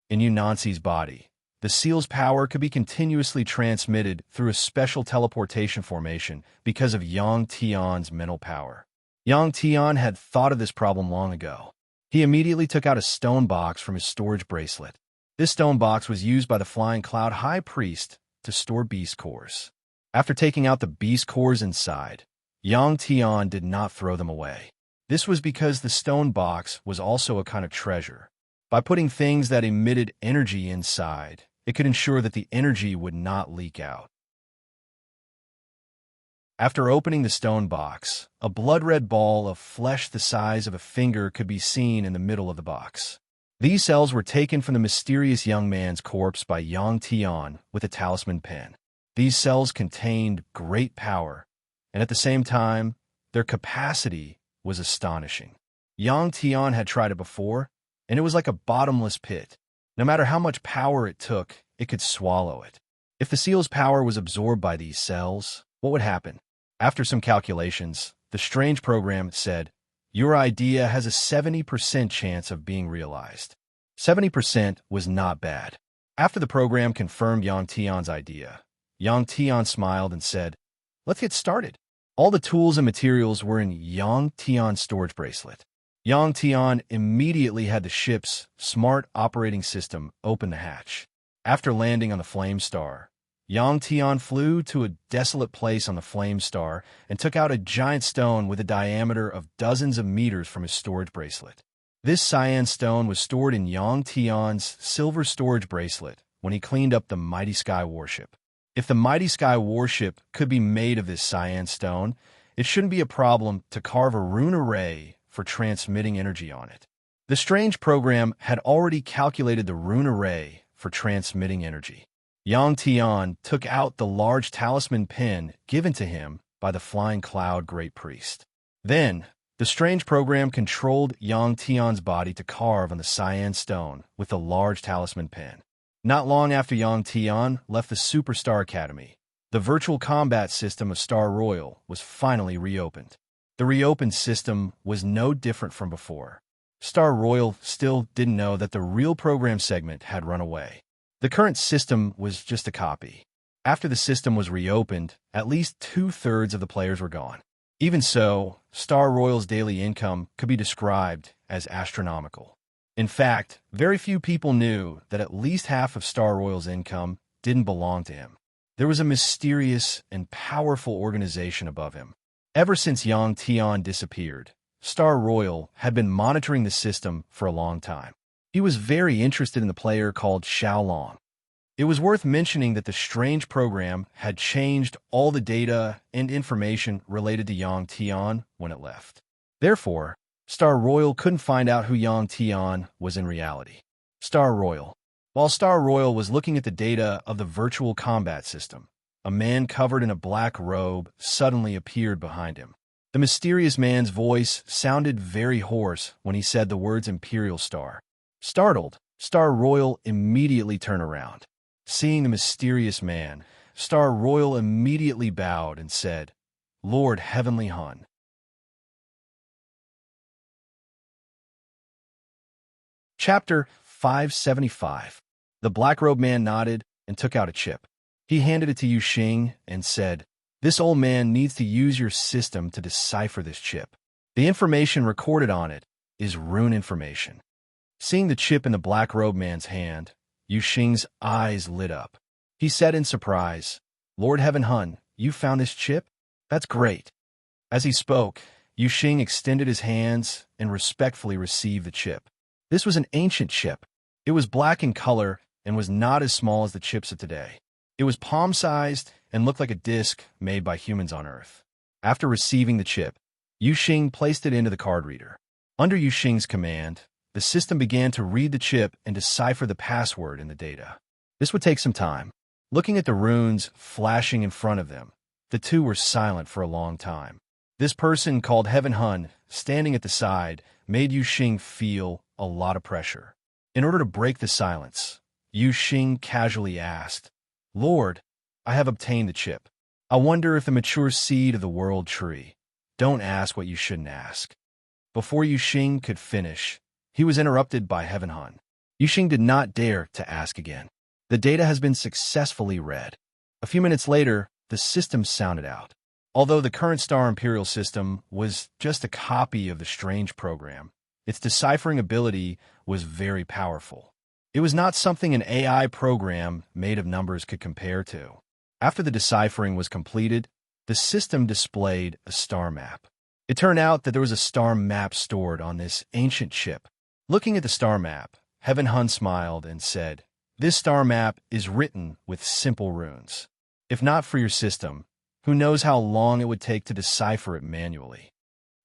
In Nanxi's body, the seal's power could be continuously transmitted through a special teleportation formation because of Yang Tian's mental power. Yang Tian had thought of this problem long ago. He immediately took out a stone box from his storage bracelet. This stone box was used by the Flying Cloud High Priest to store beast cores. After taking out the beast cores inside, Yang Tian did not throw them away. This was because the stone box was also a kind of treasure. By putting things that emitted energy inside, it could ensure that the energy would not leak out. After opening the stone box, a blood-red ball of flesh the size of a finger could be seen in the middle of the box. These cells were taken from the mysterious young man's corpse by Yang Tian with a talisman pen. These cells contained great power, and at the same time, their capacity was astonishing. Yang Tian had tried it before, and it was like a bottomless pit. No matter how much power it took, it could swallow it. If the seal's power was absorbed by these cells, what would happen? After some calculations, the strange program said, "Your idea has a 70% chance of being realized." 70% was not bad. After the program confirmed Yang Tian's idea, Yang Tian smiled and said, "Let's get started." All the tools and materials were in Yang Tian's storage bracelet. Yang Tian immediately had the ship's smart operating system open the hatch. After landing on the Flame Star, Yang Tian flew to a desolate place on the flame star and took out a giant stone with a diameter of dozens of meters from his storage bracelet. This cyan stone was stored in Yang Tian's silver storage bracelet when he cleaned up the Mighty Sky warship. If the Mighty Sky warship could be made of this cyan stone, it shouldn't be a problem to carve a rune array for transmitting energy on it. The strange program had already calculated the rune array for transmitting energy. Yang Tian took out the large talisman pin given to him by the Flying Cloud Great Priest. Then, the strange program controlled Yang Tian's body to carve on the cyan stone with the large talisman pin. Not long after Yang Tian left the Superstar Academy, the virtual combat system of Star Royal was finally reopened. The reopened system was no different from before. Star Royal still didn't know that the real program segment had run away. The current system was just a copy. After the system was reopened, at least 2/3 of the players were gone. Even so, Star Royal's daily income could be described as astronomical. In fact, very few people knew that at least half of Star Royal's income didn't belong to him. There was a mysterious and powerful organization above him. Ever since Yang Tian disappeared, Star Royal had been monitoring the system for a long time. He was very interested in the player called Xiaolong. It was worth mentioning that the strange program had changed all the data and information related to Yang Tian when it left. Therefore, Star Royal couldn't find out who Yang Tian was in reality. Star Royal. While Star Royal was looking at the data of the virtual combat system, a man covered in a black robe suddenly appeared behind him. The mysterious man's voice sounded very hoarse when he said the words Imperial Star. Startled, Star Royal immediately turned around. Seeing the mysterious man, Star Royal immediately bowed and said, "Lord Heavenly Hun." Chapter 575. The black-robed man nodded and took out a chip. He handed it to Yu Xing and said, "This old man needs to use your system to decipher this chip. The information recorded on it is rune information." Seeing the chip in the black-robed man's hand, Yu Xing's eyes lit up. He said in surprise, "Lord Heaven Hun, you found this chip? That's great." As he spoke, Yu Xing extended his hands and respectfully received the chip. This was an ancient chip. It was black in color and was not as small as the chips of today. It was palm-sized and looked like a disc made by humans on Earth. After receiving the chip, Yu Xing placed it into the card reader. Under Yu Xing's command, the system began to read the chip and decipher the password in the data. This would take some time. Looking at the runes flashing in front of them, the two were silent for a long time. This person called Heaven Hun, standing at the side, made Yu Xing feel a lot of pressure. In order to break the silence, Yu Xing casually asked, "Lord, I have obtained the chip. I wonder if the mature seed of the world tree. Don't ask what you shouldn't ask." Before Yu Xing could finish, he was interrupted by Heaven Hun. Yu Xing did not dare to ask again. The data has been successfully read. A few minutes later, the system sounded out. Although the current Star Imperial system was just a copy of the strange program, its deciphering ability was very powerful. It was not something an AI program made of numbers could compare to. After the deciphering was completed, the system displayed a star map. It turned out that there was a star map stored on this ancient chip. Looking at the star map, Heaven Hun smiled and said, "This star map is written with simple runes. If not for your system, who knows how long it would take to decipher it manually."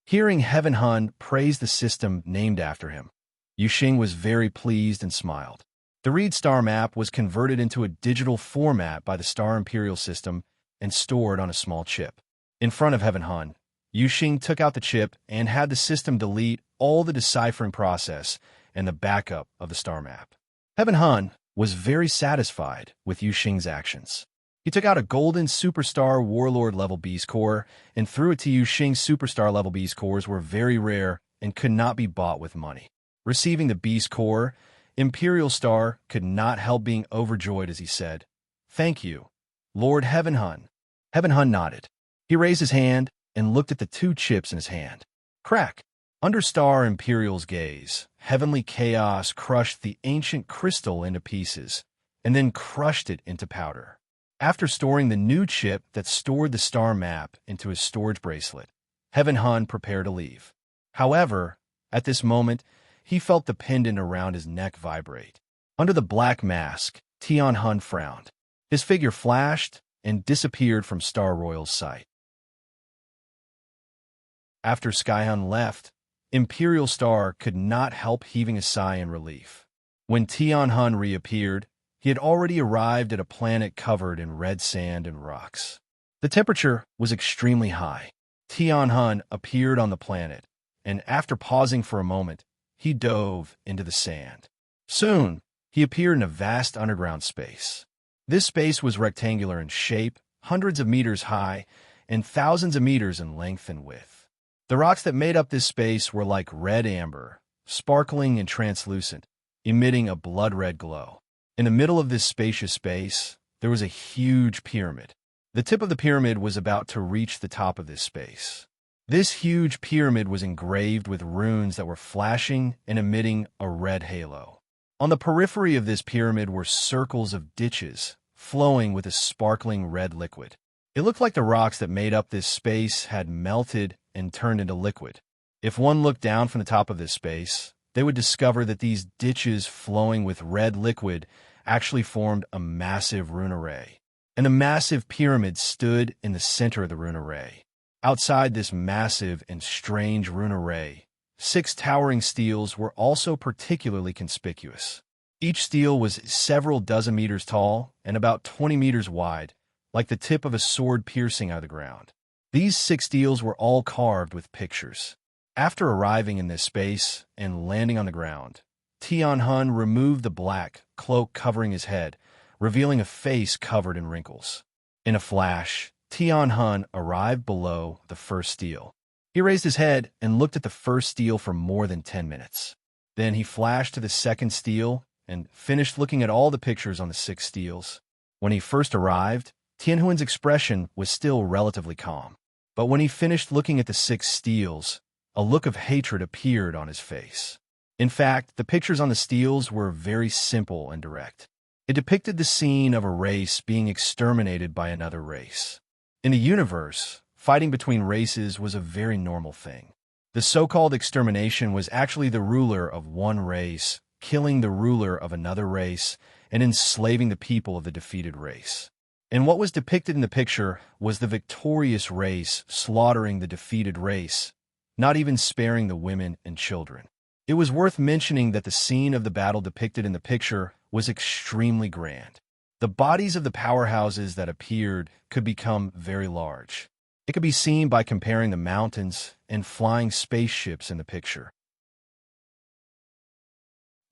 Hearing Heaven Hun praise the system named after him, Yu Xing was very pleased and smiled. The read star map was converted into a digital format by the Star Imperial system and stored on a small chip. In front of Heaven Hun, Yu Xing took out the chip and had the system delete all the deciphering process and the backup of the star map. Heaven Hun was very satisfied with Yu Xing's actions. He took out a golden superstar warlord level beast core and threw it to Yu Xing's superstar level beast cores were very rare and could not be bought with money. Receiving the beast core, Imperial Star could not help being overjoyed as he said, "Thank you, Lord Heaven Hun." Heaven Hun nodded. He raised his hand and looked at the two chips in his hand. Crack! Under Star Imperial's gaze, heavenly chaos crushed the ancient crystal into pieces and then crushed it into powder. After storing the new chip that stored the star map into his storage bracelet, Heaven Hun prepared to leave. However, at this moment, he felt the pendant around his neck vibrate. Under the black mask, Tian Hun frowned. His figure flashed and disappeared from Star Royal's sight. After Skyhun left, Imperial Star could not help heaving a sigh in relief. When Tian Hun reappeared, he had already arrived at a planet covered in red sand and rocks. The temperature was extremely high. Tian Hun appeared on the planet, and after pausing for a moment, he dove into the sand. Soon, he appeared in a vast underground space. This space was rectangular in shape, hundreds of meters high, and thousands of meters in length and width. The rocks that made up this space were like red amber, sparkling and translucent, emitting a blood-red glow. In the middle of this spacious space, there was a huge pyramid. The tip of the pyramid was about to reach the top of this space. This huge pyramid was engraved with runes that were flashing and emitting a red halo. On the periphery of this pyramid were circles of ditches, flowing with a sparkling red liquid. It looked like the rocks that made up this space had melted and turned into liquid. If one looked down from the top of this space, they would discover that these ditches flowing with red liquid actually formed a massive rune array. And a massive pyramid stood in the center of the rune array. Outside this massive and strange rune array, 6 towering steels were also particularly conspicuous. Each steel was several dozen meters tall and about 20 meters wide, like the tip of a sword piercing out of the ground. These 6 steels were all carved with pictures. After arriving in this space and landing on the ground, Tian Hun removed the black cloak covering his head, revealing a face covered in wrinkles. In a flash, Tian Hun arrived below the first steel. He raised his head and looked at the first steel for more than 10 minutes. Then he flashed to the second steel and finished looking at all the pictures on the 6 steels. When he first arrived, Tian Hun's expression was still relatively calm. But when he finished looking at the 6 steels, a look of hatred appeared on his face. In fact, the pictures on the steels were very simple and direct. It depicted the scene of a race being exterminated by another race. In the universe, fighting between races was a very normal thing. The so-called extermination was actually the ruler of one race killing the ruler of another race and enslaving the people of the defeated race. And what was depicted in the picture was the victorious race slaughtering the defeated race, not even sparing the women and children. It was worth mentioning that the scene of the battle depicted in the picture was extremely grand. The bodies of the powerhouses that appeared could become very large. It could be seen by comparing the mountains and flying spaceships in the picture.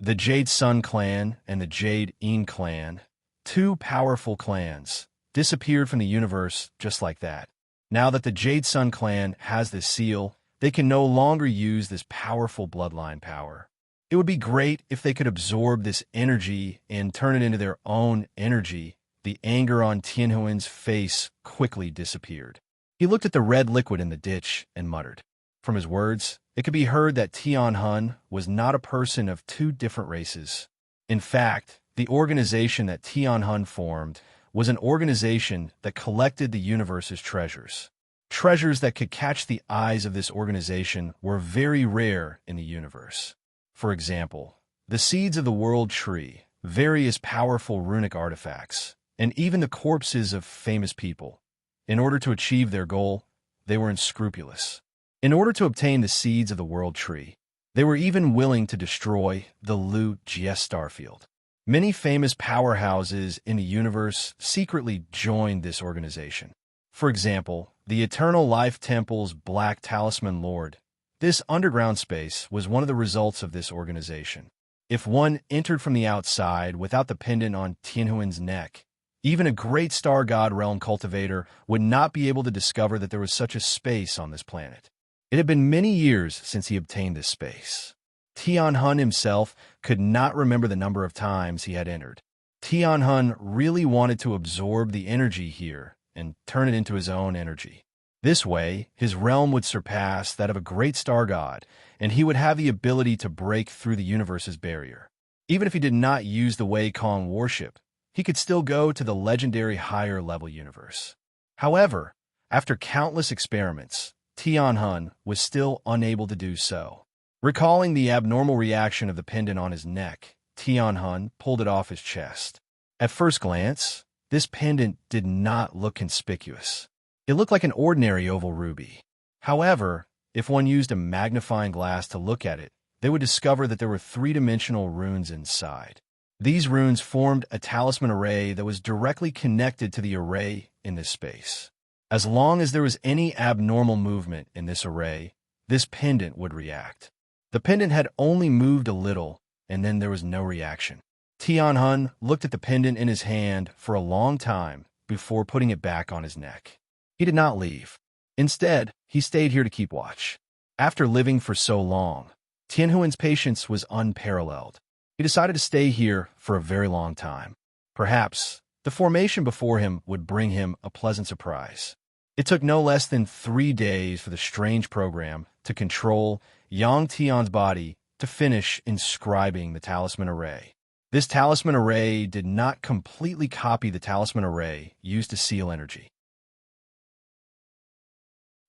The Jade Sun clan and the Jade Yin clan, 2 powerful clans, disappeared from the universe just like that. Now that the Jade Sun clan has this seal, they can no longer use this powerful bloodline power. It would be great if they could absorb this energy and turn it into their own energy. The anger on Tian Hun's face quickly disappeared. He looked at the red liquid in the ditch and muttered. From his words, it could be heard that Tian Hun was not a person of 2 different races. In fact, the organization that Tian Hun formed was an organization that collected the universe's treasures. Treasures that could catch the eyes of this organization were very rare in the universe. For example, the seeds of the world tree, various powerful runic artifacts, and even the corpses of famous people. In order to achieve their goal, they were unscrupulous. In order to obtain the seeds of the world tree, they were even willing to destroy the Lu Jie starfield. Many famous powerhouses in the universe secretly joined this organization. For example, the Eternal Life Temple's Black Talisman Lord. This underground space was one of the results of this organization. If one entered from the outside without the pendant on Tian Hun's neck, even a great star god realm cultivator would not be able to discover that there was such a space on this planet. It had been many years since he obtained this space. Tian Hun himself could not remember the number of times he had entered. Tian Hun really wanted to absorb the energy here and turn it into his own energy. This way, his realm would surpass that of a great star god, and he would have the ability to break through the universe's barrier. Even if he did not use the Wei Kong warship, he could still go to the legendary higher-level universe. However, after countless experiments, Tianhun was still unable to do so. Recalling the abnormal reaction of the pendant on his neck, Tianhun pulled it off his chest. At first glance, this pendant did not look conspicuous. It looked like an ordinary oval ruby. However, if one used a magnifying glass to look at it, they would discover that there were three-dimensional runes inside. These runes formed a talisman array that was directly connected to the array in this space. As long as there was any abnormal movement in this array, this pendant would react. The pendant had only moved a little, and then there was no reaction. Tianhun looked at the pendant in his hand for a long time before putting it back on his neck. He did not leave. Instead, he stayed here to keep watch. After living for so long, Tianhuan's patience was unparalleled. He decided to stay here for a very long time. Perhaps the formation before him would bring him a pleasant surprise. It took no less than 3 days for the strange program to control Yang Tian's body to finish inscribing the talisman array. This talisman array did not completely copy the talisman array used to seal energy.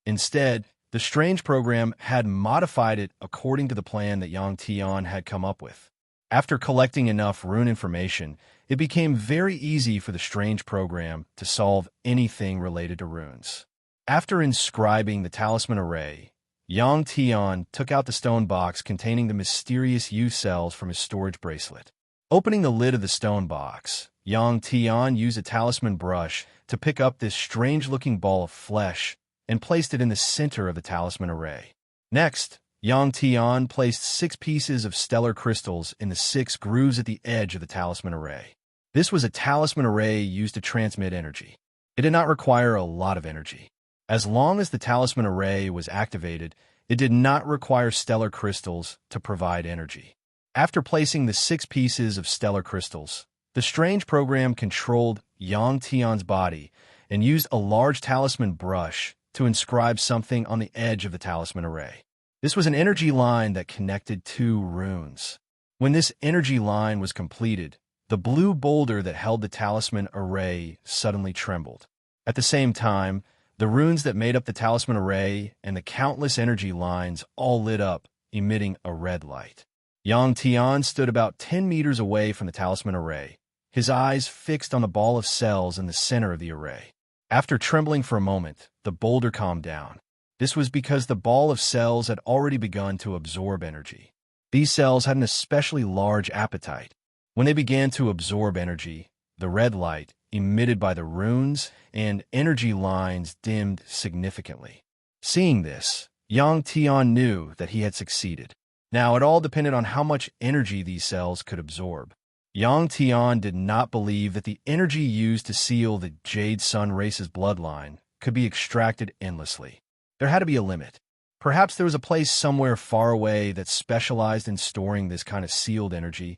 Instead, the strange program had modified it according to the plan that Yang Tian had come up with. After collecting enough rune information, it became very easy for the strange program to solve anything related to runes. After inscribing the talisman array, Yang Tian took out the stone box containing the mysterious U cells from his storage bracelet. Opening the lid of the stone box, Yang Tian used a talisman brush to pick up this strange-looking ball of flesh and placed it in the center of the talisman array. Next, Yang Tian placed 6 pieces of stellar crystals in the 6 grooves at the edge of the talisman array. This was a talisman array used to transmit energy. It did not require a lot of energy. As long as the talisman array was activated, it did not require stellar crystals to provide energy. After placing the 6 pieces of stellar crystals, the strange program controlled Yang Tian's body and used a large talisman brush to inscribe something on the edge of the talisman array. This was an energy line that connected 2 runes. When this energy line was completed, the blue boulder that held the talisman array suddenly trembled. At the same time, the runes that made up the talisman array and the countless energy lines all lit up, emitting a red light. Yang Tian stood about 10 meters away from the talisman array, his eyes fixed on the ball of cells in the center of the array. After trembling for a moment, the boulder calmed down. This was because the ball of cells had already begun to absorb energy. These cells had an especially large appetite. When they began to absorb energy, the red light emitted by the runes and energy lines dimmed significantly. Seeing this, Yang Tian knew that he had succeeded. Now, it all depended on how much energy these cells could absorb. Yang Tian did not believe that the energy used to seal the Jade Sun race's bloodline could be extracted endlessly. There had to be a limit. Perhaps there was a place somewhere far away that specialized in storing this kind of sealed energy.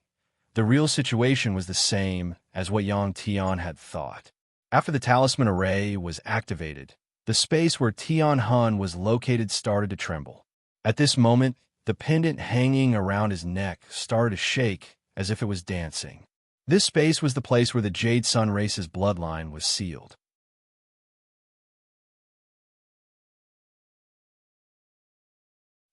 The real situation was the same as what Yang Tian had thought. After the talisman array was activated, the space where Tianhun was located started to tremble. At this moment, the pendant hanging around his neck started to shake as if it was dancing. This space was the place where the Jade Sun race's bloodline was sealed.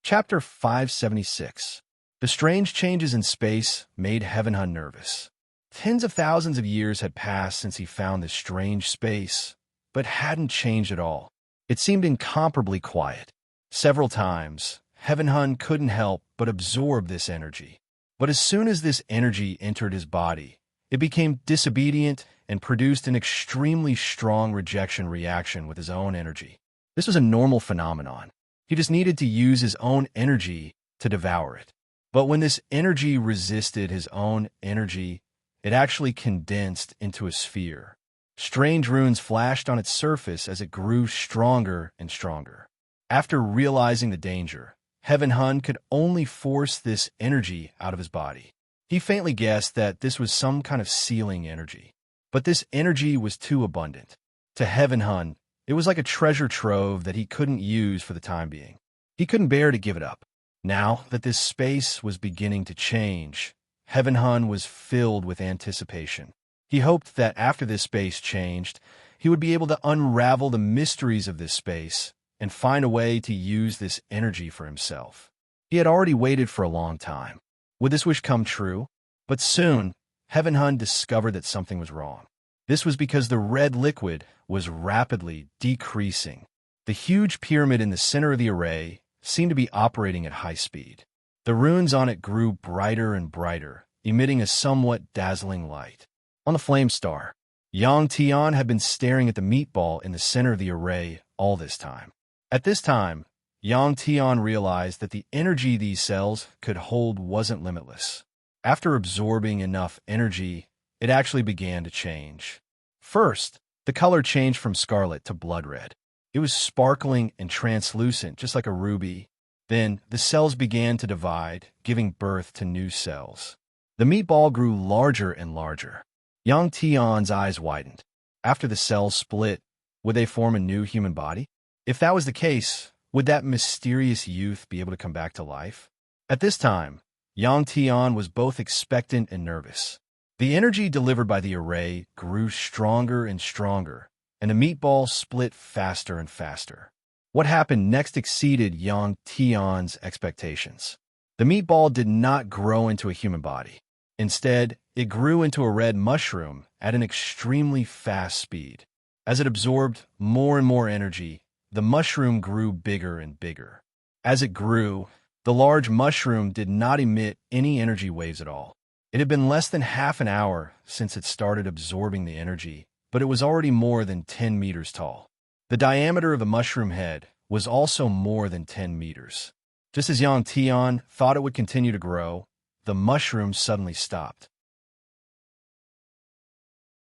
Chapter 576. The strange changes in space made Heavenhun nervous. Tens of thousands of years had passed since he found this strange space, but hadn't changed at all. It seemed incomparably quiet. Several times, Heavenhun couldn't help but absorb this energy. But as soon as this energy entered his body, it became disobedient and produced an extremely strong rejection reaction with his own energy. This was a normal phenomenon. He just needed to use his own energy to devour it. But when this energy resisted his own energy, it actually condensed into a sphere. Strange runes flashed on its surface as it grew stronger and stronger. After realizing the danger, Heavenhun could only force this energy out of his body. He faintly guessed that this was some kind of sealing energy. But this energy was too abundant. To Heavenhun, it was like a treasure trove that he couldn't use for the time being. He couldn't bear to give it up. Now that this space was beginning to change, Heavenhun was filled with anticipation. He hoped that after this space changed, he would be able to unravel the mysteries of this space and find a way to use this energy for himself. He had already waited for a long time. Would this wish come true? But soon, Heaven Hun discovered that something was wrong. This was because the red liquid was rapidly decreasing. The huge pyramid in the center of the array seemed to be operating at high speed. The runes on it grew brighter and brighter, emitting a somewhat dazzling light. On the flame star, Yang Tian had been staring at the meatball in the center of the array all this time. At this time, Yang Tian realized that the energy these cells could hold wasn't limitless. After absorbing enough energy, it actually began to change. First, the color changed from scarlet to blood red. It was sparkling and translucent, just like a ruby. Then, the cells began to divide, giving birth to new cells. The meatball grew larger and larger. Yang Tian's eyes widened. After the cells split, would they form a new human body? If that was the case, would that mysterious youth be able to come back to life? At this time, Yang Tian was both expectant and nervous. The energy delivered by the array grew stronger and stronger, and the meatball split faster and faster. What happened next exceeded Yang Tian's expectations. The meatball did not grow into a human body. Instead, it grew into a red mushroom at an extremely fast speed. As it absorbed more and more energy, the mushroom grew bigger and bigger. As it grew, the large mushroom did not emit any energy waves at all. It had been less than half an hour since it started absorbing the energy, but it was already more than 10 meters tall. The diameter of the mushroom head was also more than 10 meters. Just as Yang Tian thought it would continue to grow, the mushroom suddenly stopped.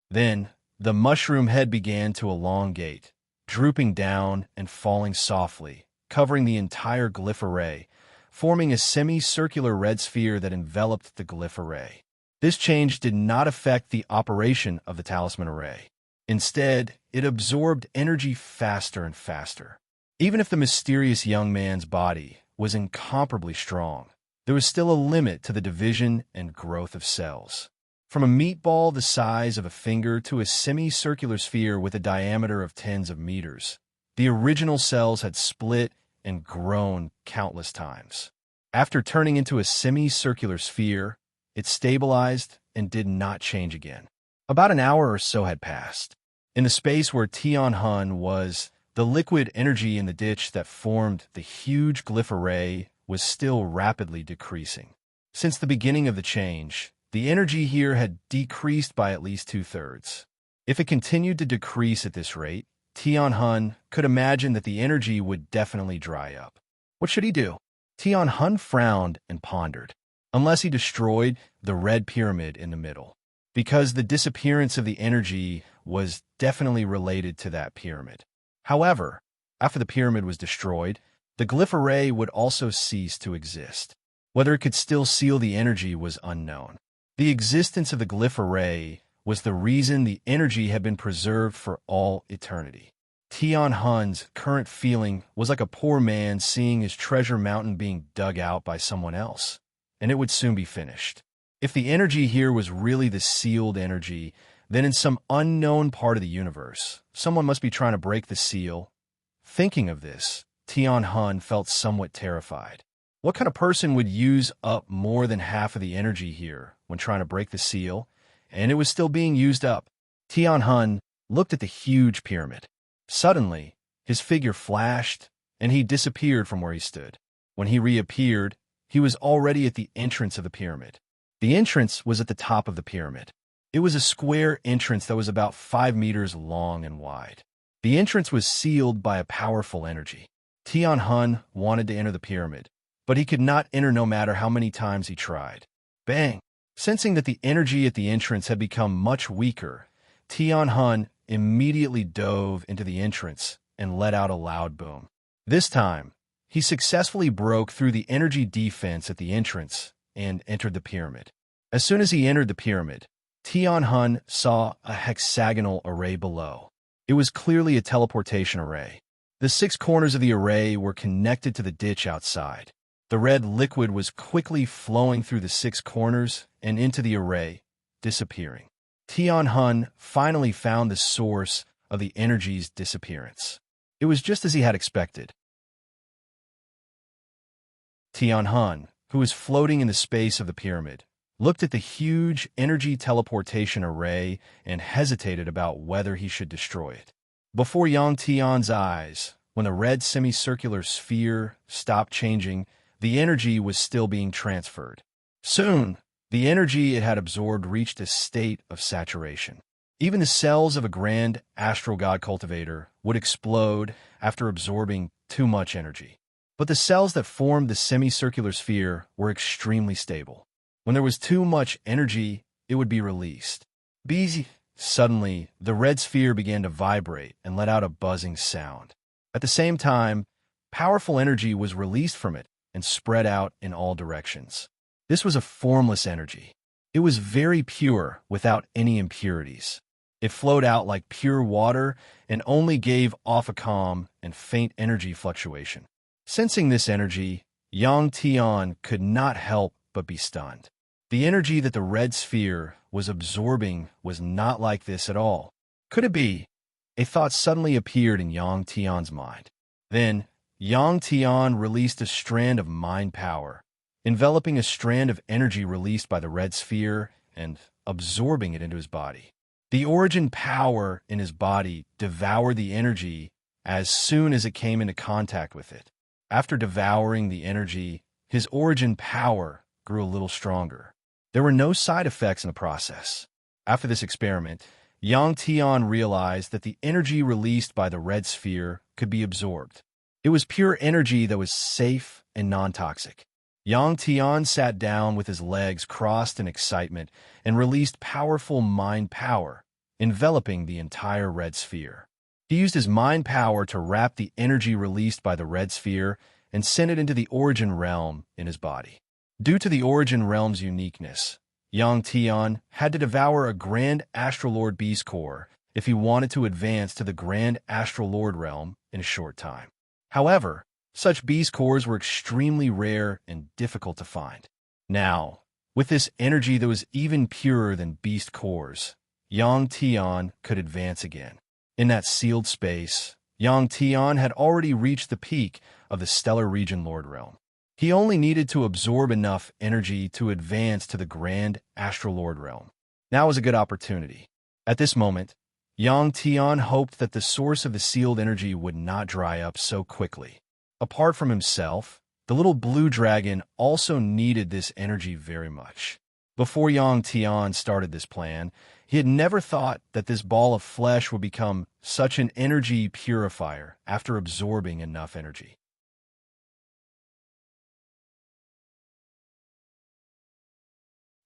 Then, the mushroom head began to elongate, drooping down and falling softly, covering the entire glyph array, forming a semicircular red sphere that enveloped the glyph array. This change did not affect the operation of the talisman array. Instead, it absorbed energy faster and faster. Even if the mysterious young man's body was incomparably strong, there was still a limit to the division and growth of cells. From a meatball the size of a finger to a semicircular sphere with a diameter of tens of meters, the original cells had split and grown countless times. After turning into a semicircular sphere, it stabilized and did not change again. About an hour or so had passed. In the space where Tian Hun was, the liquid energy in the ditch that formed the huge glyph array was still rapidly decreasing. Since the beginning of the change, the energy here had decreased by at least 2/3. If it continued to decrease at this rate, Tian Hun could imagine that the energy would definitely dry up. What should he do? Tian Hun frowned and pondered. Unless he destroyed the red pyramid in the middle, because the disappearance of the energy was definitely related to that pyramid. However, after the pyramid was destroyed, the glyph array would also cease to exist. Whether it could still seal the energy was unknown. The existence of the glyph array was the reason the energy had been preserved for all eternity. Tian Hun's current feeling was like a poor man seeing his treasure mountain being dug out by someone else, and it would soon be finished. If the energy here was really the sealed energy, then in some unknown part of the universe, someone must be trying to break the seal. Thinking of this, Tian Hun felt somewhat terrified. What kind of person would use up more than half of the energy here when trying to break the seal, and it was still being used up? Tian Hun looked at the huge pyramid. Suddenly, his figure flashed, and he disappeared from where he stood. When he reappeared, he was already at the entrance of the pyramid. The entrance was at the top of the pyramid. It was a square entrance that was about 5 meters long and wide. The entrance was sealed by a powerful energy. Tian Hun wanted to enter the pyramid, but he could not enter no matter how many times he tried. Bang! Sensing that the energy at the entrance had become much weaker, Tian Hun immediately dove into the entrance and let out a loud boom. This time, he successfully broke through the energy defense at the entrance and entered the pyramid. As soon as he entered the pyramid, Tian Hun saw a hexagonal array below. It was clearly a teleportation array. The 6 corners of the array were connected to the ditch outside. The red liquid was quickly flowing through the 6 corners and into the array, disappearing. Tian finally found the source of the energy's disappearance. It was just as he had expected. Tian, who was floating in the space of the pyramid, looked at the huge energy teleportation array and hesitated about whether he should destroy it. Before Yang Tian's eyes, when the red semicircular sphere stopped changing, the energy was still being transferred. Soon, the energy it had absorbed reached a state of saturation. Even the cells of a grand astral god cultivator would explode after absorbing too much energy. But the cells that formed the semicircular sphere were extremely stable. When there was too much energy, it would be released. Suddenly, the red sphere began to vibrate and let out a buzzing sound. At the same time, powerful energy was released from it and spread out in all directions. This was a formless energy. It was very pure without any impurities. It flowed out like pure water and only gave off a calm and faint energy fluctuation. Sensing this energy, Yang Tian could not help but be stunned. The energy that the red sphere was absorbing was not like this at all. Could it be? A thought suddenly appeared in Yang Tian's mind. Then, Yang Tian released a strand of mind power, enveloping a strand of energy released by the red sphere and absorbing it into his body. The origin power in his body devoured the energy as soon as it came into contact with it. After devouring the energy, his origin power grew a little stronger. There were no side effects in the process. After this experiment, Yang Tian realized that the energy released by the red sphere could be absorbed. It was pure energy that was safe and non-toxic. Yang Tian sat down with his legs crossed in excitement and released powerful mind power, enveloping the entire red sphere. He used his mind power to wrap the energy released by the red sphere and send it into the origin realm in his body. Due to the origin realm's uniqueness, Yang Tian had to devour a Grand Astral Lord Beast Core if he wanted to advance to the Grand Astral Lord realm in a short time. However, such beast cores were extremely rare and difficult to find. Now, with this energy that was even purer than beast cores, Yang Tian could advance again. In that sealed space, Yang Tian had already reached the peak of the Stellar Region Lord realm. He only needed to absorb enough energy to advance to the Grand Astral Lord realm. Now was a good opportunity. At this moment, Yang Tian hoped that the source of the sealed energy would not dry up so quickly. Apart from himself, the little blue dragon also needed this energy very much. Before Yang Tian started this plan, he had never thought that this ball of flesh would become such an energy purifier after absorbing enough energy.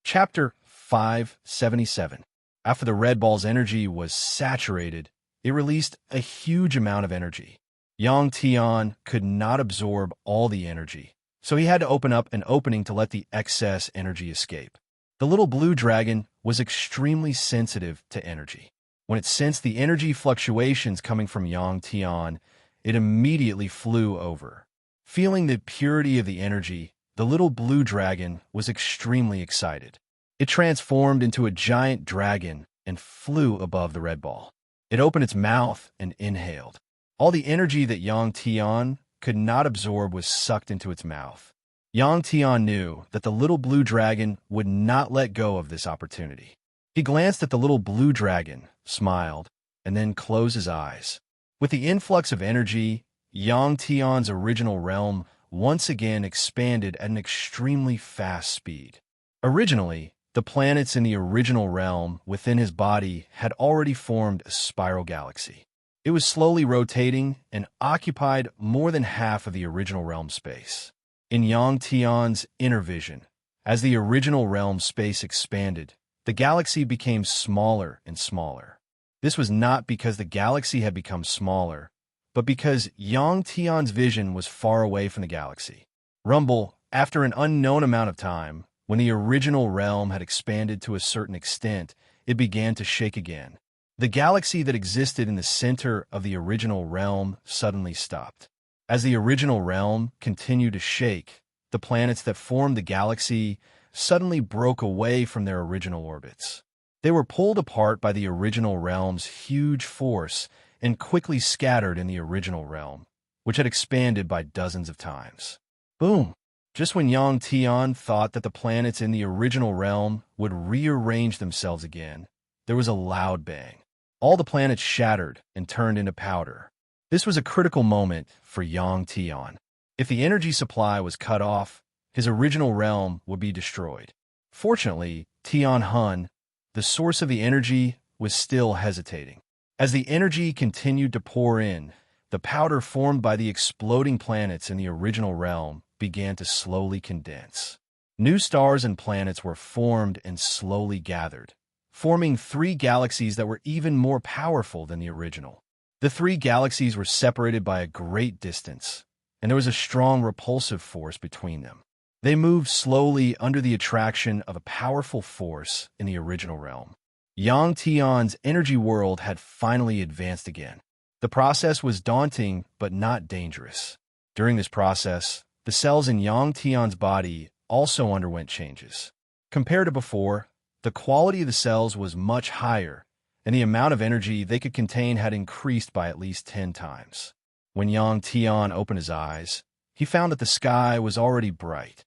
Chapter 577. After the red ball's energy was saturated, it released a huge amount of energy. Yang Tian could not absorb all the energy, so he had to open up an opening to let the excess energy escape. The little blue dragon was extremely sensitive to energy. When it sensed the energy fluctuations coming from Yang Tian, it immediately flew over. Feeling the purity of the energy, the little blue dragon was extremely excited. It transformed into a giant dragon and flew above the red ball. It opened its mouth and inhaled. All the energy that Yang Tian could not absorb was sucked into its mouth. Yang Tian knew that the little blue dragon would not let go of this opportunity. He glanced at the little blue dragon, smiled, and then closed his eyes. With the influx of energy, Yang Tian's original realm once again expanded at an extremely fast speed. Originally, the planets in the original realm within his body had already formed a spiral galaxy. It was slowly rotating and occupied more than half of the original realm space. In Yang Tian's inner vision, as the original realm space expanded, the galaxy became smaller and smaller. This was not because the galaxy had become smaller, but because Yang Tian's vision was far away from the galaxy. Rumble, after an unknown amount of time, when the original realm had expanded to a certain extent, it began to shake again. The galaxy that existed in the center of the original realm suddenly stopped. As the original realm continued to shake, the planets that formed the galaxy suddenly broke away from their original orbits. They were pulled apart by the original realm's huge force and quickly scattered in the original realm, which had expanded by dozens of times. Boom! Just when Yang Tian thought that the planets in the original realm would rearrange themselves again, there was a loud bang. All the planets shattered and turned into powder. This was a critical moment for Yang Tian. If the energy supply was cut off, his original realm would be destroyed. Fortunately, Tian Hun, the source of the energy, was still hesitating. As the energy continued to pour in, the powder formed by the exploding planets in the original realm began to slowly condense. New stars and planets were formed and slowly gathered, forming 3 galaxies that were even more powerful than the original. The 3 galaxies were separated by a great distance, and there was a strong repulsive force between them. They moved slowly under the attraction of a powerful force in the original realm. Yang Tian's energy world had finally advanced again. The process was daunting but not dangerous. During this process, the cells in Yang Tian's body also underwent changes. Compared to before, the quality of the cells was much higher, and the amount of energy they could contain had increased by at least 10 times. When Yang Tian opened his eyes, he found that the sky was already bright.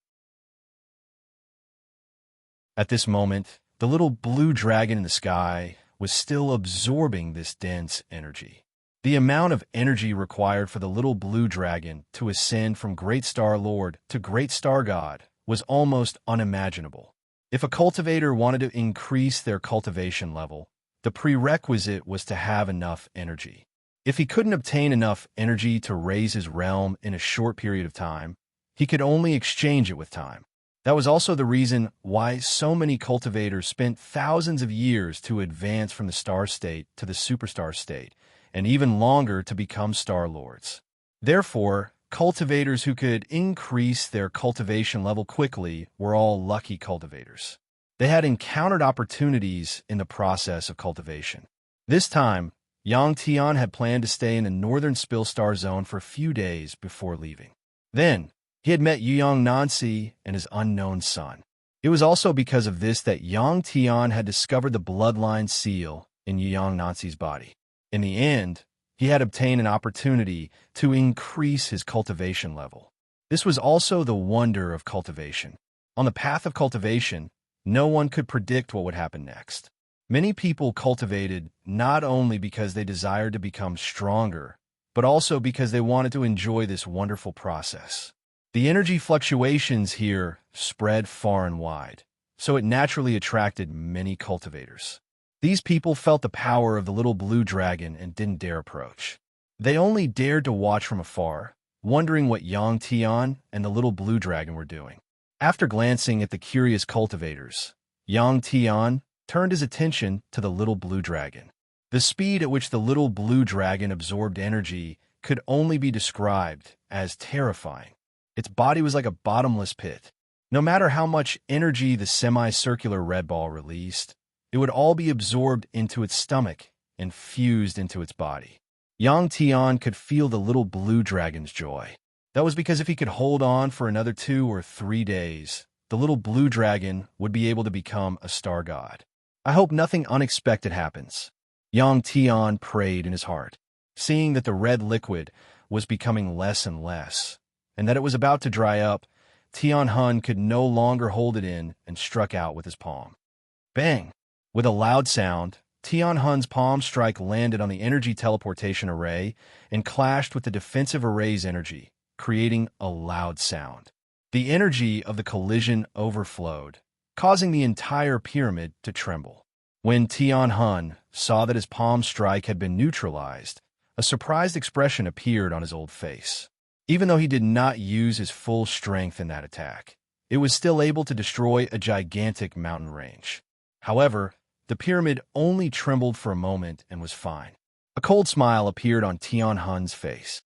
At this moment, the little blue dragon in the sky was still absorbing this dense energy. The amount of energy required for the little blue dragon to ascend from Great Star Lord to Great Star God was almost unimaginable. If a cultivator wanted to increase their cultivation level, the prerequisite was to have enough energy. If he couldn't obtain enough energy to raise his realm in a short period of time, he could only exchange it with time. That was also the reason why so many cultivators spent thousands of years to advance from the star state to the superstar state, and even longer to become star lords. Therefore, cultivators who could increase their cultivation level quickly were all lucky cultivators. They had encountered opportunities in the process of cultivation. This time, Yang Tian had planned to stay in the northern spill star zone for a few days before leaving. Then, he had met Yang Nancy and his unknown son. It was also because of this that Yang Tian had discovered the bloodline seal in Yang Nancy's body. In the end, he had obtained an opportunity to increase his cultivation level. This was also the wonder of cultivation. On the path of cultivation, no one could predict what would happen next. Many people cultivated not only because they desired to become stronger, but also because they wanted to enjoy this wonderful process. The energy fluctuations here spread far and wide, so it naturally attracted many cultivators. These people felt the power of the little blue dragon and didn't dare approach. They only dared to watch from afar, wondering what Yang Tian and the little blue dragon were doing. After glancing at the curious cultivators, Yang Tian turned his attention to the little blue dragon. The speed at which the little blue dragon absorbed energy could only be described as terrifying. Its body was like a bottomless pit. No matter how much energy the semicircular red ball released, it would all be absorbed into its stomach and fused into its body. Yang Tian could feel the little blue dragon's joy. That was because if he could hold on for another 2 or 3 days, the little blue dragon would be able to become a star god. I hope nothing unexpected happens. Yang Tian prayed in his heart, seeing that the red liquid was becoming less and less, and that it was about to dry up. Tian Hun could no longer hold it in and struck out with his palm. Bang! With a loud sound, Tian Hun's palm strike landed on the energy teleportation array and clashed with the defensive array's energy, creating a loud sound. The energy of the collision overflowed, causing the entire pyramid to tremble. When Tian Hun saw that his palm strike had been neutralized, a surprised expression appeared on his old face. Even though he did not use his full strength in that attack, it was still able to destroy a gigantic mountain range. However, the pyramid only trembled for a moment and was fine. A cold smile appeared on Tian Hun's face.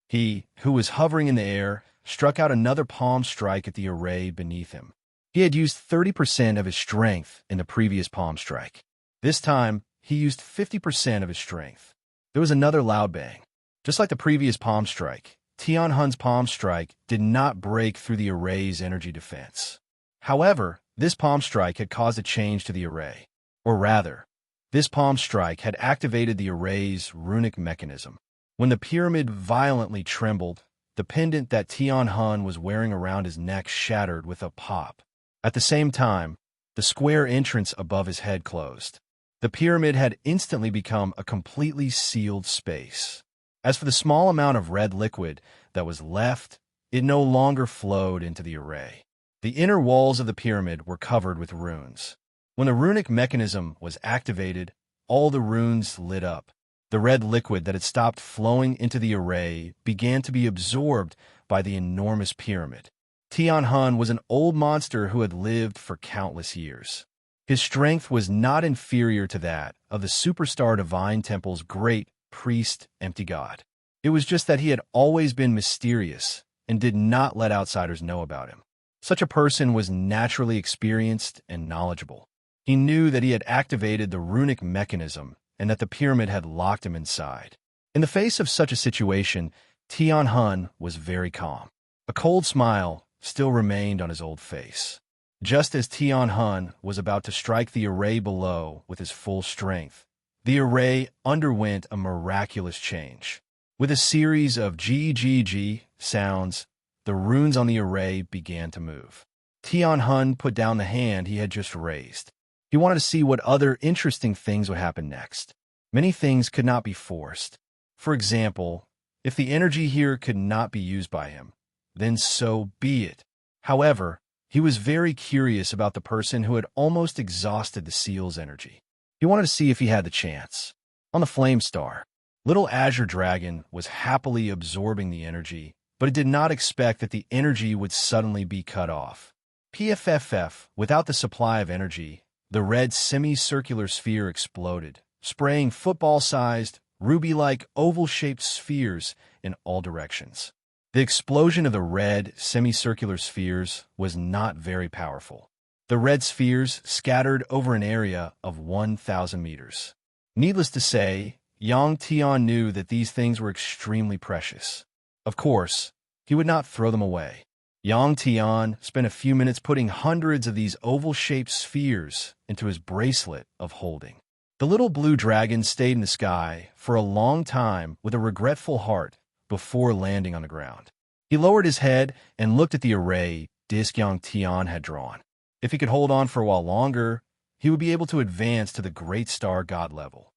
He, who was hovering in the air, struck out another palm strike at the array beneath him. He had used 30% of his strength in the previous palm strike. This time, he used 50% of his strength. There was another loud bang. Just like the previous palm strike, Tian Hun's palm strike did not break through the array's energy defense. However, This palm strike had caused a change to the array. Or rather, this palm strike had activated the array's runic mechanism. When the pyramid violently trembled, the pendant that Tian Han was wearing around his neck shattered with a pop. At the same time, the square entrance above his head closed. The pyramid had instantly become a completely sealed space. As for the small amount of red liquid that was left, it no longer flowed into the array. The inner walls of the pyramid were covered with runes. When the runic mechanism was activated, all the runes lit up. The red liquid that had stopped flowing into the array began to be absorbed by the enormous pyramid. Tian Han was an old monster who had lived for countless years. His strength was not inferior to that of the superstar divine temple's great priest, empty god. It was just that he had always been mysterious and did not let outsiders know about him. Such a person was naturally experienced and knowledgeable. He knew that he had activated the runic mechanism and that the pyramid had locked him inside. In the face of such a situation, Tian Han was very calm. A cold smile still remained on his old face. Just as Tian Han was about to strike the array below with his full strength, the array underwent a miraculous change. With a series of GGG sounds, the runes on the array began to move. Tian Han put down the hand he had just raised. He wanted to see what other interesting things would happen next. Many things could not be forced. For example, if the energy here could not be used by him, then so be it. However, he was very curious about the person who had almost exhausted the seal's energy. He wanted to see if he had the chance. On the Flame Star, Little Azure Dragon was happily absorbing the energy, but it did not expect that the energy would suddenly be cut off. PFFF, without the supply of energy, the red semicircular sphere exploded, spraying football-sized, ruby-like oval-shaped spheres in all directions. The explosion of the red semicircular spheres was not very powerful. The red spheres scattered over an area of 1,000 meters. Needless to say, Yang Tian knew that these things were extremely precious. Of course, he would not throw them away. Yang Tian spent a few minutes putting hundreds of these oval-shaped spheres into his bracelet of holding. The little blue dragon stayed in the sky for a long time with a regretful heart before landing on the ground. He lowered his head and looked at the array disc Yang Tian had drawn. If he could hold on for a while longer, he would be able to advance to the great star god level.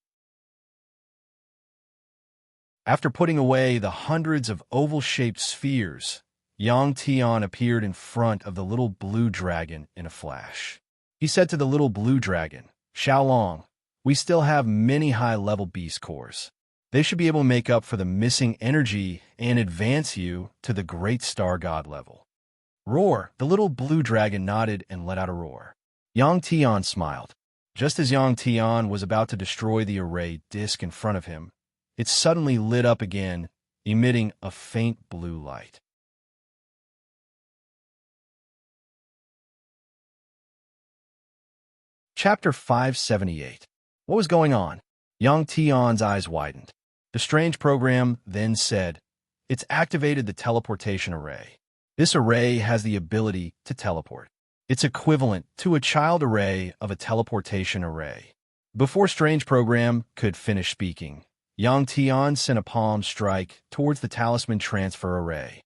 After putting away the hundreds of oval-shaped spheres, Yang Tian appeared in front of the little blue dragon in a flash. He said to the little blue dragon, "Xiaolong, we still have many high-level beast cores. They should be able to make up for the missing energy and advance you to the great star god level." Roar! The little blue dragon nodded and let out a roar. Yang Tian smiled. Just as Yang Tian was about to destroy the array disc in front of him, it suddenly lit up again, emitting a faint blue light. Chapter 578. What was going on? Yang Tian's eyes widened. The strange program then said, "It's activated the teleportation array. This array has the ability to teleport. It's equivalent to a child array of a teleportation array." Before Strange Program could finish speaking, Yang Tian sent a palm strike towards the talisman transfer array.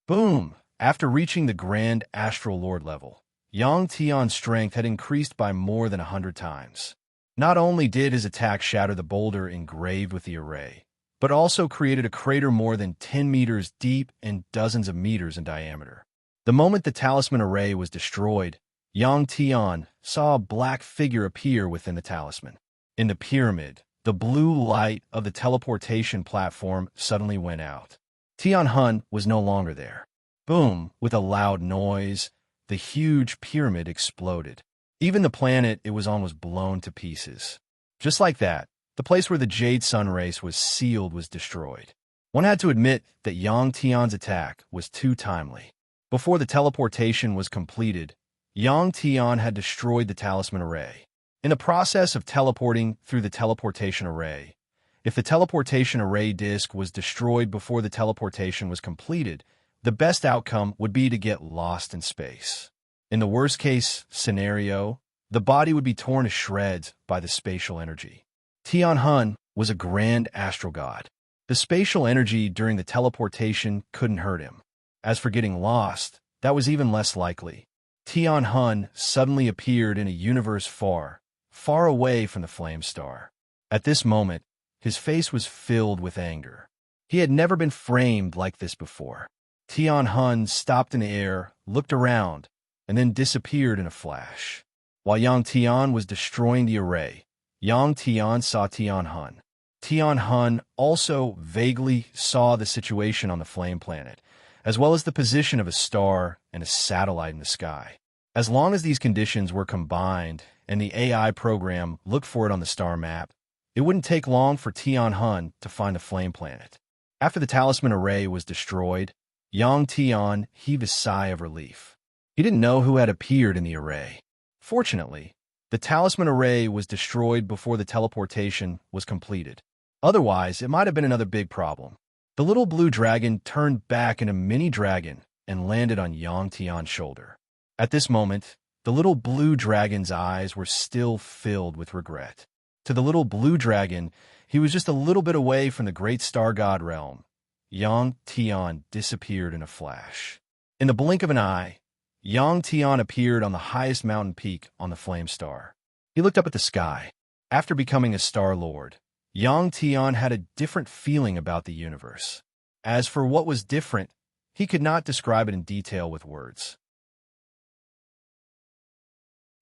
Boom! After reaching the Grand Astral Lord level, Yang Tian's strength had increased by more than 100 times. Not only did his attack shatter the boulder engraved with the array, but also created a crater more than 10 meters deep and dozens of meters in diameter. The moment the talisman array was destroyed, Yang Tian saw a black figure appear within the talisman. In the pyramid, the blue light of the teleportation platform suddenly went out. Tian Han was no longer there. Boom! With a loud noise, the huge pyramid exploded. Even the planet it was on was blown to pieces. Just like that, the place where the Jade Sun race was sealed was destroyed. One had to admit that Yang Tian's attack was too timely. Before the teleportation was completed, Yang Tian had destroyed the talisman array. In the process of teleporting through the teleportation array, if the teleportation array disk was destroyed before the teleportation was completed, the best outcome would be to get lost in space. In the worst-case scenario, the body would be torn to shreds by the spatial energy. Tian was a grand astral god. The spatial energy during the teleportation couldn't hurt him. As for getting lost, that was even less likely. Tian suddenly appeared in a universe far, far away from the flame star. At this moment, his face was filled with anger. He had never been framed like this before. Tian stopped in the air, looked around, and then disappeared in a flash. While Yang Tian was destroying the array, Yang Tian saw Tian. Tian also vaguely saw the situation on the flame planet, as well as the position of a star and a satellite in the sky. As long as these conditions were combined and the AI program looked for it on the star map, it wouldn't take long for Tian to find the flame planet. After the talisman array was destroyed, Yang Tian heaved a sigh of relief. He didn't know who had appeared in the array. Fortunately, the talisman array was destroyed before the teleportation was completed. Otherwise, it might have been another big problem. The little blue dragon turned back in a mini dragon and landed on Yang Tian's shoulder. At this moment, the little blue dragon's eyes were still filled with regret. To the little blue dragon, he was just a little bit away from the great star god realm. Yang Tian disappeared in a flash. In the blink of an eye, Yang Tian appeared on the highest mountain peak on the flame star. He looked up at the sky. After becoming a star lord, Yang Tian had a different feeling about the universe. As for what was different, he could not describe it in detail with words.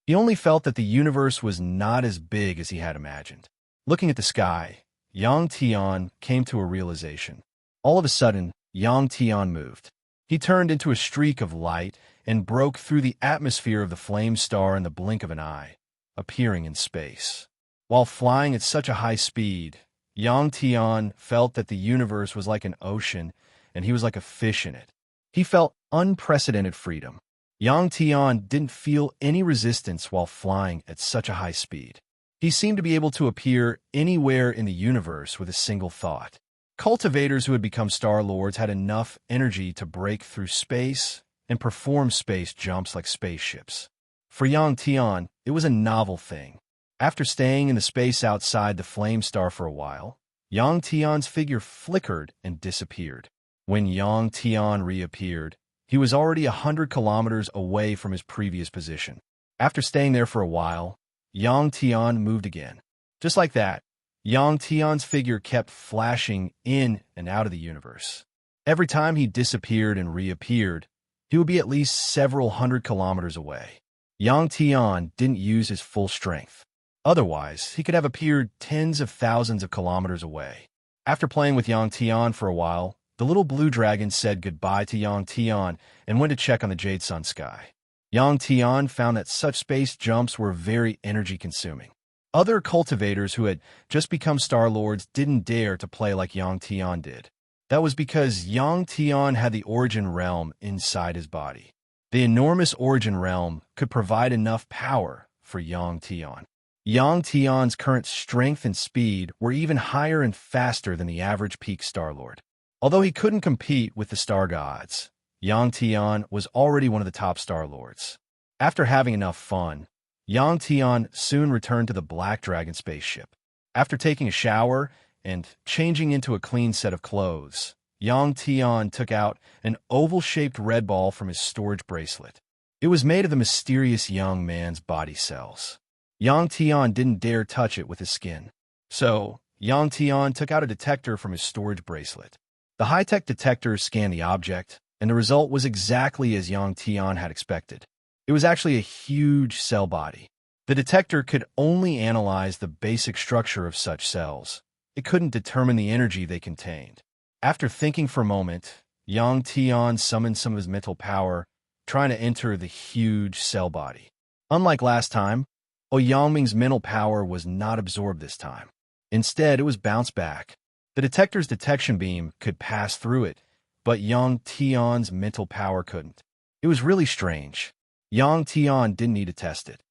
He only felt that the universe was not as big as he had imagined. Looking at the sky, Yang Tian came to a realization. All of a sudden, Yang Tian moved. He turned into a streak of light and broke through the atmosphere of the flame star in the blink of an eye, appearing in space. While flying at such a high speed, Yang Tian felt that the universe was like an ocean and he was like a fish in it. He felt unprecedented freedom. Yang Tian didn't feel any resistance while flying at such a high speed. He seemed to be able to appear anywhere in the universe with a single thought. Cultivators who had become Star Lords had enough energy to break through space and perform space jumps like spaceships. For Yang Tian, it was a novel thing. After staying in the space outside the flame star for a while, Yang Tian's figure flickered and disappeared. When Yang Tian reappeared, he was already 100 kilometers away from his previous position. After staying there for a while, Yang Tian moved again. Just like that, Yang Tian's figure kept flashing in and out of the universe. Every time he disappeared and reappeared, he would be at least several hundred kilometers away. Yang Tian didn't use his full strength. Otherwise, he could have appeared tens of thousands of kilometers away. After playing with Yang Tian for a while, the little blue dragon said goodbye to Yang Tian and went to check on the Jade Sun sky. Yang Tian found that such space jumps were very energy-consuming. Other cultivators who had just become Star Lords didn't dare to play like Yang Tian did. That was because Yang Tian had the Origin Realm inside his body. The enormous Origin Realm could provide enough power for Yang Tian. Yang Tian's current strength and speed were even higher and faster than the average peak Star Lord. Although he couldn't compete with the star gods, Yang Tian was already one of the top Star Lords. After having enough fun, Yang Tian soon returned to the Black Dragon spaceship. After taking a shower and changing into a clean set of clothes, Yang Tian took out an oval-shaped red ball from his storage bracelet. It was made of the mysterious young man's body cells. Yang Tian didn't dare touch it with his skin. So, Yang Tian took out a detector from his storage bracelet. The high-tech detector scanned the object, and the result was exactly as Yang Tian had expected. It was actually a huge cell body. The detector could only analyze the basic structure of such cells. It couldn't determine the energy they contained. After thinking for a moment, Yang Tian summoned some of his mental power, trying to enter the huge cell body. Unlike last time, Ouyangming's mental power was not absorbed this time. Instead, it was bounced back. The detector's detection beam could pass through it, but Yang Tian's mental power couldn't. It was really strange. Yang Tian didn't need to test it.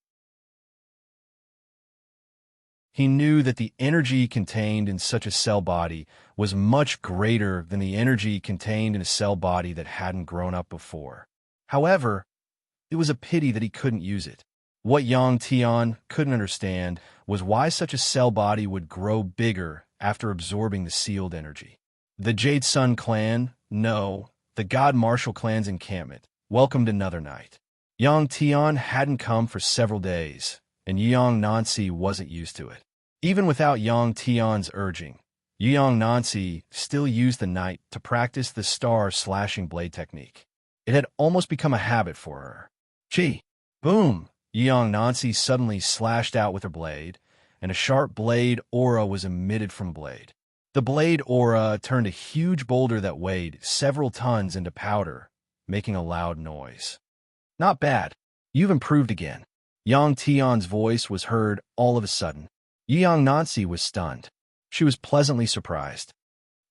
He knew that the energy contained in such a cell body was much greater than the energy contained in a cell body that hadn't grown up before. However, It was a pity that he couldn't use it. What Yang Tian couldn't understand was why such a cell body would grow bigger after absorbing the sealed energy. The Jade Sun clan, no, the God Martial clan's encampment, welcomed another night. Yang Tian hadn't come for several days, and Yang Nancy wasn't used to it. Even without Yang Tian's urging, Yang Nancy still used the night to practice the star-slashing blade technique. It had almost become a habit for her. Gee! Boom! Yang Nancy suddenly slashed out with her blade, and a sharp blade aura was emitted from the blade. The blade aura turned a huge boulder that weighed several tons into powder, making a loud noise. Not bad. You've improved again. Yang Tian's voice was heard all of a sudden. Yang Nancy was stunned. She was pleasantly surprised.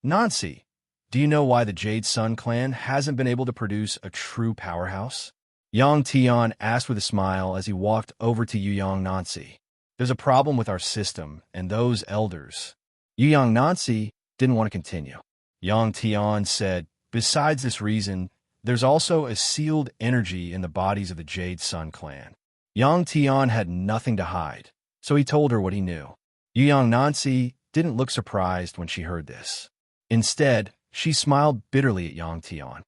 Nancy, do you know why the Jade Sun clan hasn't been able to produce a true powerhouse? Yang Tian asked with a smile as he walked over to Yang Nancy. There's a problem with our system and those elders. Yang Nancy didn't want to continue. Yang Tian said, besides this reason, there's also a sealed energy in the bodies of the Jade Sun clan. Yang Tian had nothing to hide, so he told her what he knew. Yang Nancy didn't look surprised when she heard this. Instead, she smiled bitterly at Yang Tian.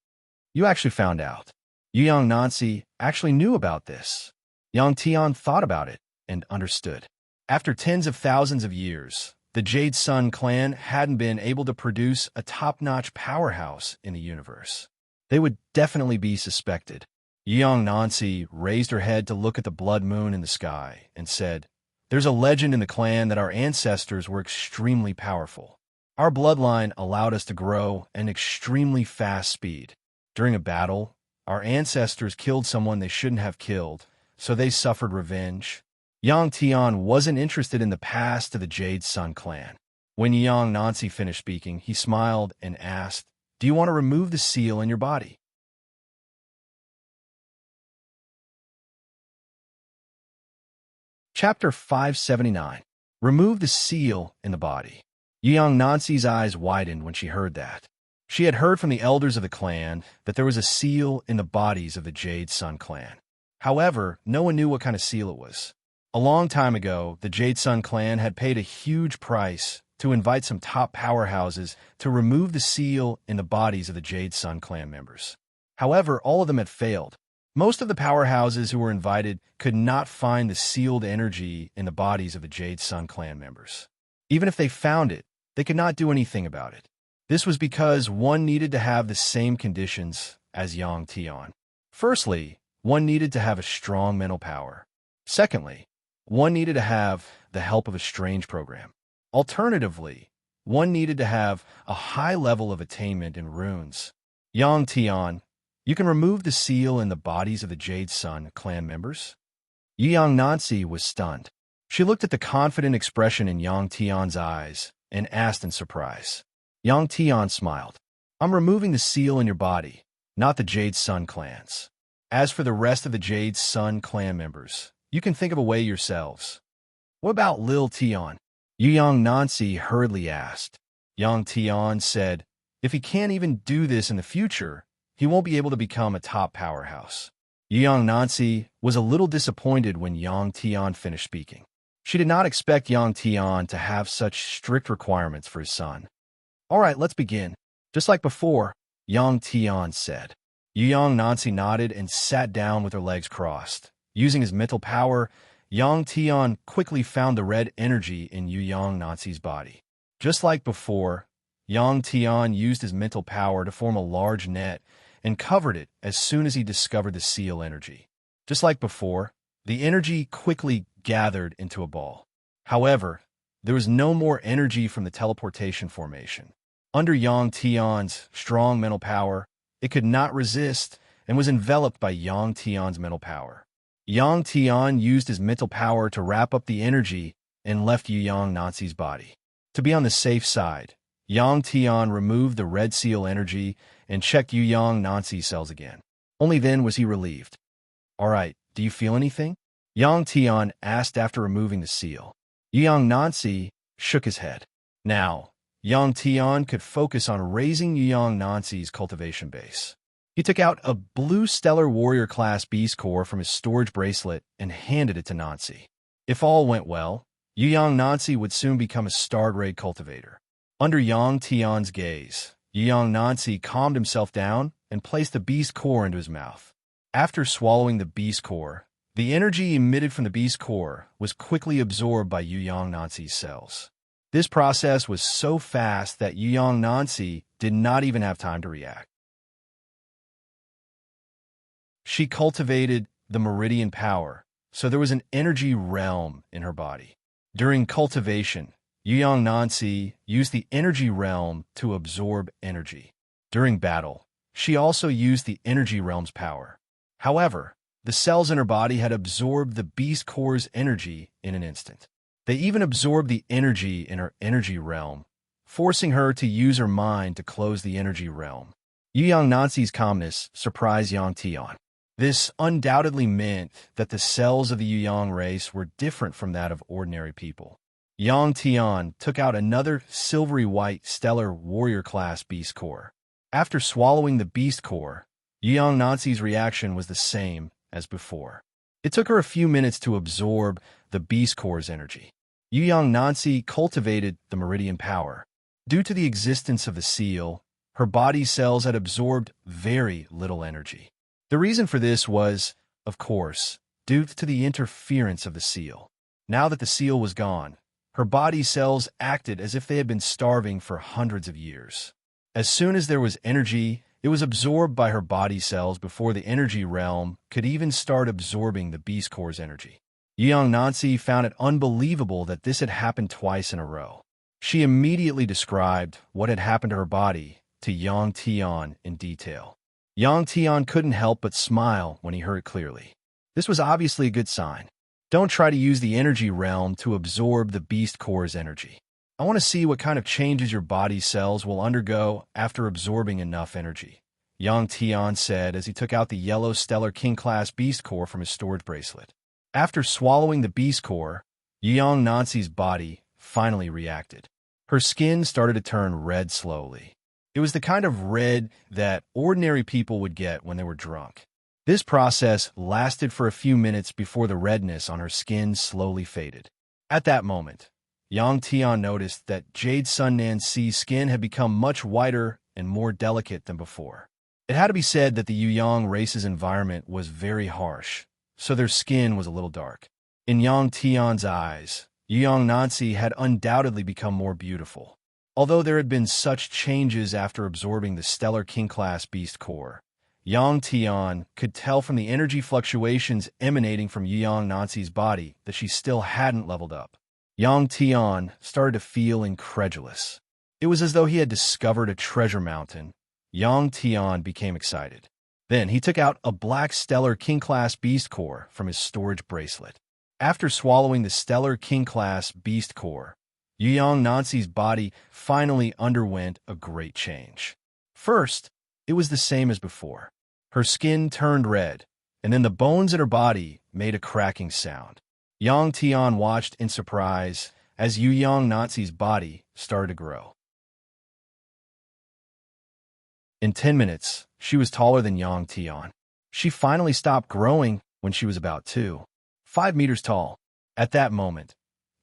You actually found out. Yang Nancy actually knew about this. Yang Tian thought about it and understood. After tens of thousands of years, the Jade Sun clan hadn't been able to produce a top-notch powerhouse in the universe. They would definitely be suspected. Yang Nancy raised her head to look at the blood moon in the sky and said, there's a legend in the clan that our ancestors were extremely powerful. Our bloodline allowed us to grow at an extremely fast speed. During a battle, our ancestors killed someone they shouldn't have killed, so they suffered revenge. Yang Tian wasn't interested in the past of the Jade Sun clan. When Yang Nancy finished speaking, he smiled and asked, do you want to remove the seal in your body? Chapter 579. Remove the seal in the body. Yang Nancy's eyes widened when she heard that. She had heard from the elders of the clan that there was a seal in the bodies of the Jade Sun clan. However, no one knew what kind of seal it was. A long time ago, the Jade Sun clan had paid a huge price to invite some top powerhouses to remove the seal in the bodies of the Jade Sun clan members. However, all of them had failed. Most of the powerhouses who were invited could not find the sealed energy in the bodies of the Jade Sun clan members. Even if they found it, they could not do anything about it. This was because one needed to have the same conditions as Yang Tian. Firstly, one needed to have a strong mental power. Secondly, one needed to have the help of a strange program. Alternatively, one needed to have a high level of attainment in runes. Yang Tian, you can remove the seal in the bodies of the Jade Sun clan members? Yang Nancy was stunned. She looked at the confident expression in Yang Tian's eyes and asked in surprise. Yang Tian smiled. I'm removing the seal in your body, not the Jade Sun clans. As for the rest of the Jade Sun clan members, you can think of a way yourselves. What about Lil Tian? Yang Nancy hurriedly asked. Yang Tian said, if he can't even do this in the future, he won't be able to become a top powerhouse. Yang Nancy was a little disappointed when Yang Tian finished speaking. She did not expect Yang Tian to have such strict requirements for his son. All right, let's begin. Just like before, Yang Tian said. Yang Nancy nodded and sat down with her legs crossed. Using his mental power, Yang Tian quickly found the red energy in Yang Nancy's body. Just like before, Yang Tian used his mental power to form a large net and covered it as soon as he discovered the seal energy. Just like before, the energy quickly gathered into a ball. However, there was no more energy from the teleportation formation. Under Yang Tian's strong mental power, it could not resist and was enveloped by Yang Tian's mental power. Yang Tian used his mental power to wrap up the energy and left Yang Nancy's body. To be on the safe side, Yang Tian removed the red seal energy and checked Yang Nancy's cells again. Only then was he relieved. All right, do you feel anything? Yang Tian asked after removing the seal. Yang Nancy shook his head. Now, Yang Tian could focus on raising Yang Nancy's cultivation base. He took out a blue Stellar Warrior class Beast Core from his storage bracelet and handed it to Nancy. If all went well, Yuyang Nancy would soon become a starred raid cultivator. Under Yang Tian's gaze, Yuyang Nancy calmed himself down and placed the Beast Core into his mouth. After swallowing the Beast Core, the energy emitted from the Beast Core was quickly absorbed by Yuyang Nancy's cells. This process was so fast that Yuyang Nancy did not even have time to react. She cultivated the meridian power, so there was an energy realm in her body. During cultivation, Yuyang Nancy used the energy realm to absorb energy. During battle, she also used the energy realm's power. However, the cells in her body had absorbed the Beast Core's energy in an instant. They even absorbed the energy in her energy realm, forcing her to use her mind to close the energy realm. Yuyang Nancy's calmness surprised Yang Tian. This undoubtedly meant that the cells of the Yuyang race were different from that of ordinary people. Yang Tian took out another silvery white Stellar Warrior class Beast Core. After swallowing the Beast Core, Yuyang Nancy's reaction was the same as before. It took her a few minutes to absorb the Beast Core's energy. Yuyang Nancy cultivated the meridian power. Due to the existence of the seal, her body cells had absorbed very little energy. The reason for this was, of course, due to the interference of the seal. Now that the seal was gone, her body cells acted as if they had been starving for hundreds of years. As soon as there was energy, it was absorbed by her body cells before the energy realm could even start absorbing the Beast Core's energy. Yuyang Nancy found it unbelievable that this had happened twice in a row. She immediately described what had happened to her body to Yang Tian in detail. Yang Tian couldn't help but smile when he heard it clearly. This was obviously a good sign. Don't try to use the energy realm to absorb the Beast Core's energy. I want to see what kind of changes your body cells will undergo after absorbing enough energy, Yang Tian said as he took out the yellow Stellar King-class Beast Core from his storage bracelet. After swallowing the Beast Core, Yuyang Nancy's body finally reacted. Her skin started to turn red slowly. It was the kind of red that ordinary people would get when they were drunk. This process lasted for a few minutes before the redness on her skin slowly faded. At that moment, Yang Tian noticed that Jade Sun Nancy's skin had become much whiter and more delicate than before. It had to be said that the Yuyang race's environment was very harsh, so their skin was a little dark. In Yang Tian's eyes, Yuyang Nancy had undoubtedly become more beautiful. Although there had been such changes after absorbing the Stellar King-class Beast Core, Yang Tian could tell from the energy fluctuations emanating from Yuyang Nancy's body that she still hadn't leveled up. Yang Tian started to feel incredulous. It was as though he had discovered a treasure mountain. Yang Tian became excited. Then he took out a black Stellar King-class Beast Core from his storage bracelet. After swallowing the Stellar King-class Beast Core, Yuyang Nancy's body finally underwent a great change. First, it was the same as before. Her skin turned red, and then the bones in her body made a cracking sound. Yang Tian watched in surprise as Yuyang Nancy's body started to grow. In 10 minutes, she was taller than Yang Tian. She finally stopped growing when she was about 5 meters tall. At that moment,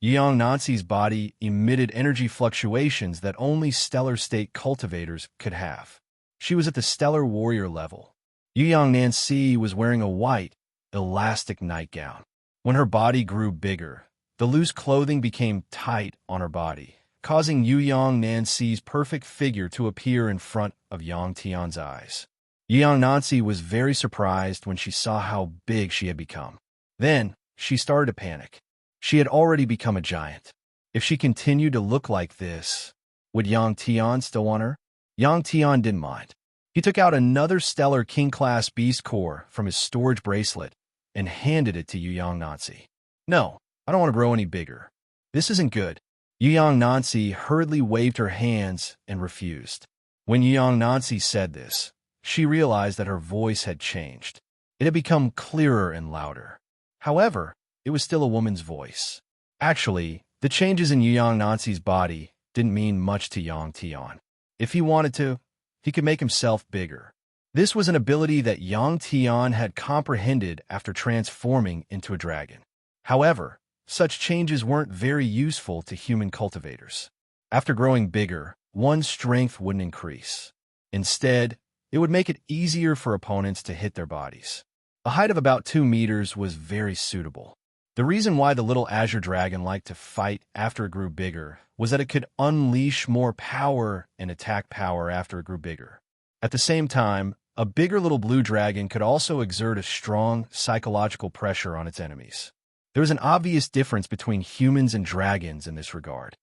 Yuyang Nancy's body emitted energy fluctuations that only stellar state cultivators could have. She was at the Stellar Warrior level. Yuyang Nancy was wearing a white, elastic nightgown. When her body grew bigger, the loose clothing became tight on her body, causing Yuyang Nancy's perfect figure to appear in front of Yang Tian's eyes. Yuyang Nancy was very surprised when she saw how big she had become. Then, she started to panic. She had already become a giant. If she continued to look like this, would Yang Tian still want her? Yang Tian didn't mind. He took out another Stellar King-class Beast Core from his storage bracelet and handed it to Yuyang Nancy. No, I don't want to grow any bigger. This isn't good. Yuyang Nancy hurriedly waved her hands and refused. When Yuyang Nancy said this, she realized that her voice had changed. It had become clearer and louder. However, it was still a woman's voice. Actually, the changes in Yuyang Nancy's body didn't mean much to Yang Tian. If he wanted to, he could make himself bigger. This was an ability that Yang Tian had comprehended after transforming into a dragon. However, such changes weren't very useful to human cultivators. After growing bigger, one's strength wouldn't increase. Instead, it would make it easier for opponents to hit their bodies. A height of about 2 meters was very suitable. The reason why the little azure dragon liked to fight after it grew bigger was that it could unleash more power and attack power after it grew bigger. At the same time, a bigger little blue dragon could also exert a strong psychological pressure on its enemies. There was an obvious difference between humans and dragons in this regard.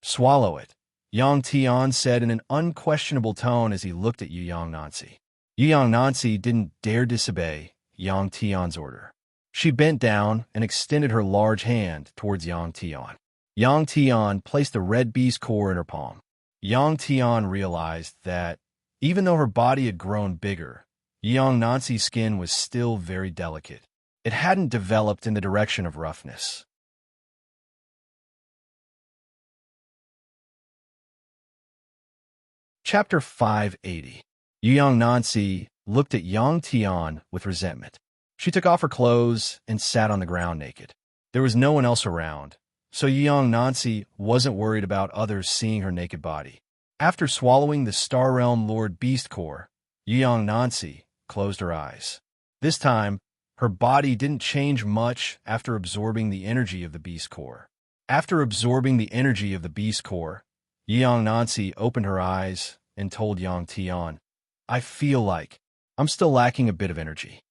"Swallow it," Yang Tian said in an unquestionable tone as he looked at Yu Nancy. Yu Nancy didn't dare disobey Yang Tian's order. She bent down and extended her large hand towards Yang Tian. Yang Tian placed a red bee's core in her palm. Yang Tian realized that, even though her body had grown bigger, Yang Nancy's skin was still very delicate. It hadn't developed in the direction of roughness. Chapter 580. Yang Nancy looked at Yang Tian with resentment. She took off her clothes and sat on the ground naked. There was no one else around, so Yang Nancy wasn't worried about others seeing her naked body. After swallowing the Star Realm Lord Beast Core, Yang Nancy closed her eyes. This time, her body didn't change much after absorbing the energy of the Beast Core. After absorbing the energy of the Beast Core, Yang Nancy opened her eyes and told Yang Tian, "I feel like I'm still lacking a bit of energy."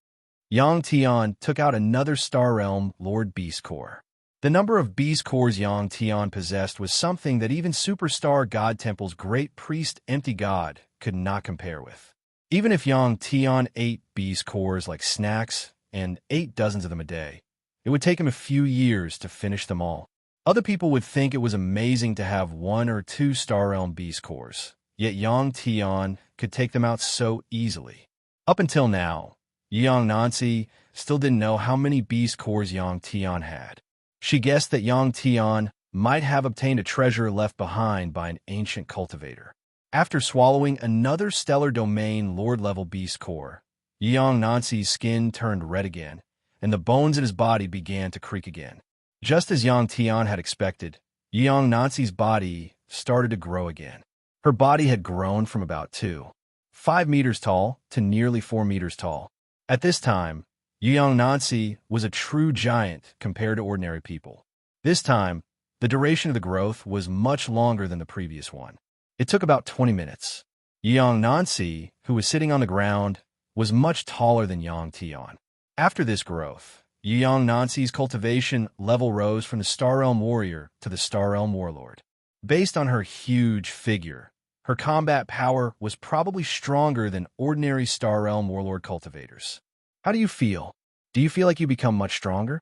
Yang Tian took out another Star Realm Lord Beast Core. The number of Beast Cores Yang Tian possessed was something that even Superstar God Temple's Great Priest Empty God could not compare with. Even if Yang Tian ate Beast Cores like snacks and ate dozens of them a day, it would take him a few years to finish them all. Other people would think it was amazing to have 1 or 2 Star Realm Beast Cores, yet Yang Tian could take them out so easily. Up until now, Yang Nancy still didn't know how many Beast Cores Yang Tian had. She guessed that Yang Tian might have obtained a treasure left behind by an ancient cultivator. After swallowing another Stellar Domain Lord-level Beast Core, Yang Nancy's skin turned red again, and the bones in his body began to creak again. Just as Yang Tian had expected, Yang Nancy's body started to grow again. Her body had grown from about 2.5 meters tall to nearly 4 meters tall. At this time, Yang Nancy was a true giant compared to ordinary people. This time, the duration of the growth was much longer than the previous one. It took about 20 minutes. Yang Nancy, who was sitting on the ground, was much taller than Yang Tian. After this growth, Yang Nancy's cultivation level rose from the Star Realm Warrior to the Star Realm Warlord. Based on her huge figure, her combat power was probably stronger than ordinary Star Realm Warlord cultivators. "How do you feel? Do you feel like you become much stronger?"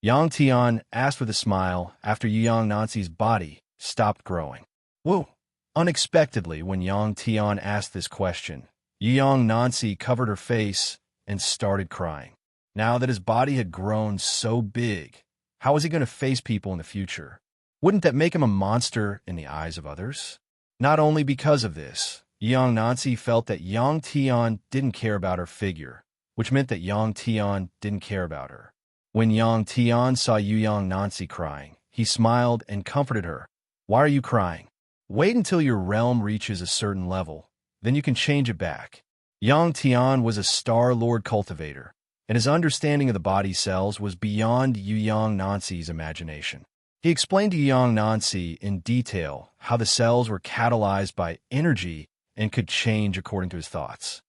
Yang Tian asked with a smile after Yang Nancy's body stopped growing. Whoa! Unexpectedly, when Yang Tian asked this question, Yang Nancy covered her face and started crying. Now that his body had grown so big, how was he going to face people in the future? Wouldn't that make him a monster in the eyes of others? Not only because of this, Yang Nancy felt that Yang Tian didn't care about her figure, which meant that Yang Tian didn't care about her. When Yang Tian saw Yang Nancy crying, he smiled and comforted her. "Why are you crying? Wait until your realm reaches a certain level, then you can change it back." Yang Tian was a Star Lord cultivator, and his understanding of the body cells was beyond Yang Nancy's imagination. He explained to Yang Nancy in detail how the cells were catalyzed by energy and could change according to his thoughts.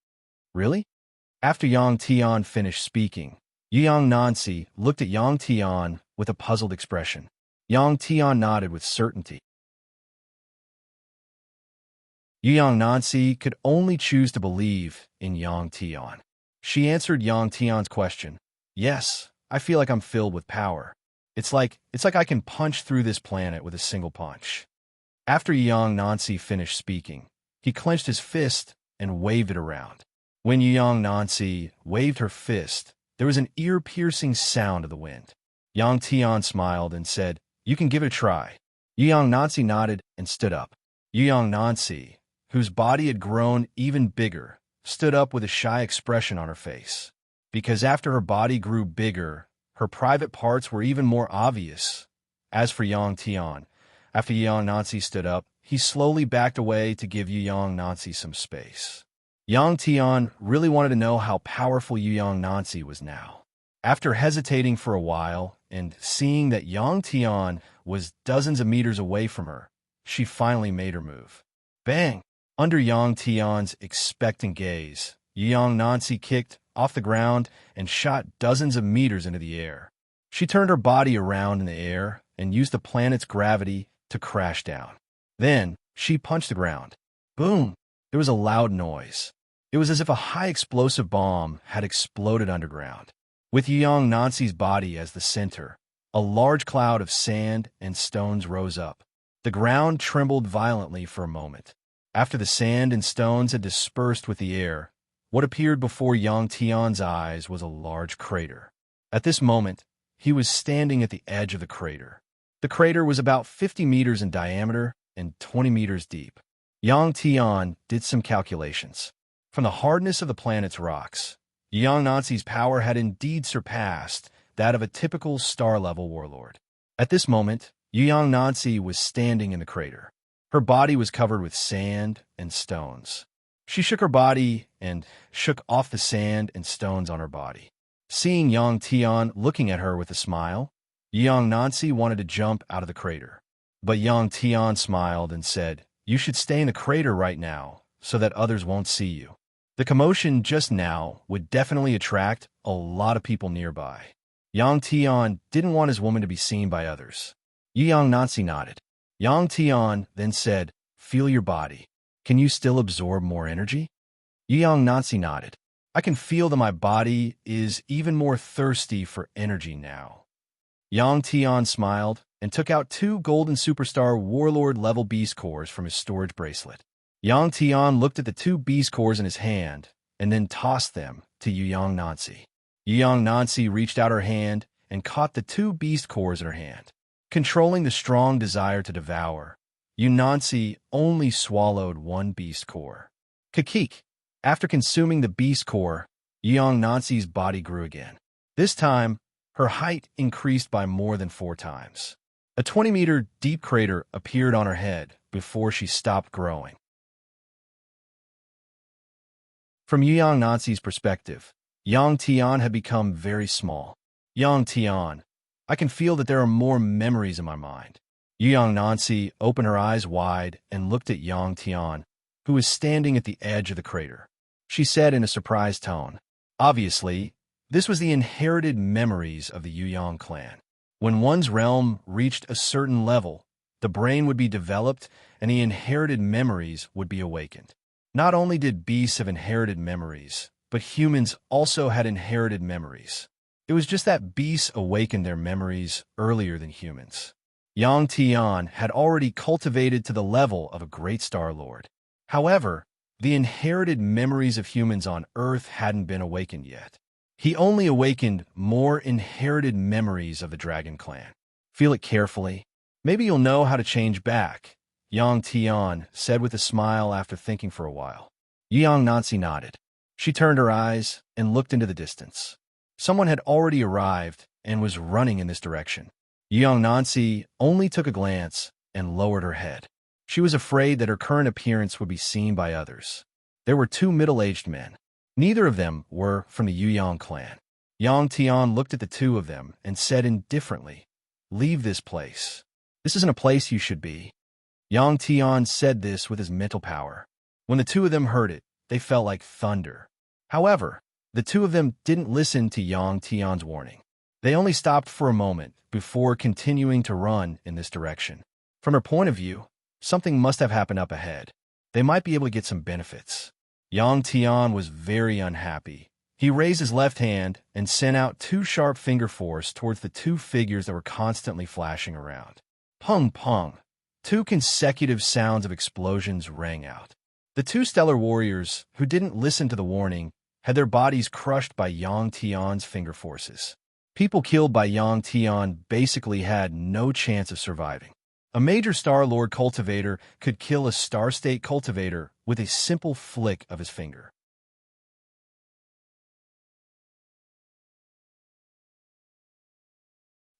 "Really?" After Yang Tian finished speaking, Yang Nancy looked at Yang Tian with a puzzled expression. Yang Tian nodded with certainty. Yang Nancy could only choose to believe in Yang Tian. She answered Yang Tian's question. "Yes, I feel like I'm filled with power. It's like I can punch through this planet with a single punch." After Yang Nancy finished speaking, he clenched his fist and waved it around. When Yang Nancy waved her fist, there was an ear-piercing sound of the wind. Yang Tian smiled and said, "You can give it a try." Yang Nancy nodded and stood up. Yang Nancy, whose body had grown even bigger, stood up with a shy expression on her face. Because after her body grew bigger, her private parts were even more obvious. As for Yang Tian, after Yang Nancy stood up, he slowly backed away to give Yang Nancy some space. Yang Tian really wanted to know how powerful Yang Nancy was now. After hesitating for a while and seeing that Yang Tian was dozens of meters away from her, she finally made her move. Bang! Under Yang Tian's expectant gaze, Yang Nancy kicked off the ground and shot dozens of meters into the air. She turned her body around in the air and used the planet's gravity to crash down. Then, she punched the ground. Boom! There was a loud noise. It was as if a high explosive bomb had exploded underground. With Yang Nancy's body as the center, a large cloud of sand and stones rose up. The ground trembled violently for a moment. After the sand and stones had dispersed with the air, what appeared before Yang Tian's eyes was a large crater. At this moment, he was standing at the edge of the crater. The crater was about 50 meters in diameter and 20 meters deep. Yang Tian did some calculations. From the hardness of the planet's rocks, Yang Nancy's power had indeed surpassed that of a typical star-level warlord. At this moment, Yang Nancy was standing in the crater. Her body was covered with sand and stones. She shook her body and shook off the sand and stones on her body. Seeing Yang Tian looking at her with a smile, Yang Nancy wanted to jump out of the crater. But Yang Tian smiled and said, "You should stay in the crater right now so that others won't see you. The commotion just now would definitely attract a lot of people nearby." Yang Tian didn't want his woman to be seen by others. Yang Nancy nodded. Yang Tian then said, "Feel your body. Can you still absorb more energy?" Yang Nancy nodded. "I can feel that my body is even more thirsty for energy now." Yang Tian smiled and took out 2 golden superstar warlord level beast cores from his storage bracelet. Yang Tian looked at the 2 beast cores in his hand and then tossed them to Yang Nancy. Yang Nancy reached out her hand and caught the 2 beast cores in her hand. Controlling the strong desire to devour, Yang Nancy only swallowed 1 beast core. Kakik! After consuming the beast core, Yang Nancy's body grew again. This time, her height increased by more than 4 times. A 20-meter deep crater appeared on her head before she stopped growing. From Yang Nancy's perspective, Yang Tian had become very small. Yang Tian, I can feel that there are more memories in my mind. Yang Nancy opened her eyes wide and looked at Yang Tian, who was standing at the edge of the crater. She said in a surprised tone, "Obviously, this was the inherited memories of the Yang clan. When one's realm reached a certain level, the brain would be developed and the inherited memories would be awakened. Not only did beasts have inherited memories, but humans also had inherited memories. It was just that beasts awakened their memories earlier than humans. Yang Tian had already cultivated to the level of a great Star Lord. However, the inherited memories of humans on Earth hadn't been awakened yet. He only awakened more inherited memories of the Dragon Clan. Feel it carefully. Maybe you'll know how to change back," Yang Tian said with a smile after thinking for a while. Yang Nancy nodded. She turned her eyes and looked into the distance. Someone had already arrived and was running in this direction. Yang Nancy only took a glance and lowered her head. She was afraid that her current appearance would be seen by others. There were 2 middle-aged men. Neither of them were from the Yang clan. Yang Tian looked at the 2 of them and said indifferently, "Leave this place. This isn't a place you should be." Yang Tian said this with his mental power. When the 2 of them heard it, they felt like thunder. However, the 2 of them didn't listen to Yang Tian's warning. They only stopped for a moment before continuing to run in this direction. From her point of view, something must have happened up ahead. They might be able to get some benefits. Yang Tian was very unhappy. He raised his left hand and sent out 2 sharp finger force towards the 2 figures that were constantly flashing around. Pung pung. 2 consecutive sounds of explosions rang out. The 2 stellar warriors, who didn't listen to the warning, had their bodies crushed by Yang Tian's finger forces. People killed by Yang Tian basically had no chance of surviving. A major Star Lord cultivator could kill a Star State cultivator with a simple flick of his finger.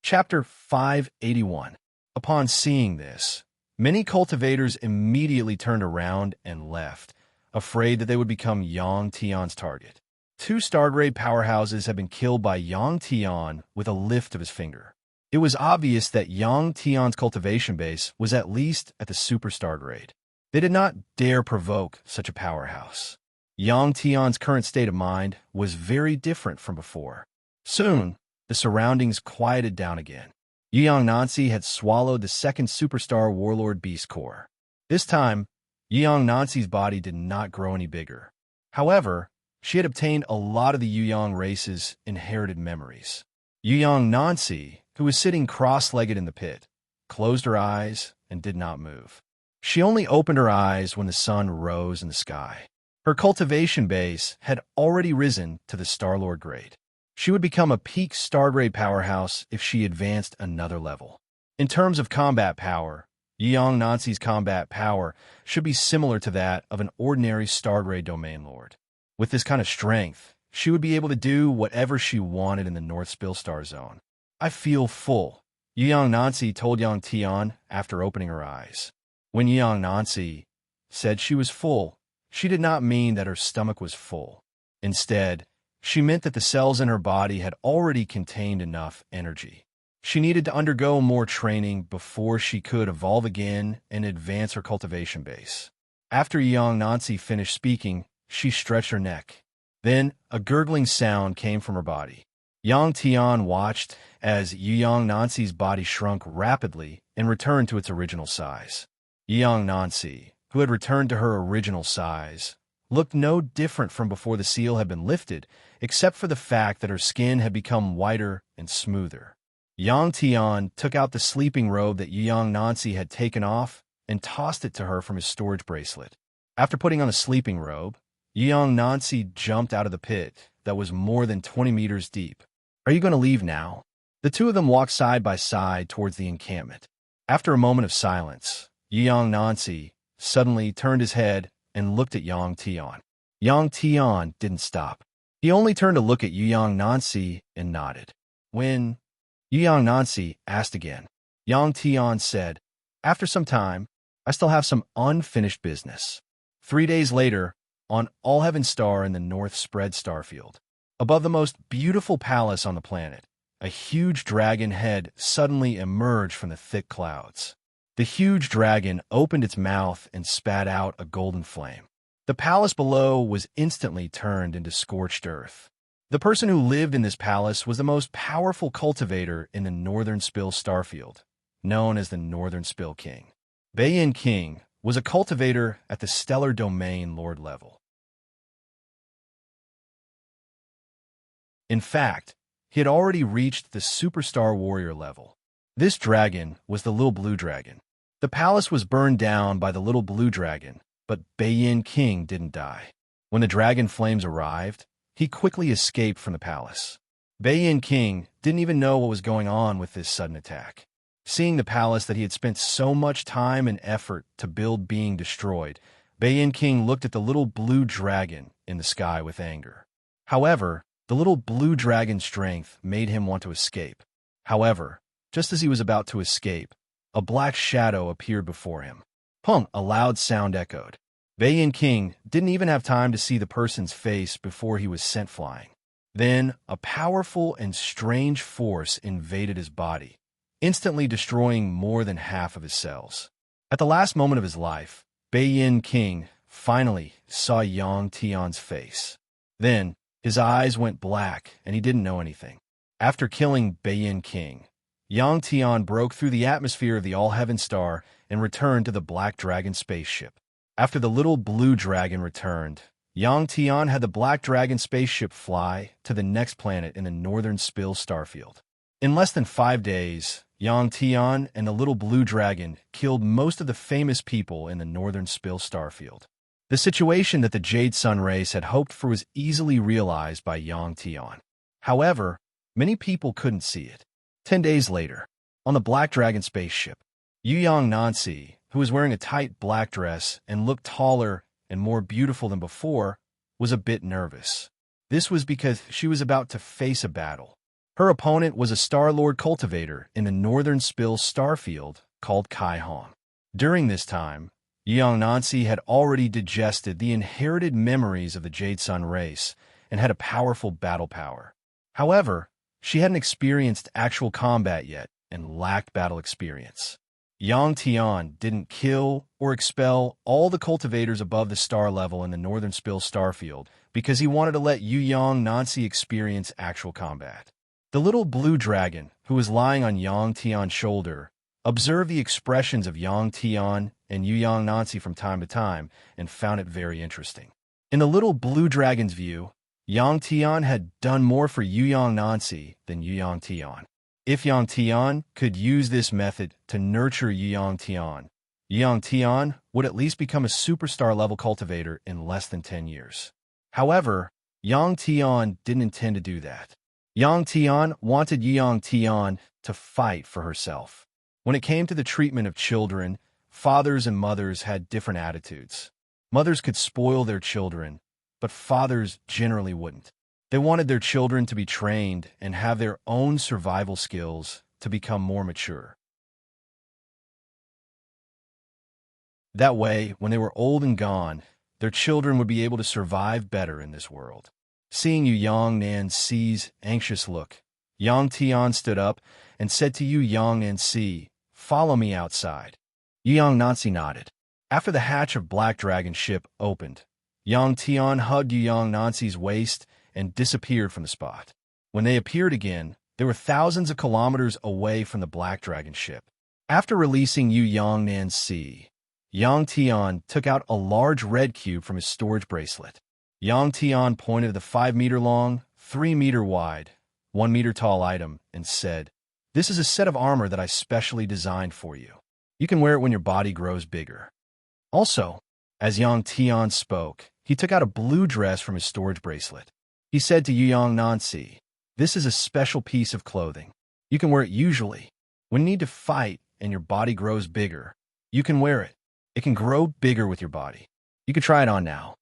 Chapter 581. Upon seeing this, many cultivators immediately turned around and left, afraid that they would become Yang Tian's target. 2 Stargrade powerhouses had been killed by Yang Tian with a lift of his finger. It was obvious that Yang Tian's cultivation base was at least at the superstar grade. They did not dare provoke such a powerhouse. Yang Tian's current state of mind was very different from before. Soon, the surroundings quieted down again. Yang Nancy had swallowed the 2nd superstar warlord beast core. This time, Yang Nancy's body did not grow any bigger. However, she had obtained a lot of the Yang race's inherited memories. Yang Nancy, who was sitting cross-legged in the pit, closed her eyes and did not move. She only opened her eyes when the sun rose in the sky. Her cultivation base had already risen to the Starlord grade. She would become a peak Stargrade powerhouse if she advanced another level. In terms of combat power, Yang Nancy's combat power should be similar to that of an ordinary Stargrade domain lord. With this kind of strength, she would be able to do whatever she wanted in the North Spillstar Zone. I feel full, Yang Nancy told Yang Tian after opening her eyes. When Yang Nancy said she was full, she did not mean that her stomach was full. Instead, she meant that the cells in her body had already contained enough energy. She needed to undergo more training before she could evolve again and advance her cultivation base. After Yang Nancy finished speaking, she stretched her neck. Then, a gurgling sound came from her body. Yang Tian watched as Yang Nancy's body shrunk rapidly and returned to its original size. Yang Nancy, who had returned to her original size, looked no different from before the seal had been lifted, except for the fact that her skin had become whiter and smoother. Yang Tian took out the sleeping robe that Yang Nancy had taken off and tossed it to her from his storage bracelet. After putting on the sleeping robe, Yang Nancy jumped out of the pit that was more than 20 meters deep. "Are you going to leave now?" The two of them walked side by side towards the encampment. After a moment of silence, Yang Nancy suddenly turned his head and looked at Yang Tian. Yang Tian didn't stop. He only turned to look at Yang Nancy and nodded. When Yang Nancy asked again, Yang Tian said, "After some time, I still have some unfinished business." 3 days later, on All Heaven Star in the North Spread Starfield, above the most beautiful palace on the planet, a huge dragon head suddenly emerged from the thick clouds. The huge dragon opened its mouth and spat out a golden flame. The palace below was instantly turned into scorched earth. The person who lived in this palace was the most powerful cultivator in the Northern Spill Starfield, known as the Northern Spill King. Beiyin King was a cultivator at the Stellar Domain Lord level. In fact, he had already reached the Superstar Warrior level. This dragon was the Little Blue Dragon. The palace was burned down by the Little Blue Dragon, but Beiyin King didn't die. When the dragon flames arrived, he quickly escaped from the palace. Beiyin King didn't even know what was going on with this sudden attack. Seeing the palace that he had spent so much time and effort to build being destroyed, Beiyin King looked at the Little Blue Dragon in the sky with anger. However, the Little Blue Dragon's strength made him want to escape. However, just as he was about to escape, a black shadow appeared before him. Punk! A loud sound echoed. Beiyin King didn't even have time to see the person's face before he was sent flying. Then, a powerful and strange force invaded his body, instantly destroying more than half of his cells. At the last moment of his life, Beiyin King finally saw Yang Tian's face. Then, his eyes went black and he didn't know anything. After killing Beiyin King, Yang Tian broke through the atmosphere of the All Heaven Star and returned to the Black Dragon spaceship. After the Little Blue Dragon returned, Yang Tian had the Black Dragon spaceship fly to the next planet in the Northern Spill Starfield. In less than 5 days, Yang Tian and the Little Blue Dragon killed most of the famous people in the Northern Spill Starfield. The situation that the Jade Sun race had hoped for was easily realized by Yang Tian. However, many people couldn't see it. 10 days later, on the Black Dragon spaceship, Yang Nancy, who was wearing a tight black dress and looked taller and more beautiful than before, was a bit nervous. This was because she was about to face a battle. Her opponent was a Star-Lord cultivator in the northern Spill starfield called Kai Hong. During this time, young Nancy had already digested the inherited memories of the Jade Sun race and had a powerful battle power. However, she hadn't experienced actual combat yet and lacked battle experience. Yang Tian didn't kill or expel all the cultivators above the star level in the northern Spill starfield because he wanted to let Young Nancy experience actual combat. The little blue dragon, who was lying on Yang Tian's shoulder, observed the expressions of Yang Tian and Young Nancy from time to time and found it very interesting. In the little blue dragon's view, Yang Tian had done more for Young Nancy than Yang Tian. If Yang Tian could use this method to nurture Yang Tian would at least become a superstar-level cultivator in less than 10 years. However, Yang Tian didn't intend to do that. Yang Tian wanted Yang Tian to fight for herself. When it came to the treatment of children, fathers and mothers had different attitudes. Mothers could spoil their children, but fathers generally wouldn't. They wanted their children to be trained and have their own survival skills to become more mature. That way, when they were old and gone, their children would be able to survive better in this world. Seeing Young Nancy's anxious look, Yang Tian stood up and said to Young Nancy, "Follow me outside." Young Nancy nodded. After the hatch of Black Dragon ship opened, Yang Tian hugged Young Nancy's waist and disappeared from the spot. When they appeared again, they were thousands of kilometers away from the Black Dragon ship. After releasing Young Nancy, Yang Tian took out a large red cube from his storage bracelet. Yang Tian pointed to the 5-meter-long, 3-meter-wide, 1-meter-tall item and said, "This is a set of armor that I specially designed for you. You can wear it when your body grows bigger." Also, as Yang Tian spoke, he took out a blue dress from his storage bracelet. He said to Young Nancy, "This is a special piece of clothing. You can wear it usually. When you need to fight and your body grows bigger, you can wear it. It can grow bigger with your body. You can try it on now."